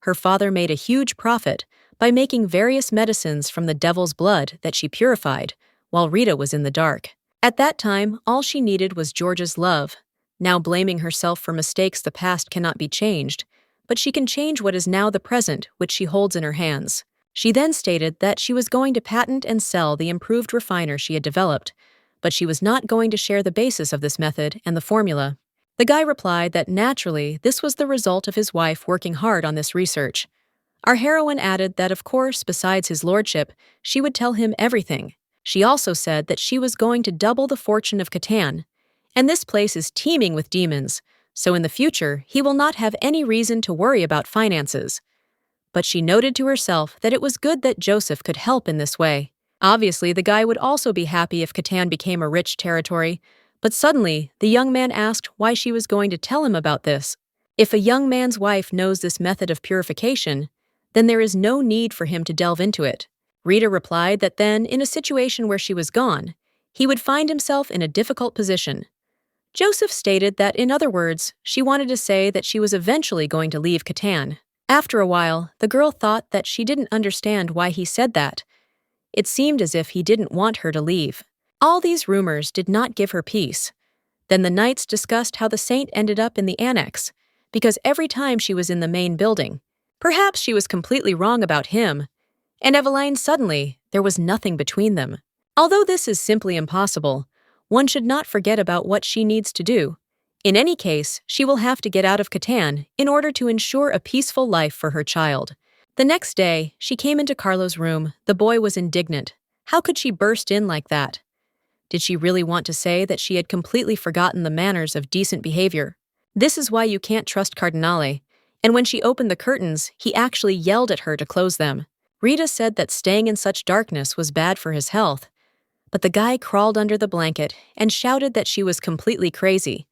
Her father made a huge profit by making various medicines from the devil's blood that she purified, while Rita was in the dark. At that time, all she needed was George's love. Now blaming herself for mistakes the past cannot be changed, but she can change what is now the present, which she holds in her hands. She then stated that she was going to patent and sell the improved refiner she had developed, but she was not going to share the basis of this method and the formula. The guy replied that naturally this was the result of his wife working hard on this research. Our heroine added that of course, besides his lordship, she would tell him everything. She also said that she was going to double the fortune of Catan, and this place is teeming with demons, so in the future he will not have any reason to worry about finances. But she noted to herself that it was good that Joseph could help in this way. Obviously, the guy would also be happy if Catan became a rich territory, but suddenly the young man asked why she was going to tell him about this. If a young man's wife knows this method of purification, then there is no need for him to delve into it. Rita replied that then, in a situation where she was gone, he would find himself in a difficult position. Joseph stated that, in other words, she wanted to say that she was eventually going to leave Catan. After a while, the girl thought that she didn't understand why he said that. It seemed as if he didn't want her to leave. All these rumors did not give her peace. Then the knights discussed how the saint ended up in the annex, because every time she was in the main building, perhaps she was completely wrong about him, and Eveline suddenly, there was nothing between them. Although this is simply impossible, one should not forget about what she needs to do. In any case, she will have to get out of Catan in order to ensure a peaceful life for her child. The next day, she came into Carlo's room. The boy was indignant. How could she burst in like that? Did she really want to say that she had completely forgotten the manners of decent behavior? This is why you can't trust Cardinale. And when she opened the curtains, he actually yelled at her to close them. Rita said that staying in such darkness was bad for his health. But the guy crawled under the blanket and shouted that she was completely crazy.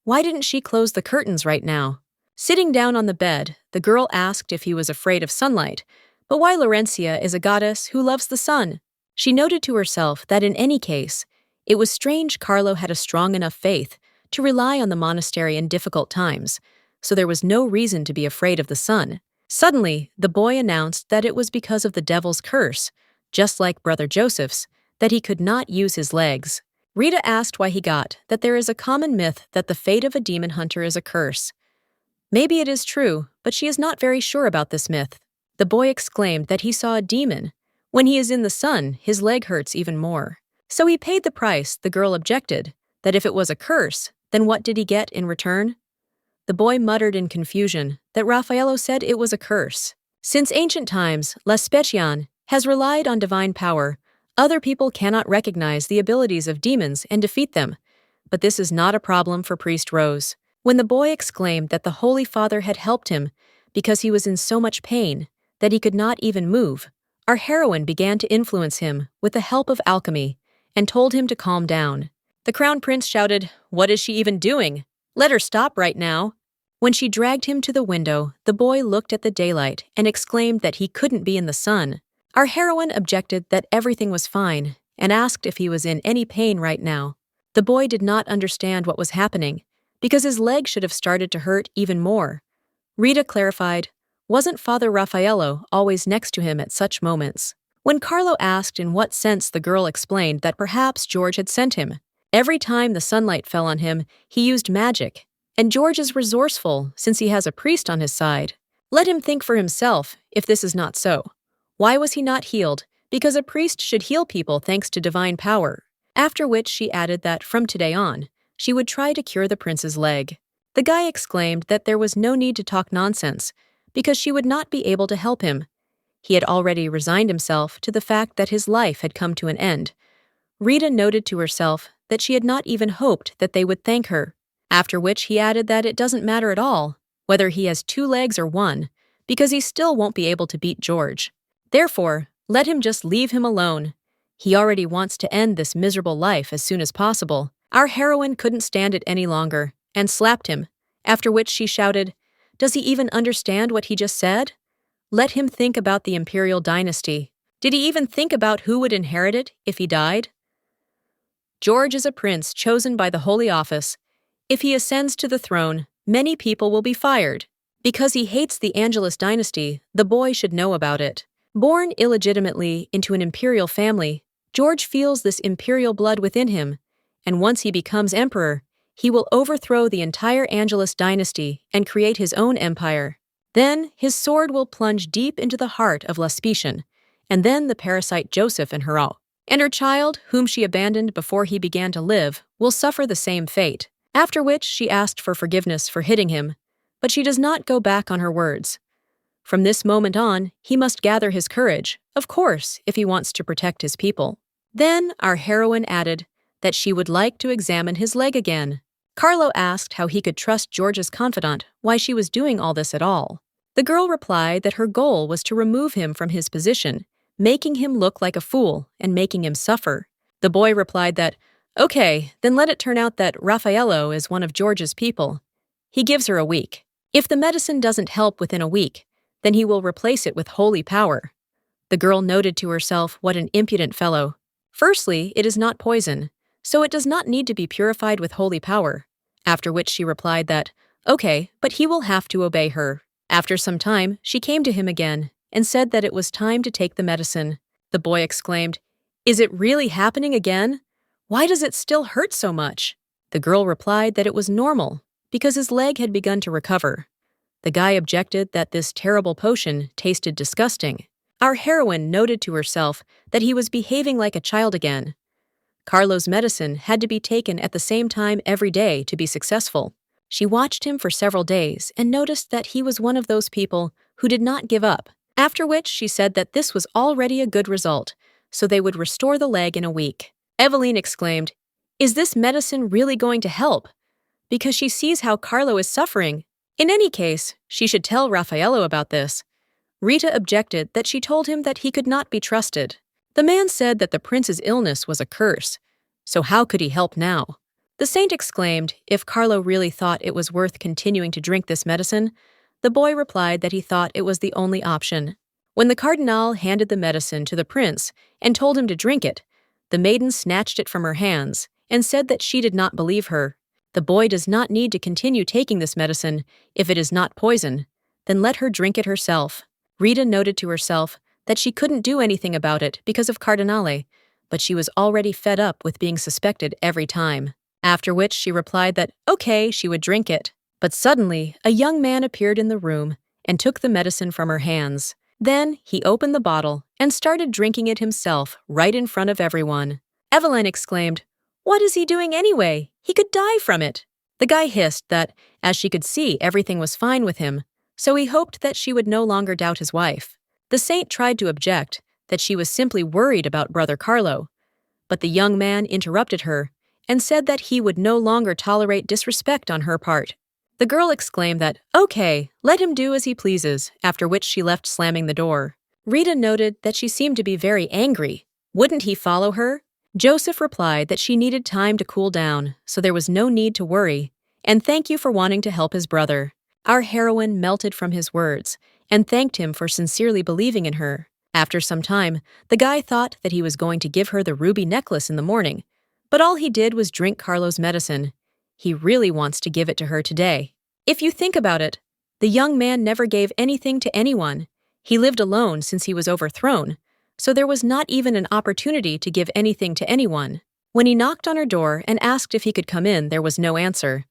Why didn't she close the curtains right now? Sitting down on the bed, the girl asked if he was afraid of sunlight, but why Laurencia is a goddess who loves the sun. She noted to herself that in any case, it was strange Carlo had a strong enough faith to rely on the monastery in difficult times, so there was no reason to be afraid of the sun. Suddenly, the boy announced that it was because of the devil's curse, just like Brother Joseph's, that he could not use his legs. Rita asked why he got that there is a common myth that the fate of a demon hunter is a curse. Maybe it is true, but she is not very sure about this myth. The boy exclaimed that he saw a demon. When he is in the sun, his leg hurts even more. So he paid the price. The girl objected, that if it was a curse, then what did he get in return? The boy muttered in confusion that Raffaello said it was a curse. Since ancient times, L'Especian has relied on divine power. Other people cannot recognize the abilities of demons and defeat them. But this is not a problem for Priest Rose. When the boy exclaimed that the Holy Father had helped him because he was in so much pain that he could not even move, our heroine began to influence him with the help of alchemy and told him to calm down. The Crown Prince shouted, "What is she even doing? Let her stop right now." When she dragged him to the window, the boy looked at the daylight and exclaimed that he couldn't be in the sun. Our heroine objected that everything was fine and asked if he was in any pain right now. The boy did not understand what was happening because his leg should have started to hurt even more. Rita clarified, wasn't Father Raffaello always next to him at such moments? When Carlo asked in what sense, the girl explained that perhaps George had sent him. Every time the sunlight fell on him, he used magic. And George is resourceful since he has a priest on his side. Let him think for himself if this is not so. Why was he not healed? Because a priest should heal people thanks to divine power. After which she added that from today on, she would try to cure the prince's leg. The guy exclaimed that there was no need to talk nonsense because she would not be able to help him. He had already resigned himself to the fact that his life had come to an end. Rita noted to herself that she had not even hoped that they would thank her. After which he added that it doesn't matter at all whether he has 2 legs or 1, because he still won't be able to beat George. Therefore, let him just leave him alone. He already wants to end this miserable life as soon as possible. Our heroine couldn't stand it any longer and slapped him, after which she shouted, "Does he even understand what he just said? Let him think about the imperial dynasty. Did he even think about who would inherit it if he died? George is a prince chosen by the Holy Office. If he ascends to the throne, many people will be fired. Because he hates the Angelus dynasty, the boy should know about it. Born illegitimately into an imperial family, George feels this imperial blood within him, and once he becomes emperor, he will overthrow the entire Angelus dynasty and create his own empire. Then his sword will plunge deep into the heart of L'Especian, and then the parasite Joseph and her child, whom she abandoned before he began to live, will suffer the same fate. After which she asked for forgiveness for hitting him, but she does not go back on her words. From this moment on, he must gather his courage, of course, if he wants to protect his people. Then our heroine added that she would like to examine his leg again. Carlo asked how he could trust George's confidant, why she was doing all this at all. The girl replied that her goal was to remove him from his position, making him look like a fool and making him suffer. The boy replied that, "Okay, then let it turn out that Raffaello is one of George's people. He gives her a week. If the medicine doesn't help within a week, then he will replace it with holy power." The girl noted to herself what an impudent fellow. Firstly, it is not poison, so it does not need to be purified with holy power. After which she replied that, "Okay, but he will have to obey her." After some time, she came to him again and said that it was time to take the medicine. The boy exclaimed, "Is it really happening again? Why does it still hurt so much?" The girl replied that it was normal, because his leg had begun to recover. The guy objected that this terrible potion tasted disgusting. Our heroine noted to herself that he was behaving like a child again. Carlo's medicine had to be taken at the same time every day to be successful. She watched him for several days and noticed that he was one of those people who did not give up, after which she said that this was already a good result, so they would restore the leg in a week. Eveline exclaimed, "Is this medicine really going to help?" Because she sees how Carlo is suffering. In any case, she should tell Raffaello about this. Rita objected that she told him that he could not be trusted. The man said that the prince's illness was a curse, so how could he help now? The saint exclaimed if Carlo really thought it was worth continuing to drink this medicine. The boy replied that he thought it was the only option. When the cardinal handed the medicine to the prince and told him to drink it, the maiden snatched it from her hands and said that she did not believe her. The boy does not need to continue taking this medicine if it is not poison. then let her drink it herself. Rita noted to herself that she couldn't do anything about it because of Cardinale, but she was already fed up with being suspected every time. After which she replied that, okay, she would drink it. But suddenly, a young man appeared in the room and took the medicine from her hands. Then he opened the bottle and started drinking it himself right in front of everyone. Evelyn exclaimed, "What is he doing anyway? He could die from it." The guy hissed that, as she could see, everything was fine with him, so he hoped that she would no longer doubt his wife. The saint tried to object, that she was simply worried about Brother Carlo, but the young man interrupted her and said that he would no longer tolerate disrespect on her part. The girl exclaimed that, okay, let him do as he pleases, after which she left slamming the door. Rita noted that she seemed to be very angry. Wouldn't he follow her? Joseph replied that she needed time to cool down, so there was no need to worry, and thank you for wanting to help his brother. Our heroine melted from his words and thanked him for sincerely believing in her. After some time, the guy thought that he was going to give her the ruby necklace in the morning, but all he did was drink Carlo's medicine. He really wants to give it to her today. If you think about it, the young man never gave anything to anyone. He lived alone since he was overthrown, so there was not even an opportunity to give anything to anyone. When he knocked on her door and asked if he could come in, there was no answer.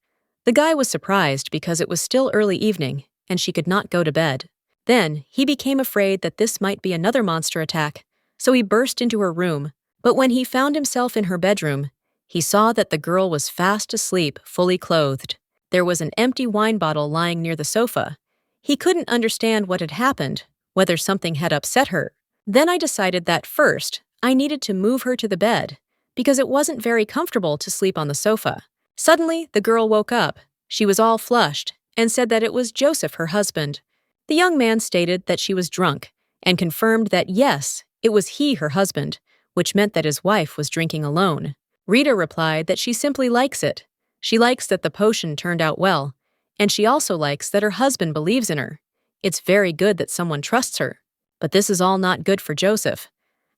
The guy was surprised because it was still early evening, and she could not go to bed. Then, he became afraid that this might be another monster attack, so he burst into her room. But when he found himself in her bedroom, he saw that the girl was fast asleep, fully clothed. There was an empty wine bottle lying near the sofa. He couldn't understand what had happened, whether something had upset her. Then I decided that first, I needed to move her to the bed, because it wasn't very comfortable to sleep on the sofa. Suddenly, the girl woke up. She was all flushed and said that it was Joseph, her husband. The young man stated that she was drunk and confirmed that yes, it was he, her husband, which meant that his wife was drinking alone. Rita replied that she simply likes it. She likes that the potion turned out well, and she also likes that her husband believes in her. It's very good that someone trusts her. But this is all not good for Joseph.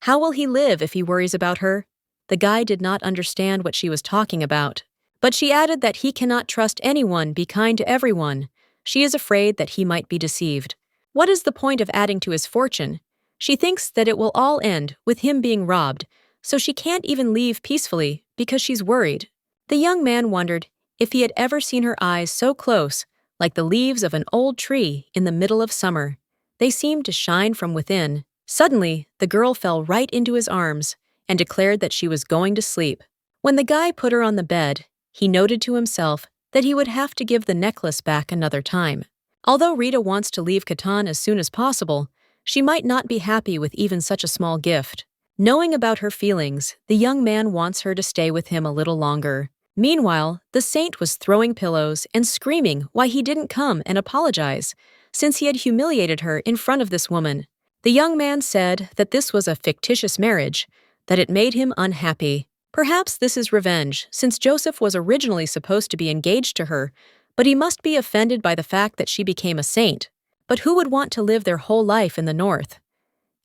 How will he live if he worries about her? The guy did not understand what she was talking about. But she added that he cannot trust anyone, be kind to everyone. She is afraid that he might be deceived. What is the point of adding to his fortune? She thinks that it will all end with him being robbed, so she can't even leave peacefully because she's worried. The young man wondered if he had ever seen her eyes so close, like the leaves of an old tree in the middle of summer. They seemed to shine from within. Suddenly, the girl fell right into his arms and declared that she was going to sleep. When the guy put her on the bed, he noted to himself that he would have to give the necklace back another time. Although Rita wants to leave Catan as soon as possible, she might not be happy with even such a small gift. Knowing about her feelings, the young man wants her to stay with him a little longer. Meanwhile, the saint was throwing pillows and screaming why he didn't come and apologize, since he had humiliated her in front of this woman. The young man said that this was a fictitious marriage, that it made him unhappy. Perhaps this is revenge, since Joseph was originally supposed to be engaged to her, but he must be offended by the fact that she became a saint. But who would want to live their whole life in the north?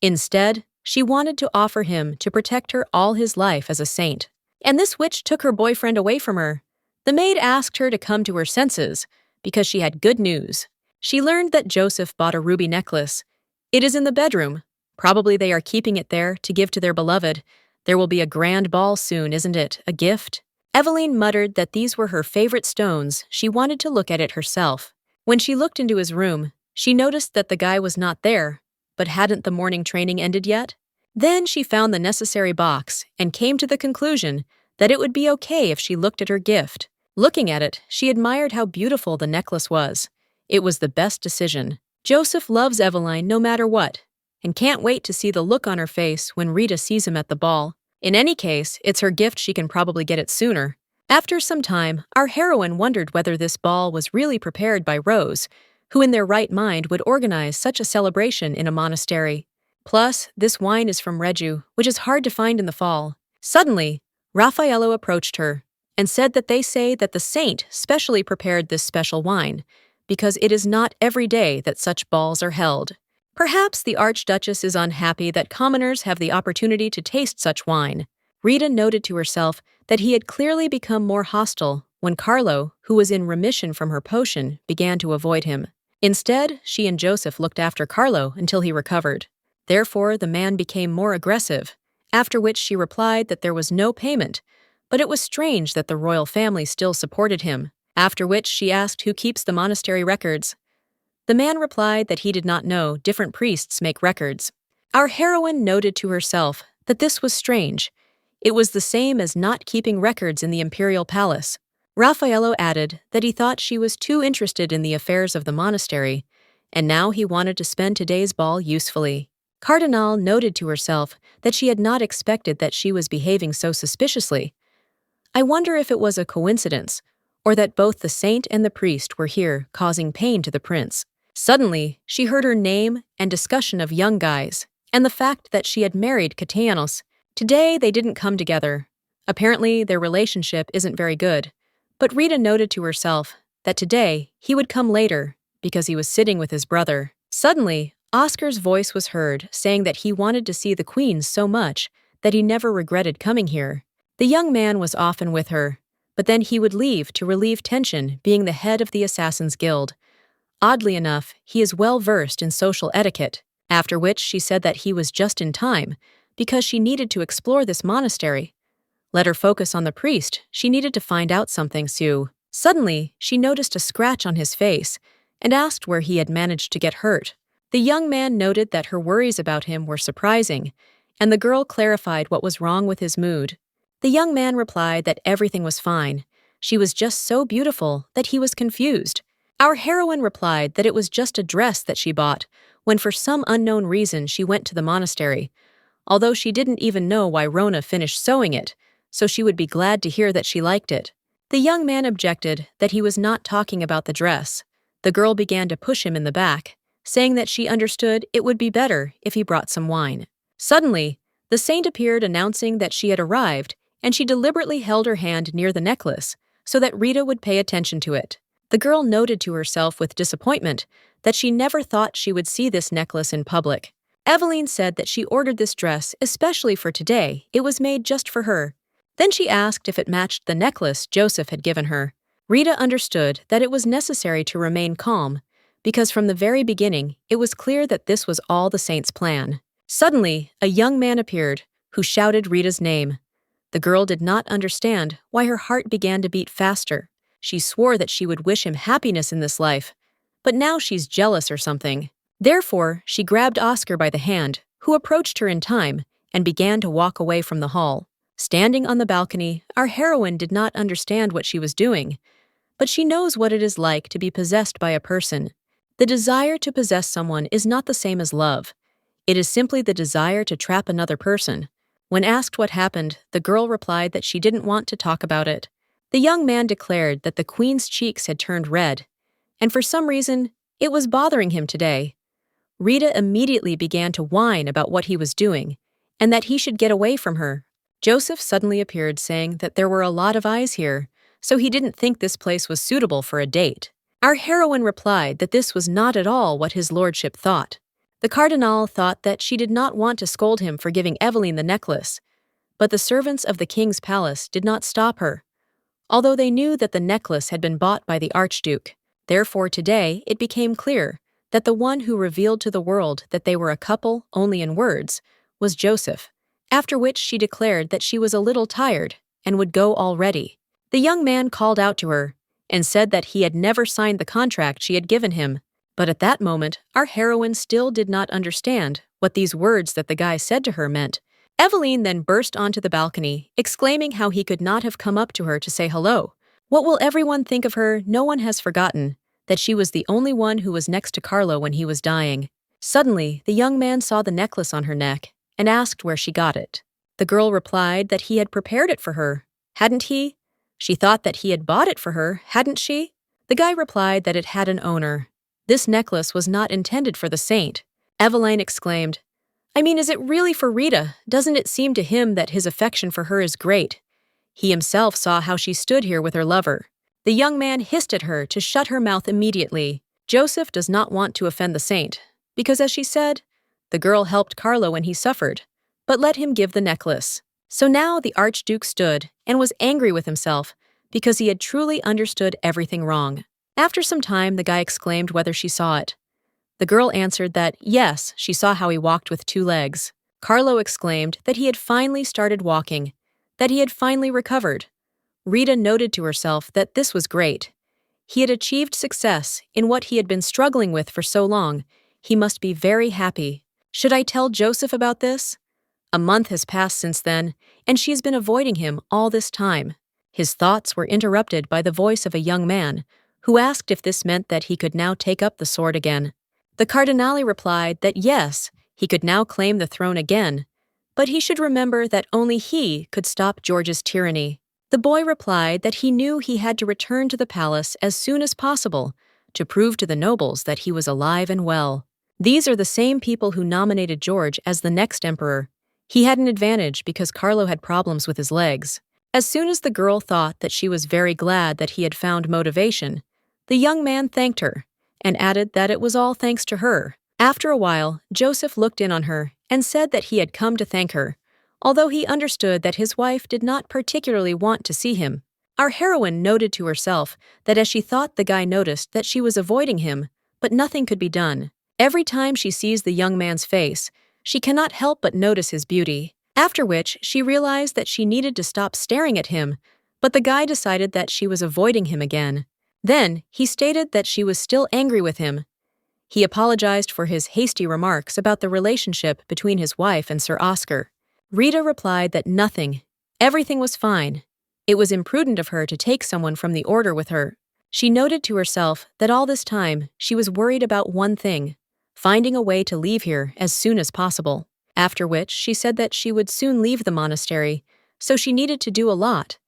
Instead, she wanted to offer him to protect her all his life as a saint. And this witch took her boyfriend away from her. The maid asked her to come to her senses, because she had good news. She learned that Joseph bought a ruby necklace. It is in the bedroom. Probably they are keeping it there to give to their beloved. There will be a grand ball soon, isn't it? A gift? Eveline muttered that these were her favorite stones. She wanted to look at it herself. When she looked into his room, she noticed that the guy was not there. But hadn't the morning training ended yet? Then she found the necessary box and came to the conclusion that it would be okay if she looked at her gift. Looking at it, she admired how beautiful the necklace was. It was the best decision. Joseph loves Eveline no matter what, and can't wait to see the look on her face when Rita sees him at the ball. In any case, it's her gift, she can probably get it sooner. After some time, our heroine wondered whether this ball was really prepared by Rose, who in their right mind would organize such a celebration in a monastery. Plus, this wine is from Reggio, which is hard to find in the fall. Suddenly, Raffaello approached her and said that they say that the saint specially prepared this special wine, because it is not every day that such balls are held. Perhaps the Archduchess is unhappy that commoners have the opportunity to taste such wine. Rita noted to herself that he had clearly become more hostile when Carlo, who was in remission from her potion, began to avoid him. Instead, she and Joseph looked after Carlo until he recovered. Therefore, the man became more aggressive, after which she replied that there was no payment, but it was strange that the royal family still supported him, after which she asked who keeps the monastery records. The man replied that he did not know different priests make records. Our heroine noted to herself that this was strange. It was the same as not keeping records in the imperial palace. Raffaello added that he thought she was too interested in the affairs of the monastery, and now he wanted to spend today's ball usefully. Cardinal noted to herself that she had not expected that she was behaving so suspiciously. I wonder if it was a coincidence, or that both the saint and the priest were here causing pain to the prince. Suddenly, she heard her name and discussion of young guys, and the fact that she had married Cateanos. Today, they didn't come together. Apparently, their relationship isn't very good. But Rita noted to herself that today he would come later because he was sitting with his brother. Suddenly, Oscar's voice was heard saying that he wanted to see the queen so much that he never regretted coming here. The young man was often with her, but then he would leave to relieve tension being the head of the Assassin's Guild. Oddly enough, he is well versed in social etiquette, after which she said that he was just in time because she needed to explore this monastery. Let her focus on the priest, she needed to find out something, Sue. Suddenly, she noticed a scratch on his face and asked where he had managed to get hurt. The young man noted that her worries about him were surprising, and the girl clarified what was wrong with his mood. The young man replied that everything was fine. She was just so beautiful that he was confused. Our heroine replied that it was just a dress that she bought when for some unknown reason she went to the monastery, although she didn't even know why Rona finished sewing it, so she would be glad to hear that she liked it. The young man objected that he was not talking about the dress. The girl began to push him in the back, saying that she understood it would be better if he brought some wine. Suddenly, the saint appeared announcing that she had arrived, and she deliberately held her hand near the necklace so that Rita would pay attention to it. The girl noted to herself with disappointment that she never thought she would see this necklace in public. Eveline said that she ordered this dress especially for today. It was made just for her. Then she asked if it matched the necklace Joseph had given her. Rita understood that it was necessary to remain calm, because from the very beginning, it was clear that this was all the saint's plan. Suddenly, a young man appeared, who shouted Rita's name. The girl did not understand why her heart began to beat faster. She swore that she would wish him happiness in this life, but now she's jealous or something. Therefore, she grabbed Oscar by the hand, who approached her in time, and began to walk away from the hall. Standing on the balcony, our heroine did not understand what she was doing, but she knows what it is like to be possessed by a person. The desire to possess someone is not the same as love. It is simply the desire to trap another person. When asked what happened, the girl replied that she didn't want to talk about it. The young man declared that the queen's cheeks had turned red, and for some reason, it was bothering him today. Rita immediately began to whine about what he was doing, and that he should get away from her. Joseph suddenly appeared saying that there were a lot of eyes here, so he didn't think this place was suitable for a date. Our heroine replied that this was not at all what his lordship thought. The cardinal thought that she did not want to scold him for giving Eveline the necklace, but the servants of the king's palace did not stop her, although they knew that the necklace had been bought by the archduke. Therefore today it became clear that the one who revealed to the world that they were a couple only in words was Joseph, after which she declared that she was a little tired and would go already. The young man called out to her and said that he had never signed the contract she had given him, but at that moment our heroine still did not understand what these words that the guy said to her meant. Eveline then burst onto the balcony, exclaiming how he could not have come up to her to say hello. What will everyone think of her? No one has forgotten that she was the only one who was next to Carlo when he was dying. Suddenly, the young man saw the necklace on her neck and asked where she got it. The girl replied that he had prepared it for her. Hadn't he? She thought that he had bought it for her, hadn't she? The guy replied that it had an owner. This necklace was not intended for the saint. Eveline exclaimed, I mean, is it really for Rita? Doesn't it seem to him that his affection for her is great? He himself saw how she stood here with her lover. The young man hissed at her to shut her mouth immediately. Joseph does not want to offend the saint, because as she said, the girl helped Carlo when he suffered, but let him give the necklace. So now the archduke stood and was angry with himself because he had truly understood everything wrong. After some time, the guy exclaimed whether she saw it. The girl answered that, yes, she saw how he walked with 2 legs. Carlo exclaimed that he had finally started walking, that he had finally recovered. Rita noted to herself that this was great. He had achieved success in what he had been struggling with for so long. He must be very happy. Should I tell Joseph about this? A month has passed since then, and she has been avoiding him all this time. His thoughts were interrupted by the voice of a young man, who asked if this meant that he could now take up the sword again. The Cardinale replied that yes, he could now claim the throne again, but he should remember that only he could stop George's tyranny. The boy replied that he knew he had to return to the palace as soon as possible to prove to the nobles that he was alive and well. These are the same people who nominated George as the next emperor. He had an advantage because Carlo had problems with his legs. As soon as the girl thought that she was very glad that he had found motivation, the young man thanked her and added that it was all thanks to her. After a while, Joseph looked in on her and said that he had come to thank her, although he understood that his wife did not particularly want to see him. Our heroine noted to herself that as she thought the guy noticed that she was avoiding him, but nothing could be done. Every time she sees the young man's face, she cannot help but notice his beauty. After which, she realized that she needed to stop staring at him, but the guy decided that she was avoiding him again. Then, he stated that she was still angry with him. He apologized for his hasty remarks about the relationship between his wife and Sir Oscar. Rita replied that nothing, everything was fine. It was imprudent of her to take someone from the order with her. She noted to herself that all this time she was worried about one thing, finding a way to leave here as soon as possible. After which she said that she would soon leave the monastery, so she needed to do a lot.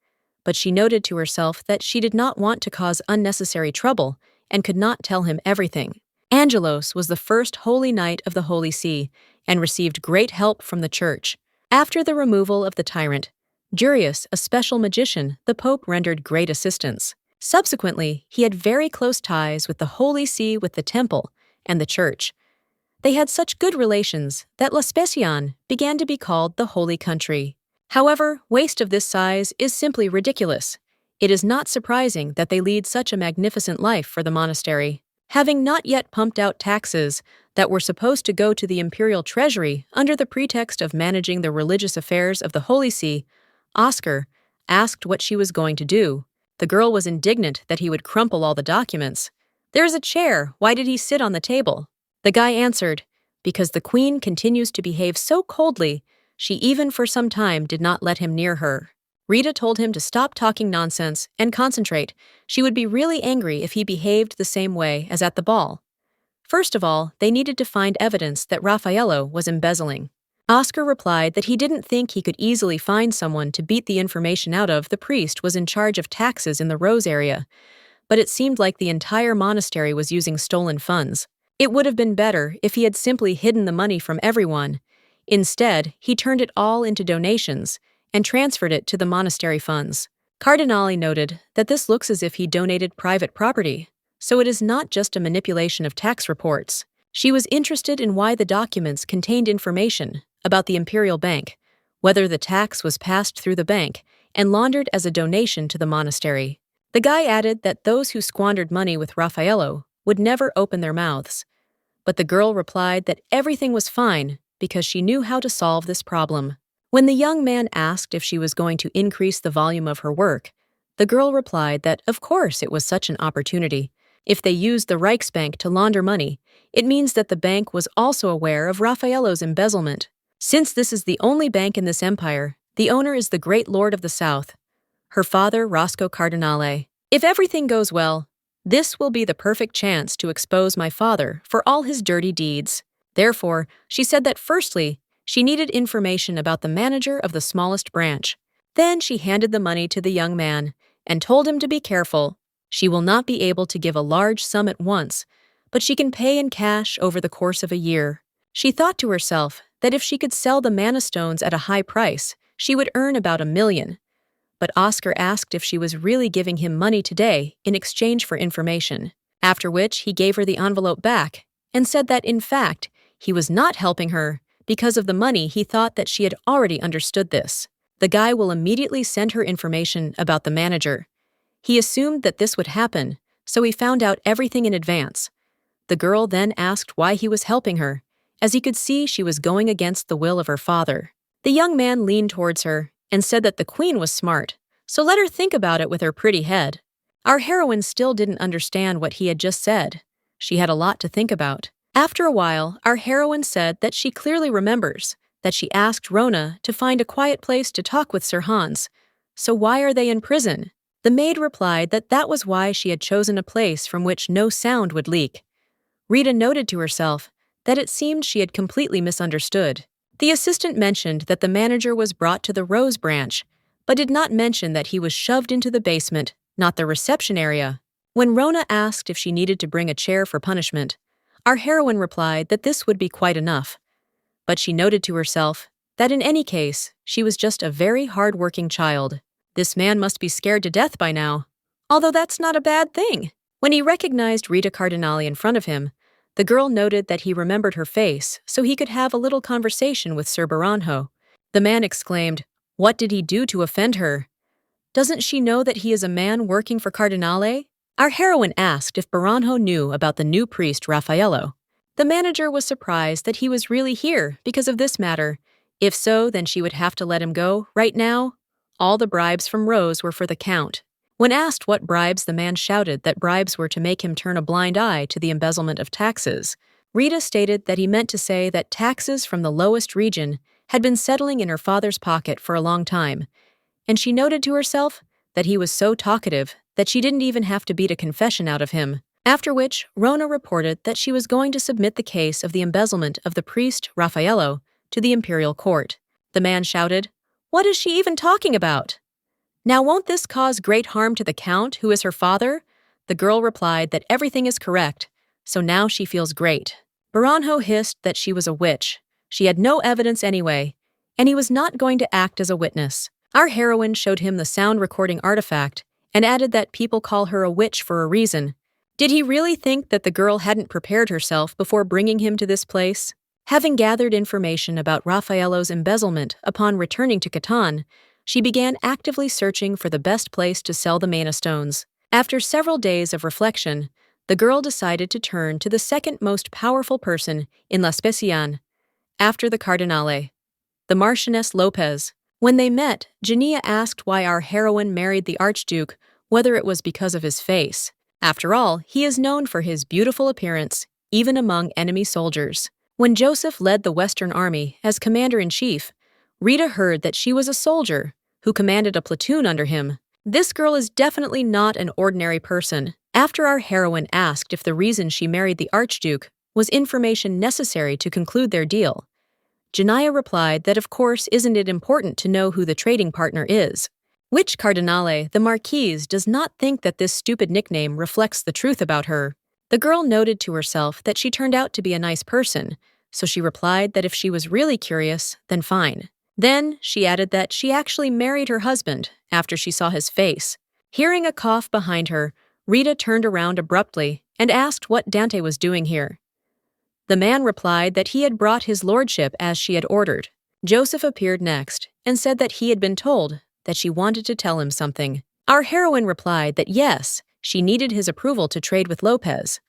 But she noted to herself that she did not want to cause unnecessary trouble and could not tell him everything. Angelos was the first holy knight of the Holy See and received great help from the church. After the removal of the tyrant, Jurius, a special magician, the Pope rendered great assistance. Subsequently, he had very close ties with the Holy See, with the temple, and the church. They had such good relations that La Specian began to be called the Holy Country. However, waste of this size is simply ridiculous. It is not surprising that they lead such a magnificent life for the monastery. Having not yet pumped out taxes that were supposed to go to the imperial treasury under the pretext of managing the religious affairs of the Holy See, Oscar asked what she was going to do. The girl was indignant that he would crumple all the documents. "There is a chair, why did he sit on the table?" The guy answered, "Because the queen continues to behave so coldly, she even for some time did not let him near her." Rita told him to stop talking nonsense and concentrate. She would be really angry if he behaved the same way as at the ball. First of all, they needed to find evidence that Raffaello was embezzling. Oscar replied that he didn't think he could easily find someone to beat the information out of the priest was in charge of taxes in the Rose area, but it seemed like the entire monastery was using stolen funds. It would have been better if he had simply hidden the money from everyone. Instead, he turned it all into donations and transferred it to the monastery funds. Cardinale noted that this looks as if he donated private property, so it is not just a manipulation of tax reports. She was interested in why the documents contained information about the imperial bank, whether the tax was passed through the bank and laundered as a donation to the monastery. The guy added that those who squandered money with Raffaello would never open their mouths, but the girl replied that everything was fine because she knew how to solve this problem. When the young man asked if she was going to increase the volume of her work, the girl replied that of course it was such an opportunity. If they used the Reichsbank to launder money, it means that the bank was also aware of Raffaello's embezzlement. Since this is the only bank in this empire, the owner is the great lord of the south, her father Roscoe Cardinale. If everything goes well, this will be the perfect chance to expose my father for all his dirty deeds. Therefore, she said that firstly, she needed information about the manager of the smallest branch. Then she handed the money to the young man and told him to be careful. She will not be able to give a large sum at once, but she can pay in cash over the course of a year. She thought to herself that if she could sell the manna stones at a high price, she would earn about $1 million. But Oscar asked if she was really giving him money today in exchange for information, after which he gave her the envelope back and said that, in fact, he was not helping her because of the money. He thought that she had already understood this. The guy will immediately send her information about the manager. He assumed that this would happen so he found out everything in advance. The girl then asked why he was helping her, as he could see she was going against the will of her father. The young man leaned towards her and said that the queen was smart, so let her think about it with her pretty head. Our heroine still didn't understand what he had just said. She had a lot to think about. After a while, our heroine said that she clearly remembers that she asked Rona to find a quiet place to talk with Sir Hans. So why are they in prison? The maid replied that that was why she had chosen a place from which no sound would leak. Rita noted to herself that it seemed she had completely misunderstood. The assistant mentioned that the manager was brought to the Rose branch, but did not mention that he was shoved into the basement, not the reception area. When Rona asked if she needed to bring a chair for punishment, our heroine replied that this would be quite enough. But she noted to herself that in any case, she was just a very hard-working child. This man must be scared to death by now. Although that's not a bad thing. When he recognized Rita Cardinale in front of him, the girl noted that he remembered her face so he could have a little conversation with Sir Baranjo. The man exclaimed, "What did he do to offend her? Doesn't she know that he is a man working for Cardinale?" Our heroine asked if Baranjo knew about the new priest Raffaello. The manager was surprised that he was really here because of this matter. If so, then she would have to let him go right now. All the bribes from Rose were for the count. When asked what bribes, the man shouted that bribes were to make him turn a blind eye to the embezzlement of taxes. Rita stated that he meant to say that taxes from the lowest region had been settling in her father's pocket for a long time, and she noted to herself that he was so talkative that she didn't even have to beat a confession out of him. After which, Rona reported that she was going to submit the case of the embezzlement of the priest Raffaello to the imperial court. The man shouted, "What is she even talking about? Now won't this cause great harm to the count, who is her father?" The girl replied that everything is correct, so now she feels great. Baranjo hissed that she was a witch. She had no evidence anyway, and he was not going to act as a witness. Our heroine showed him the sound recording artifact and added that people call her a witch for a reason. Did he really think that the girl hadn't prepared herself before bringing him to this place? Having gathered information about Raffaello's embezzlement upon returning to Catan, she began actively searching for the best place to sell the mana stones. After several days of reflection, the girl decided to turn to the second most powerful person in La Specian, after the Cardinale, the Marchioness Lopez. When they met, Jania asked why our heroine married the Archduke, whether it was because of his face. After all, he is known for his beautiful appearance, even among enemy soldiers. When Joseph led the Western Army as commander-in-chief, Rita heard that she was a soldier who commanded a platoon under him. This girl is definitely not an ordinary person. After our heroine asked if the reason she married the Archduke was information necessary to conclude their deal, Janaya replied that of course isn't it important to know who the trading partner is. Which Cardinale, the Marquise, does not think that this stupid nickname reflects the truth about her. The girl noted to herself that she turned out to be a nice person, so she replied that if she was really curious, then fine. Then she added that she actually married her husband after she saw his face. Hearing a cough behind her, Rita turned around abruptly and asked what Dante was doing here. The man replied that he had brought his lordship as she had ordered. Joseph appeared next and said that he had been told that she wanted to tell him something. Our heroine replied that yes, she needed his approval to trade with Lopez.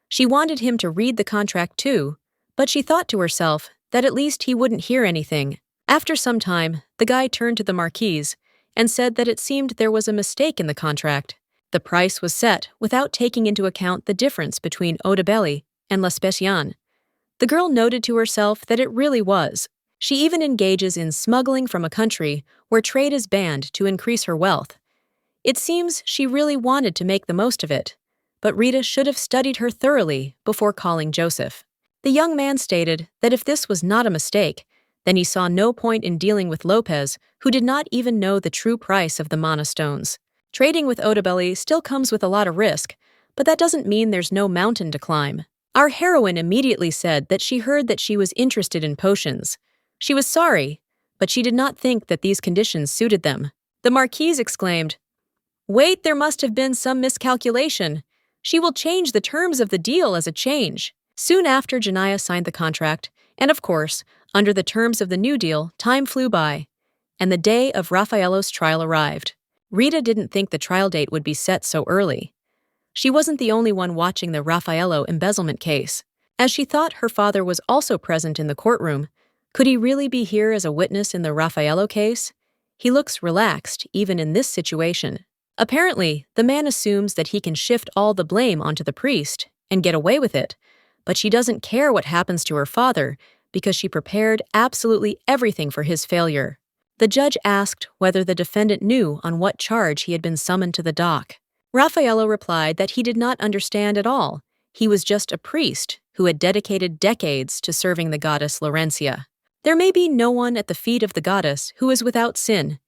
She wanted him to read the contract too, but she thought to herself that at least he wouldn't hear anything. After some time, the guy turned to the Marquise and said that it seemed there was a mistake in the contract. The price was set without taking into account the difference between Odebelli and La Specian. The girl noted to herself that it really was. She even engages in smuggling from a country where trade is banned to increase her wealth. It seems she really wanted to make the most of it, but Rita should have studied her thoroughly before calling Joseph. The young man stated that if this was not a mistake, then he saw no point in dealing with Lopez, who did not even know the true price of the mana stones. Trading with Odebelli still comes with a lot of risk, but that doesn't mean there's no mountain to climb. Our heroine immediately said that she heard that she was interested in potions. She was sorry, but she did not think that these conditions suited them. The Marquise exclaimed, "Wait, there must have been some miscalculation. She will change the terms of the deal as a change." Soon after, Janaya signed the contract, and of course, under the terms of the new deal, time flew by, and the day of Raffaello's trial arrived. Rita didn't think the trial date would be set so early. She wasn't the only one watching the Raffaello embezzlement case. As she thought her father was also present in the courtroom, could he really be here as a witness in the Raffaello case? He looks relaxed, even in this situation. Apparently, the man assumes that he can shift all the blame onto the priest and get away with it, but she doesn't care what happens to her father because she prepared absolutely everything for his failure. The judge asked whether the defendant knew on what charge he had been summoned to the dock. Raffaello replied that he did not understand at all. He was just a priest who had dedicated decades to serving the goddess Laurentia. There may be no one at the feet of the goddess who is without sin,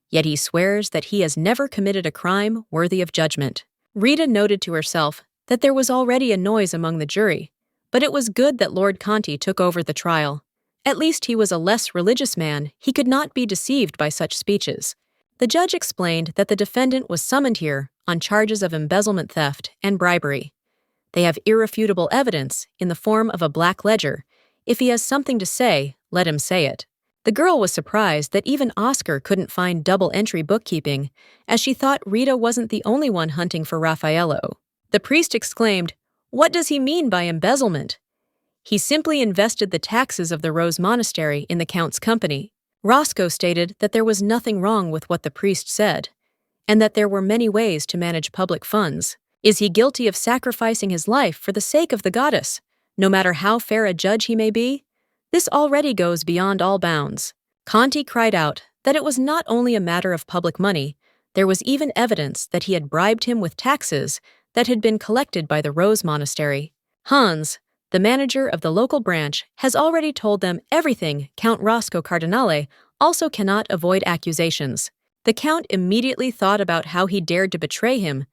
yet he swears that he has never committed a crime worthy of judgment. Rita noted to herself that there was already a noise among the jury, but it was good that Lord Conti took over the trial. At least he was a less religious man. He could not be deceived by such speeches. The judge explained that the defendant was summoned here on charges of embezzlement, theft, and bribery. They have irrefutable evidence in the form of a black ledger. If he has something to say, let him say it. The girl was surprised that even Oscar couldn't find double-entry bookkeeping, as she thought Rita wasn't the only one hunting for Raffaello. The priest exclaimed, "What does he mean by embezzlement?" He simply invested the taxes of the Rose Monastery in the Count's company. Roscoe stated that there was nothing wrong with what the priest said, and that there were many ways to manage public funds. Is he guilty of sacrificing his life for the sake of the goddess, no matter how fair a judge he may be? This already goes beyond all bounds. Conti cried out that it was not only a matter of public money, there was even evidence that he had bribed him with taxes that had been collected by the Rose Monastery. Hans, the manager of the local branch, has already told them everything. Count Roscoe Cardinale also cannot avoid accusations. The Count immediately thought about how he dared to betray him,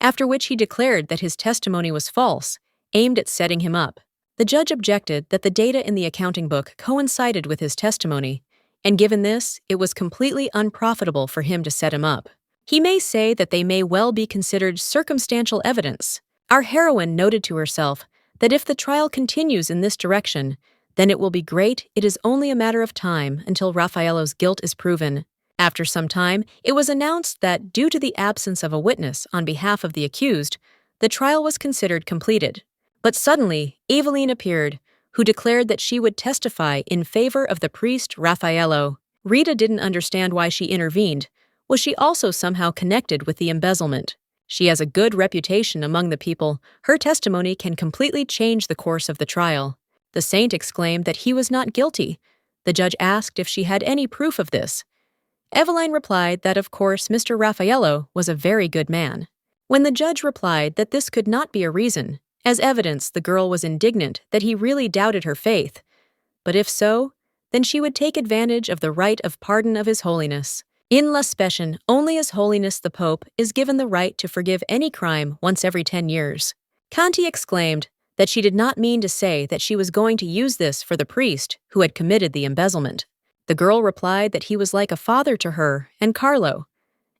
after which he declared that his testimony was false, aimed at setting him up. The judge objected that the data in the accounting book coincided with his testimony, and given this, it was completely unprofitable for him to set him up. He may say that they may well be considered circumstantial evidence. Our heroine noted to herself that if the trial continues in this direction, then it will be great. It is only a matter of time until Raffaello's guilt is proven. After some time, it was announced that due to the absence of a witness on behalf of the accused, the trial was considered completed. But suddenly, Eveline appeared, who declared that she would testify in favor of the priest Raffaello. Rita didn't understand why she intervened. Was she also somehow connected with the embezzlement? She has a good reputation among the people. Her testimony can completely change the course of the trial. The saint exclaimed that he was not guilty. The judge asked if she had any proof of this. Eveline replied that, of course, Mr. Raffaello was a very good man. When the judge replied that this could not be a reason, as evidence, the girl was indignant that he really doubted her faith. But if so, then she would take advantage of the right of pardon of His Holiness. In La Specian, only His Holiness the Pope is given the right to forgive any crime once every 10 years. Conti exclaimed that she did not mean to say that she was going to use this for the priest who had committed the embezzlement. The girl replied that he was like a father to her and Carlo.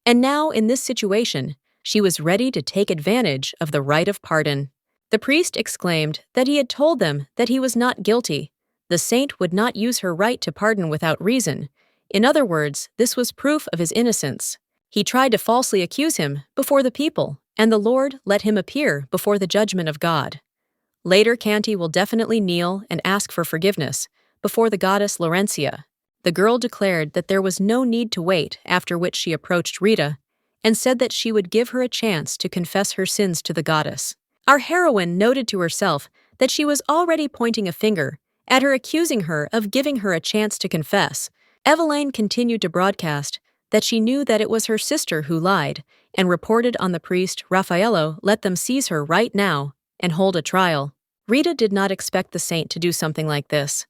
And now, in this situation, she was ready to take advantage of the right of pardon. The priest exclaimed that he had told them that he was not guilty. The saint would not use her right to pardon without reason. In other words, this was proof of his innocence. He tried to falsely accuse him before the people, and the Lord let him appear before the judgment of God. Later, Conti will definitely kneel and ask for forgiveness before the goddess Laurentia. The girl declared that there was no need to wait, after which she approached Rita and said that she would give her a chance to confess her sins to the goddess. Our heroine noted to herself that she was already pointing a finger at her, accusing her of giving her a chance to confess. Eveline continued to broadcast that she knew that it was her sister who lied and reported on the priest Raffaello. Let them seize her right now and hold a trial. Rita did not expect the saint to do something like this.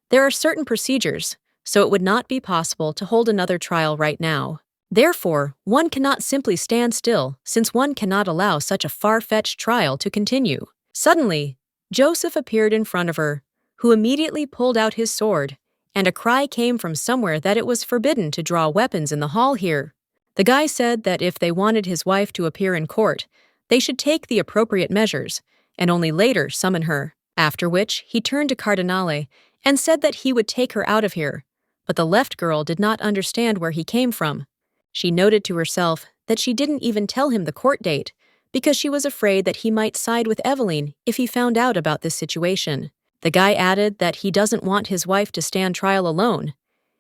There are certain procedures, so it would not be possible to hold another trial right now. Therefore, one cannot simply stand still, since one cannot allow such a far-fetched trial to continue. Suddenly, Joseph appeared in front of her, who immediately pulled out his sword, and a cry came from somewhere that it was forbidden to draw weapons in the hall here. The guy said that if they wanted his wife to appear in court, they should take the appropriate measures, and only later summon her. After which, he turned to Cardinale and said that he would take her out of here. But the left girl did not understand where he came from. She noted to herself that she didn't even tell him the court date, because she was afraid that he might side with Eveline if he found out about this situation. The guy added that he doesn't want his wife to stand trial alone.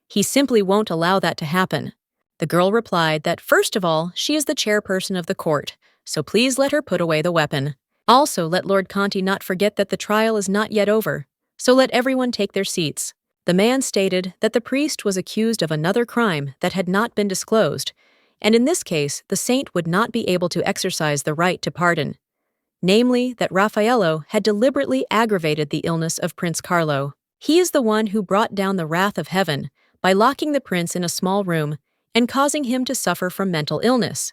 He simply won't allow that to happen. The girl replied that first of all, she is the chairperson of the court, so please let her put away the weapon. Also, let Lord Conti not forget that the trial is not yet over, so let everyone take their seats. The man stated that the priest was accused of another crime that had not been disclosed, and in this case, the saint would not be able to exercise the right to pardon. Namely, that Raffaello had deliberately aggravated the illness of Prince Carlo. He is the one who brought down the wrath of heaven by locking the prince in a small room and causing him to suffer from mental illness.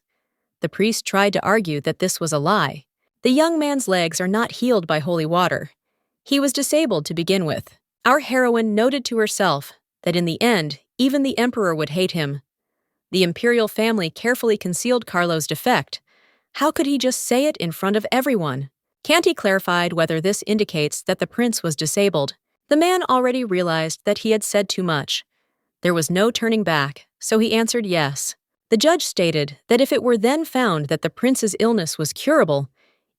The priest tried to argue that this was a lie. The young man's legs are not healed by holy water. He was disabled to begin with. Our heroine noted to herself that in the end, even the emperor would hate him. The imperial family carefully concealed Carlo's defect. How could he just say it in front of everyone? Canty clarified whether this indicates that the prince was disabled. The man already realized that he had said too much. There was no turning back, so he answered yes. The judge stated that if it were then found that the prince's illness was curable,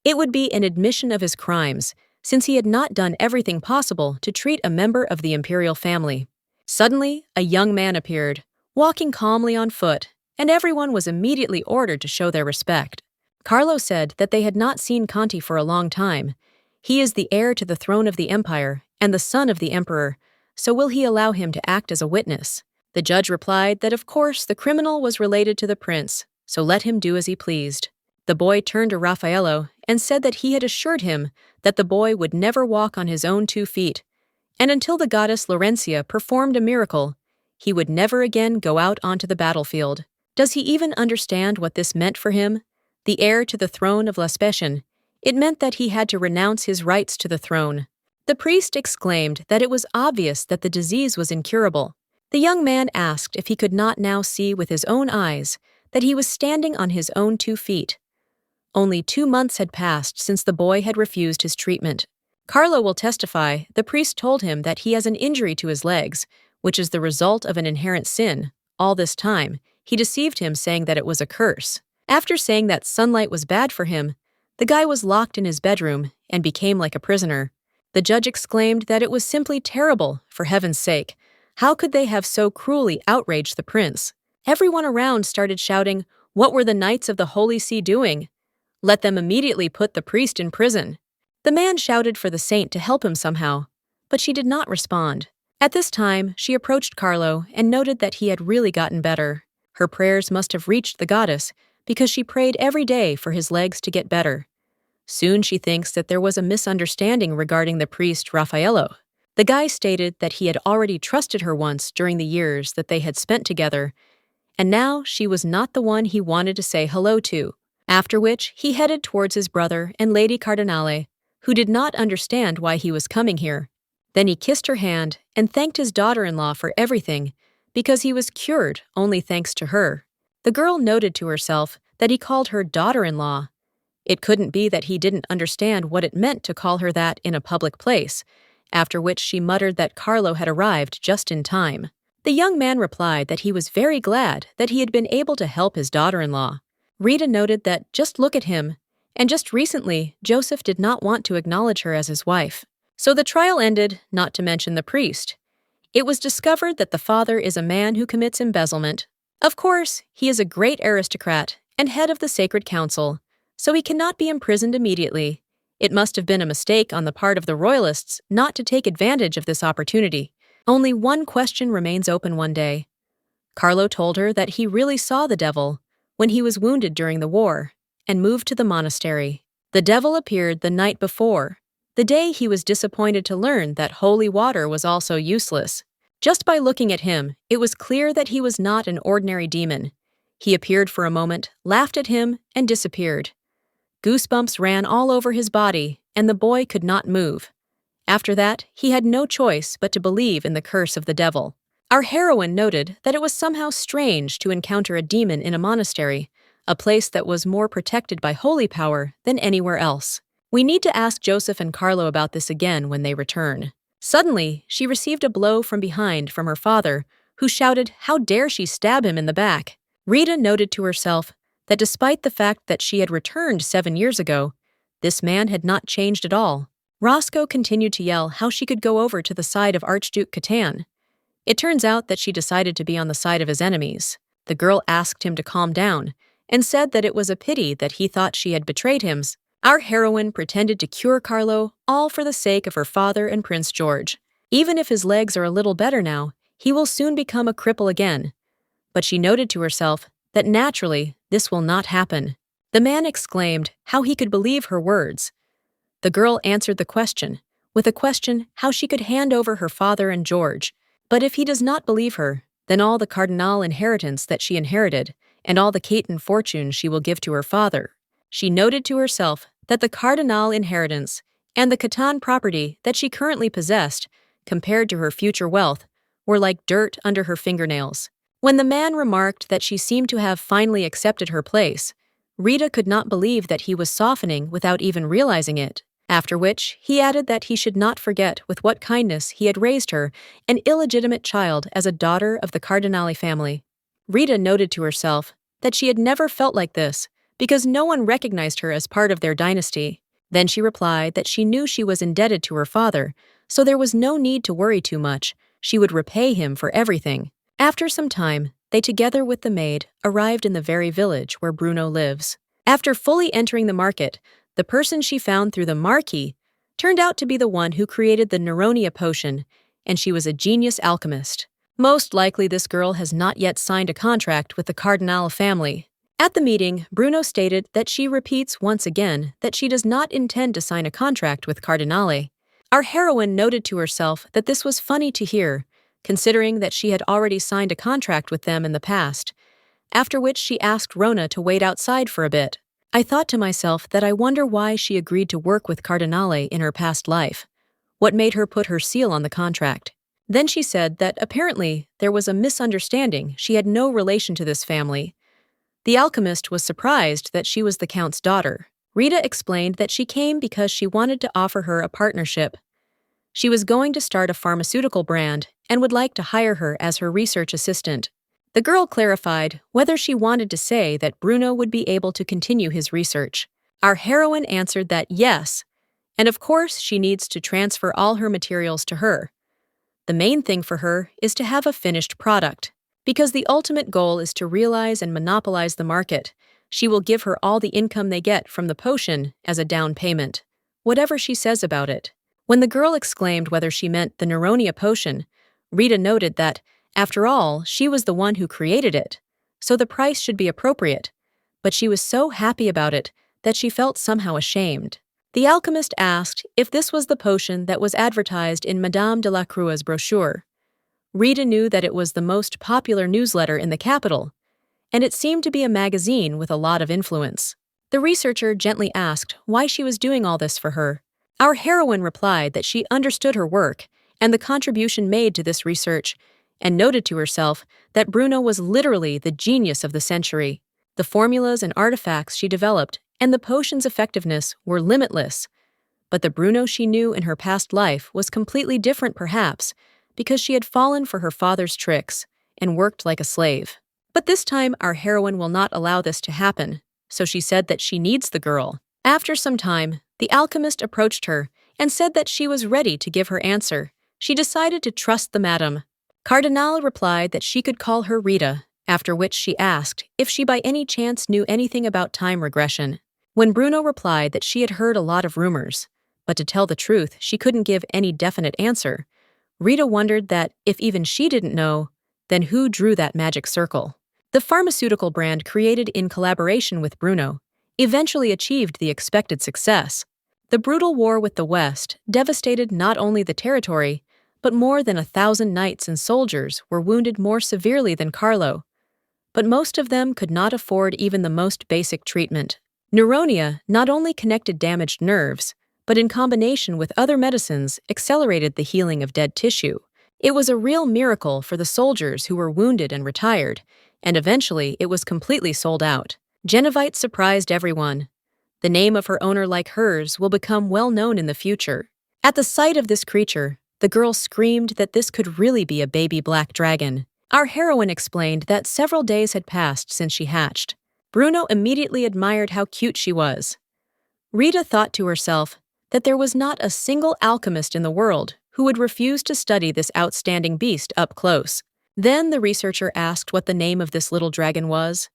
it would be an admission of his crimes, since he had not done everything possible to treat a member of the imperial family. Suddenly, a young man appeared, walking calmly on foot, and everyone was immediately ordered to show their respect. Carlo said that they had not seen Conti for a long time. He is the heir to the throne of the empire and the son of the emperor, so will he allow him to act as a witness? The judge replied that of course the criminal was related to the prince, so let him do as he pleased. The boy turned to Raffaello and said that he had assured him that the boy would never walk on his own 2 feet, and until the goddess Laurentia performed a miracle, he would never again go out onto the battlefield. Does he even understand what this meant for him? The heir to the throne of Vespasian. It meant that he had to renounce his rights to the throne. The priest exclaimed that it was obvious that the disease was incurable. The young man asked if he could not now see with his own eyes that he was standing on his own 2 feet. Only 2 months had passed since the boy had refused his treatment. Carlo will testify the priest told him that he has an injury to his legs, which is the result of an inherent sin. All this time, he deceived him saying that it was a curse. After saying that sunlight was bad for him, the guy was locked in his bedroom and became like a prisoner. The judge exclaimed that it was simply terrible, for heaven's sake. How could they have so cruelly outraged the prince? Everyone around started shouting, "What were the Knights of the Holy See doing? Let them immediately put the priest in prison." The man shouted for the saint to help him somehow, but she did not respond. At this time, she approached Carlo and noted that he had really gotten better. Her prayers must have reached the goddess because she prayed every day for his legs to get better. Soon she thinks that there was a misunderstanding regarding the priest Raffaello. The guy stated that he had already trusted her once during the years that they had spent together, and now she was not the one he wanted to say hello to. After which, he headed towards his brother and Lady Cardinale, who did not understand why he was coming here. Then he kissed her hand and thanked his daughter-in-law for everything, because he was cured only thanks to her. The girl noted to herself that he called her daughter-in-law. It couldn't be that he didn't understand what it meant to call her that in a public place, after which she muttered that Carlo had arrived just in time. The young man replied that he was very glad that he had been able to help his daughter-in-law. Rita noted that just look at him, and just recently, Joseph did not want to acknowledge her as his wife. So the trial ended, not to mention the priest. It was discovered that the father is a man who commits embezzlement. Of course, he is a great aristocrat and head of the sacred council, so he cannot be imprisoned immediately. It must have been a mistake on the part of the royalists not to take advantage of this opportunity. Only one question remains open one day. Carlo told her that he really saw the devil when he was wounded during the war and moved to the monastery. The devil appeared the night before, the day he was disappointed to learn that holy water was also useless. Just by looking at him, it was clear that he was not an ordinary demon. He appeared for a moment, laughed at him, and disappeared. Goosebumps ran all over his body, and the boy could not move. After that, he had no choice but to believe in the curse of the devil. Our heroine noted that it was somehow strange to encounter a demon in a monastery, a place that was more protected by holy power than anywhere else. We need to ask Joseph and Carlo about this again when they return. Suddenly, she received a blow from behind from her father, who shouted, "How dare she stab him in the back?" Rita noted to herself that despite the fact that she had returned 7 years ago, this man had not changed at all. Roscoe continued to yell how she could go over to the side of Archduke Catan. It turns out that she decided to be on the side of his enemies. The girl asked him to calm down and said that it was a pity that he thought she had betrayed him. Our heroine pretended to cure Carlo, all for the sake of her father and Prince George. Even if his legs are a little better now, he will soon become a cripple again. But she noted to herself that naturally this will not happen. The man exclaimed how he could believe her words. The girl answered the question, with a question how she could hand over her father and George. But if he does not believe her, then all the Cardinal inheritance that she inherited, and all the Caton fortune she will give to her father. She noted to herself that the Cardinal inheritance and the Catan property that she currently possessed, compared to her future wealth, were like dirt under her fingernails. When the man remarked that she seemed to have finally accepted her place, Rita could not believe that he was softening without even realizing it. After which, he added that he should not forget with what kindness he had raised her, an illegitimate child, as a daughter of the Cardinale family. Rita noted to herself that she had never felt like this, because no one recognized her as part of their dynasty. Then she replied that she knew she was indebted to her father, so there was no need to worry too much. She would repay him for everything. After some time, they together with the maid arrived in the very village where Bruno lives. After fully entering the market, the person she found through the marquee turned out to be the one who created the Neuronia potion, and she was a genius alchemist. Most likely this girl has not yet signed a contract with the Cardinal family. At the meeting, Bruno stated that she repeats once again that she does not intend to sign a contract with Cardinale. Our heroine noted to herself that this was funny to hear, considering that she had already signed a contract with them in the past, after which she asked Rona to wait outside for a bit. I thought to myself that I wonder why she agreed to work with Cardinale in her past life. What made her put her seal on the contract? Then she said that apparently there was a misunderstanding. She had no relation to this family. The alchemist was surprised that she was the Count's daughter. Rita explained that she came because she wanted to offer her a partnership. She was going to start a pharmaceutical brand and would like to hire her as her research assistant. The girl clarified whether she wanted to say that Bruno would be able to continue his research. Our heroine answered that yes, and of course she needs to transfer all her materials to her. The main thing for her is to have a finished product, because the ultimate goal is to realize and monopolize the market. She will give her all the income they get from the potion as a down payment, whatever she says about it. When the girl exclaimed whether she meant the Neuronia potion, Rita noted that, after all, she was the one who created it, so the price should be appropriate, but she was so happy about it that she felt somehow ashamed. The alchemist asked if this was the potion that was advertised in Madame de la Crue's brochure. Rita knew that it was the most popular newsletter in the capital, and it seemed to be a magazine with a lot of influence. The researcher gently asked why she was doing all this for her. Our heroine replied that she understood her work and the contribution made to this research, and noted to herself that Bruno was literally the genius of the century. The formulas and artifacts she developed and the potion's effectiveness were limitless. But the Bruno she knew in her past life was completely different perhaps, because she had fallen for her father's tricks and worked like a slave. But this time our heroine will not allow this to happen, so she said that she needs the girl. After some time, the alchemist approached her and said that she was ready to give her answer. She decided to trust the madam. Cardinal replied that she could call her Rita, after which she asked if she by any chance knew anything about time regression. When Bruno replied that she had heard a lot of rumors, but to tell the truth, she couldn't give any definite answer, Rita wondered that if even she didn't know, then who drew that magic circle? The pharmaceutical brand created in collaboration with Bruno eventually achieved the expected success. The brutal war with the West devastated not only the territory, but more than 1,000 knights and soldiers were wounded more severely than Carlo. But most of them could not afford even the most basic treatment. Neuronia not only connected damaged nerves, but in combination with other medicines accelerated the healing of dead tissue. It was a real miracle for the soldiers who were wounded and retired, and eventually it was completely sold out. Genevite surprised everyone. The name of her owner, like hers, will become well known in the future. At the sight of this creature, the girl screamed that this could really be a baby black dragon. Our heroine explained that several days had passed since she hatched. Bruno immediately admired how cute she was. Rita thought to herself that there was not a single alchemist in the world who would refuse to study this outstanding beast up close. Then the researcher asked what the name of this little dragon was.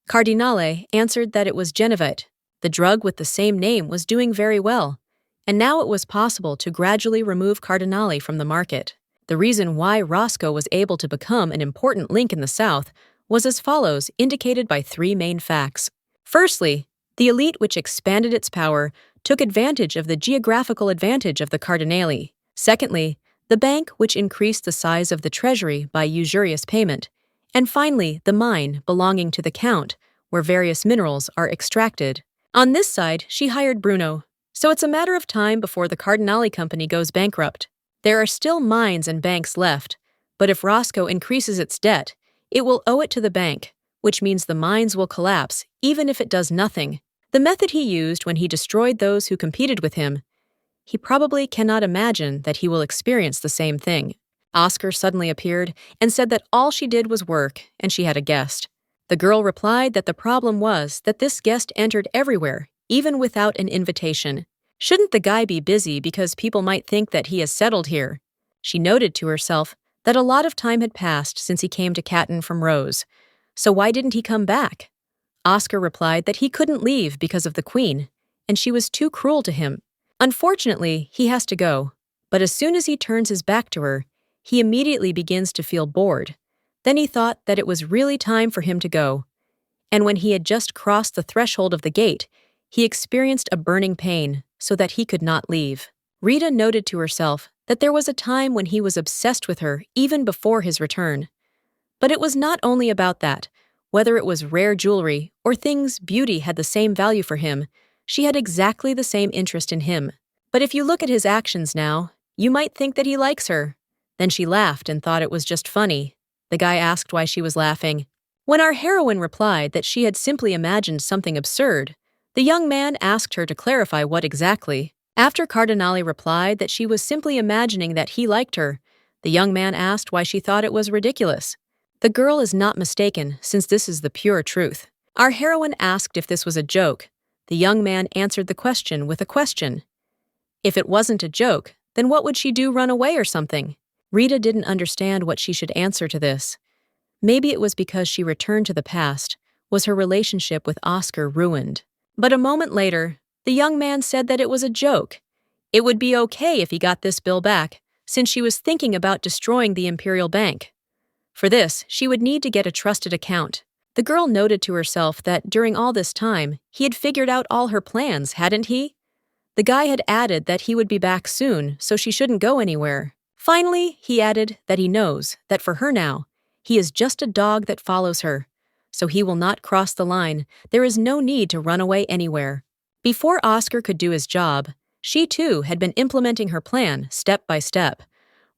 Cardinale answered that it was Genovite. The drug with the same name was doing very well, and now it was possible to gradually remove Cardinale from the market. The reason why Roscoe was able to become an important link in the South was as follows, indicated by three main facts. Firstly, the elite which expanded its power took advantage of the geographical advantage of the Cardinale. Secondly, the bank which increased the size of the treasury by usurious payment. And finally, the mine belonging to the Count, where various minerals are extracted. On this side, she hired Bruno, so it's a matter of time before the Cardinale company goes bankrupt. There are still mines and banks left, but if Roscoe increases its debt, it will owe it to the bank, which means the mines will collapse even if it does nothing. The method he used when he destroyed those who competed with him, he probably cannot imagine that he will experience the same thing. Oscar suddenly appeared and said that all she did was work and she had a guest. The girl replied that the problem was that this guest entered everywhere, even without an invitation. Shouldn't the guy be busy because people might think that he has settled here? She noted to herself that a lot of time had passed since he came to Catton from Rose, so why didn't he come back? Oscar replied that he couldn't leave because of the Queen, and she was too cruel to him. Unfortunately, he has to go, but as soon as he turns his back to her, he immediately begins to feel bored. Then he thought that it was really time for him to go, and when he had just crossed the threshold of the gate, he experienced a burning pain so that he could not leave. Rita noted to herself that there was a time when he was obsessed with her even before his return. But it was not only about that. Whether it was rare jewelry or things beauty had the same value for him, she had exactly the same interest in him. But if you look at his actions now, you might think that he likes her. Then she laughed and thought it was just funny. The guy asked why she was laughing. When our heroine replied that she had simply imagined something absurd, the young man asked her to clarify what exactly. After Cardinale replied that she was simply imagining that he liked her, the young man asked why she thought it was ridiculous. The girl is not mistaken, since this is the pure truth. Our heroine asked if this was a joke. The young man answered the question with a question. If it wasn't a joke, then what would she do, run away or something? Rita didn't understand what she should answer to this. Maybe it was because she returned to the past. Was her relationship with Oscar ruined? But a moment later, the young man said that it was a joke. It would be okay if he got this bill back, since she was thinking about destroying the Imperial Bank. For this, she would need to get a trusted account. The girl noted to herself that during all this time, he had figured out all her plans, hadn't he? The guy had added that he would be back soon, so she shouldn't go anywhere. Finally, he added that he knows that for her now, he is just a dog that follows her. So he will not cross the line. There is no need to run away anywhere. Before Oscar could do his job, she too had been implementing her plan step by step.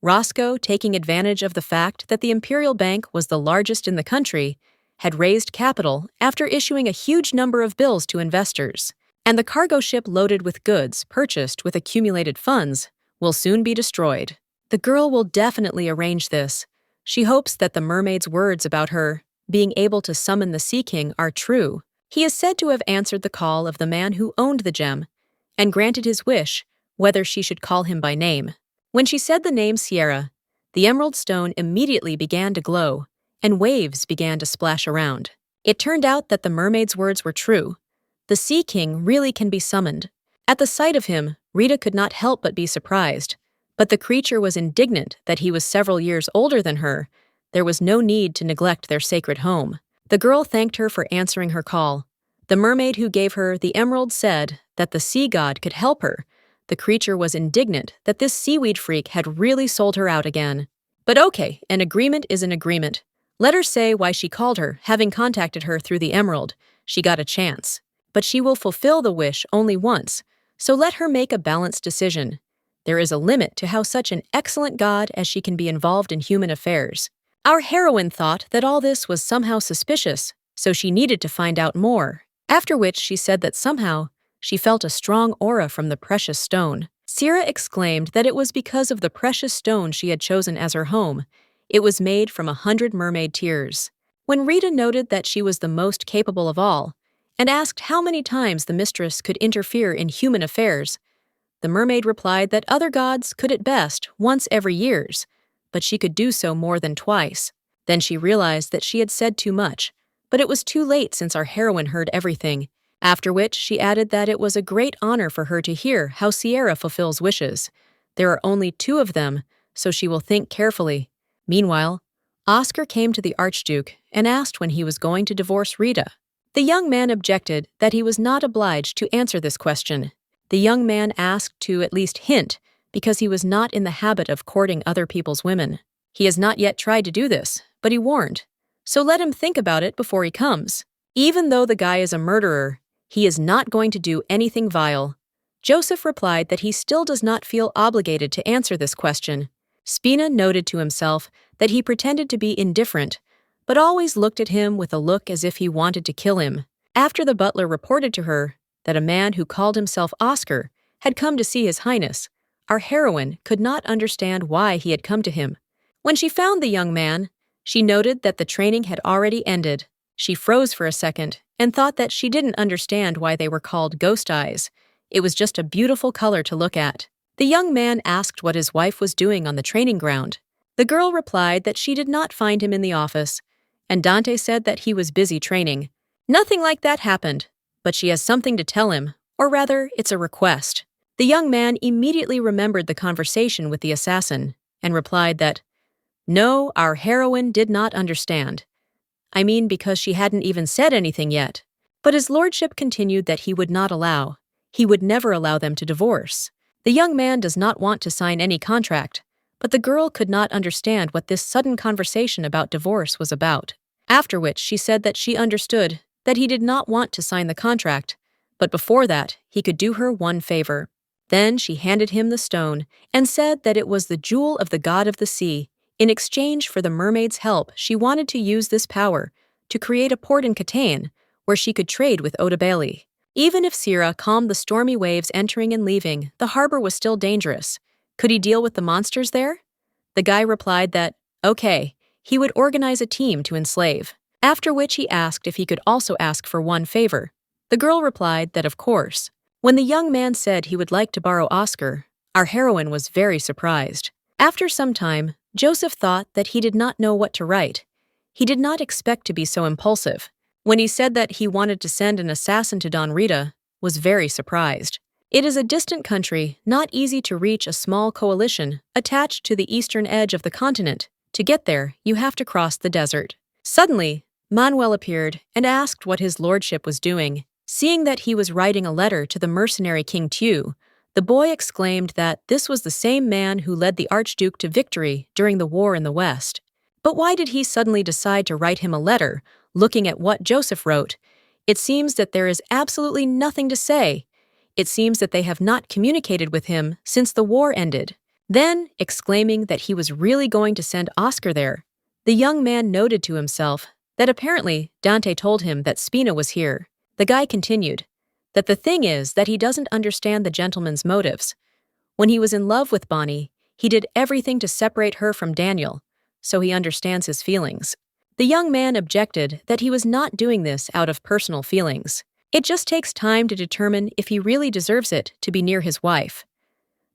Roscoe, taking advantage of the fact that the Imperial Bank was the largest in the country, had raised capital after issuing a huge number of bills to investors. And the cargo ship loaded with goods purchased with accumulated funds will soon be destroyed. The girl will definitely arrange this. She hopes that the mermaid's words about her being able to summon the Sea King are true. He is said to have answered the call of the man who owned the gem and granted his wish, whether she should call him by name. When she said the name Sierra, the emerald stone immediately began to glow, and waves began to splash around. It turned out that the mermaid's words were true. The Sea King really can be summoned. At the sight of him, Rita could not help but be surprised. But the creature was indignant that he was several years older than her. There was no need to neglect their sacred home. The girl thanked her for answering her call. The mermaid who gave her the emerald said that the sea god could help her. The creature was indignant that this seaweed freak had really sold her out again. But okay, an agreement is an agreement. Let her say why she called her, having contacted her through the emerald. She got a chance. But she will fulfill the wish only once, so let her make a balanced decision. There is a limit to how such an excellent god as she can be involved in human affairs. Our heroine thought that all this was somehow suspicious, so she needed to find out more, after which she said that somehow she felt a strong aura from the precious stone. Sierra exclaimed that it was because of the precious stone she had chosen as her home. It was made from 100 mermaid tears. When Rita noted that she was the most capable of all, and asked how many times the mistress could interfere in human affairs, the mermaid replied that other gods could at best once every years, but she could do so more than twice. Then she realized that she had said too much, but it was too late since our heroine heard everything, after which she added that it was a great honor for her to hear how Sierra fulfills wishes. There are only 2 of them, so she will think carefully. Meanwhile, Oscar came to the Archduke and asked when he was going to divorce Rita. The young man objected that he was not obliged to answer this question. The young man asked to at least hint, because he was not in the habit of courting other people's women. He has not yet tried to do this, but he warned. So let him think about it before he comes. Even though the guy is a murderer, he is not going to do anything vile. Joseph replied that he still does not feel obligated to answer this question. Spina noted to himself that he pretended to be indifferent, but always looked at him with a look as if he wanted to kill him. After the butler reported to her that a man who called himself Oscar had come to see His Highness, our heroine could not understand why he had come to him. When she found the young man, she noted that the training had already ended. She froze for a second and thought that she didn't understand why they were called ghost eyes. It was just a beautiful color to look at. The young man asked what his wife was doing on the training ground. The girl replied that she did not find him in the office, and Dante said that he was busy training. Nothing like that happened, but she has something to tell him, or rather, it's a request. The young man immediately remembered the conversation with the assassin and replied that, no, our heroine did not understand. I mean, because she hadn't even said anything yet. But his lordship continued that he would not allow. He would never allow them to divorce. The young man does not want to sign any contract, but the girl could not understand what this sudden conversation about divorce was about. After which she said that she understood that he did not want to sign the contract, but before that, he could do her one favor. Then she handed him the stone and said that it was the jewel of the god of the sea. In exchange for the mermaid's help, she wanted to use this power to create a port in Catane where she could trade with Odebali. Even if Sierra calmed the stormy waves entering and leaving, the harbor was still dangerous. Could he deal with the monsters there? The guy replied that, okay, he would organize a team to enslave. After which he asked if he could also ask for one favor. The girl replied that of course. When the young man said he would like to borrow Oscar, our heroine was very surprised. After some time, Joseph thought that he did not know what to write. He did not expect to be so impulsive. When he said that he wanted to send an assassin to Don Rita, was very surprised. It is a distant country, not easy to reach a small coalition attached to the eastern edge of the continent. To get there, you have to cross the desert. Suddenly, Manuel appeared and asked what his lordship was doing. Seeing that he was writing a letter to the mercenary King Tu, the boy exclaimed that this was the same man who led the Archduke to victory during the war in the West. But why did he suddenly decide to write him a letter? Looking at what Joseph wrote, it seems that there is absolutely nothing to say. It seems that they have not communicated with him since the war ended. Then, exclaiming that he was really going to send Oscar there, the young man noted to himself that apparently Dante told him that Spina was here. The guy continued that the thing is that he doesn't understand the gentleman's motives. When he was in love with Bonnie, he did everything to separate her from Daniel, so he understands his feelings. The young man objected that he was not doing this out of personal feelings. It just takes time to determine if he really deserves it to be near his wife.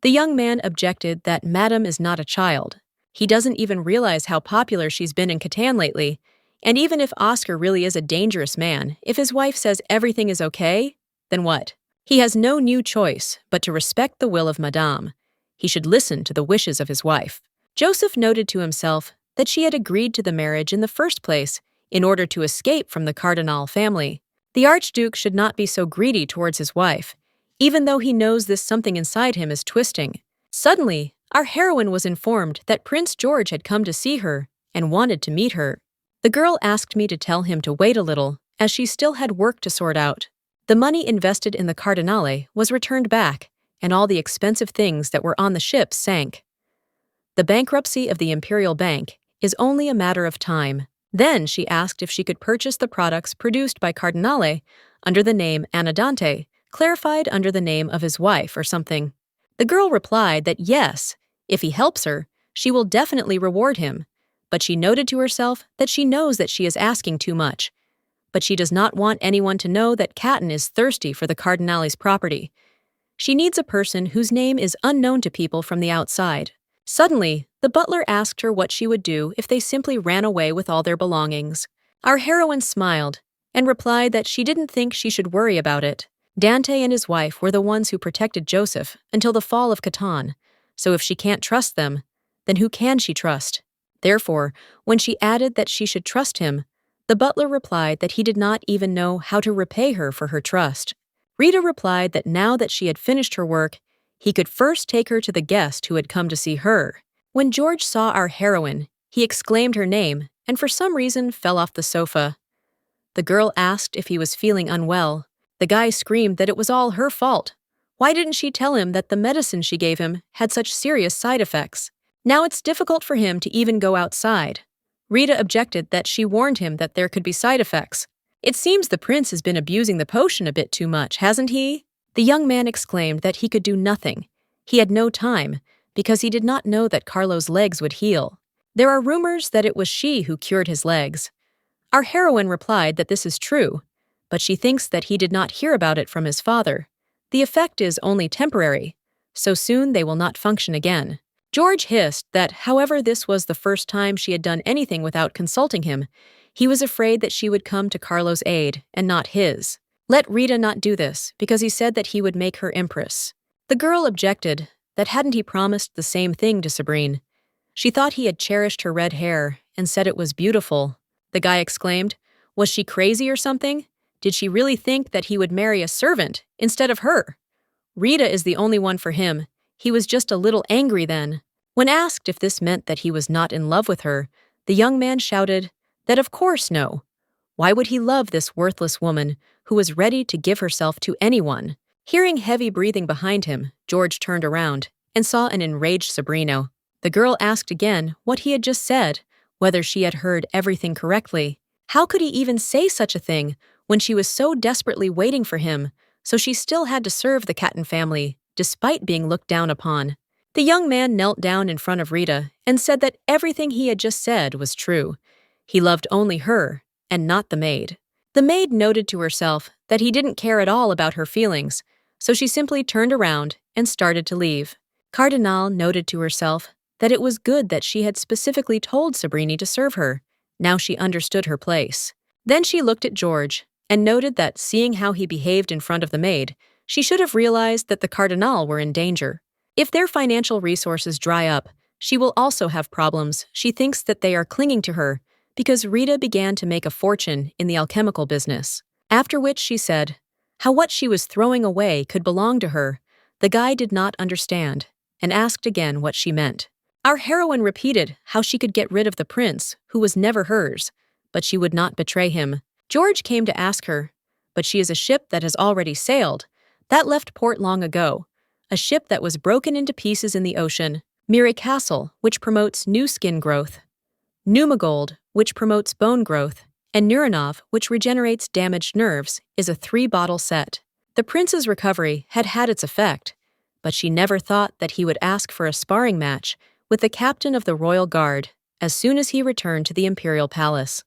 The young man objected that Madame is not a child. He doesn't even realize how popular she's been in Catan lately, and even if Oscar really is a dangerous man, if his wife says everything is okay, then what? He has no new choice but to respect the will of Madame. He should listen to the wishes of his wife. Joseph noted to himself that she had agreed to the marriage in the first place in order to escape from the Cardinal family. The Archduke should not be so greedy towards his wife, even though he knows this something inside him is twisting. Suddenly, our heroine was informed that Prince George had come to see her and wanted to meet her. The girl asked me to tell him to wait a little, as she still had work to sort out. The money invested in the Cardinale was returned back, and all the expensive things that were on the ship sank. The bankruptcy of the Imperial Bank is only a matter of time. Then she asked if she could purchase the products produced by Cardinale under the name Anadante, clarified under the name of his wife or something. The girl replied that yes, if he helps her, she will definitely reward him. but she noted to herself that she knows that she is asking too much. But she does not want anyone to know that Katten is thirsty for the Cardinale's property. She needs a person whose name is unknown to people from the outside. Suddenly, the butler asked her what she would do if they simply ran away with all their belongings. Our heroine smiled and replied that she didn't think she should worry about it. Dante and his wife were the ones who protected Joseph until the fall of Catan, so if she can't trust them, then who can she trust? Therefore, when she added that she should trust him, the butler replied that he did not even know how to repay her for her trust. Rita replied that now that she had finished her work, he could first take her to the guest who had come to see her. When George saw our heroine, he exclaimed her name and for some reason fell off the sofa. The girl asked if he was feeling unwell. The guy screamed that it was all her fault. Why didn't she tell him that the medicine she gave him had such serious side effects? Now it's difficult for him to even go outside. Rita objected that she warned him that there could be side effects. It seems the prince has been abusing the potion a bit too much, hasn't he? The young man exclaimed that he could do nothing. He had no time, because he did not know that Carlo's legs would heal. There are rumors that it was she who cured his legs. Our heroine replied that this is true, but she thinks that he did not hear about it from his father. The effect is only temporary, so soon they will not function again. George hissed that, however this was the first time she had done anything without consulting him, he was afraid that she would come to Carlo's aid and not his. Let Rita not do this, because he said that he would make her empress. The girl objected that hadn't he promised the same thing to Sabrine? She thought he had cherished her red hair and said it was beautiful. The guy exclaimed, was she crazy or something? Did she really think that he would marry a servant instead of her? Rita is the only one for him. He was just a little angry then. When asked if this meant that he was not in love with her, the young man shouted that of course no. Why would he love this worthless woman who was ready to give herself to anyone? Hearing heavy breathing behind him, George turned around and saw an enraged Sabrina. The girl asked again what he had just said, whether she had heard everything correctly. How could he even say such a thing when she was so desperately waiting for him, so she still had to serve the Katten family, despite being looked down upon? The young man knelt down in front of Rita and said that everything he had just said was true. He loved only her, and not the maid. The maid noted to herself that he didn't care at all about her feelings, so she simply turned around and started to leave. Cardinale noted to herself that it was good that she had specifically told Sabrine to serve her. Now she understood her place. Then she looked at George and noted that, seeing how he behaved in front of the maid, she should have realized that the Cardinale were in danger. If their financial resources dry up, she will also have problems. She thinks that they are clinging to her because Rita began to make a fortune in the alchemical business. After which she said how what she was throwing away could belong to her. The guy did not understand and asked again what she meant. Our heroine repeated how she could get rid of the prince, who was never hers, but she would not betray him. George came to ask her, but she is a ship that has already sailed. That left port long ago. A ship that was broken into pieces in the ocean. Mire Castle, which promotes new skin growth. Pneumagold, which promotes bone growth. And Nurinov, which regenerates damaged nerves, is a 3-bottle set. The prince's recovery had had its effect, but she never thought that he would ask for a sparring match with the captain of the royal guard as soon as he returned to the imperial palace.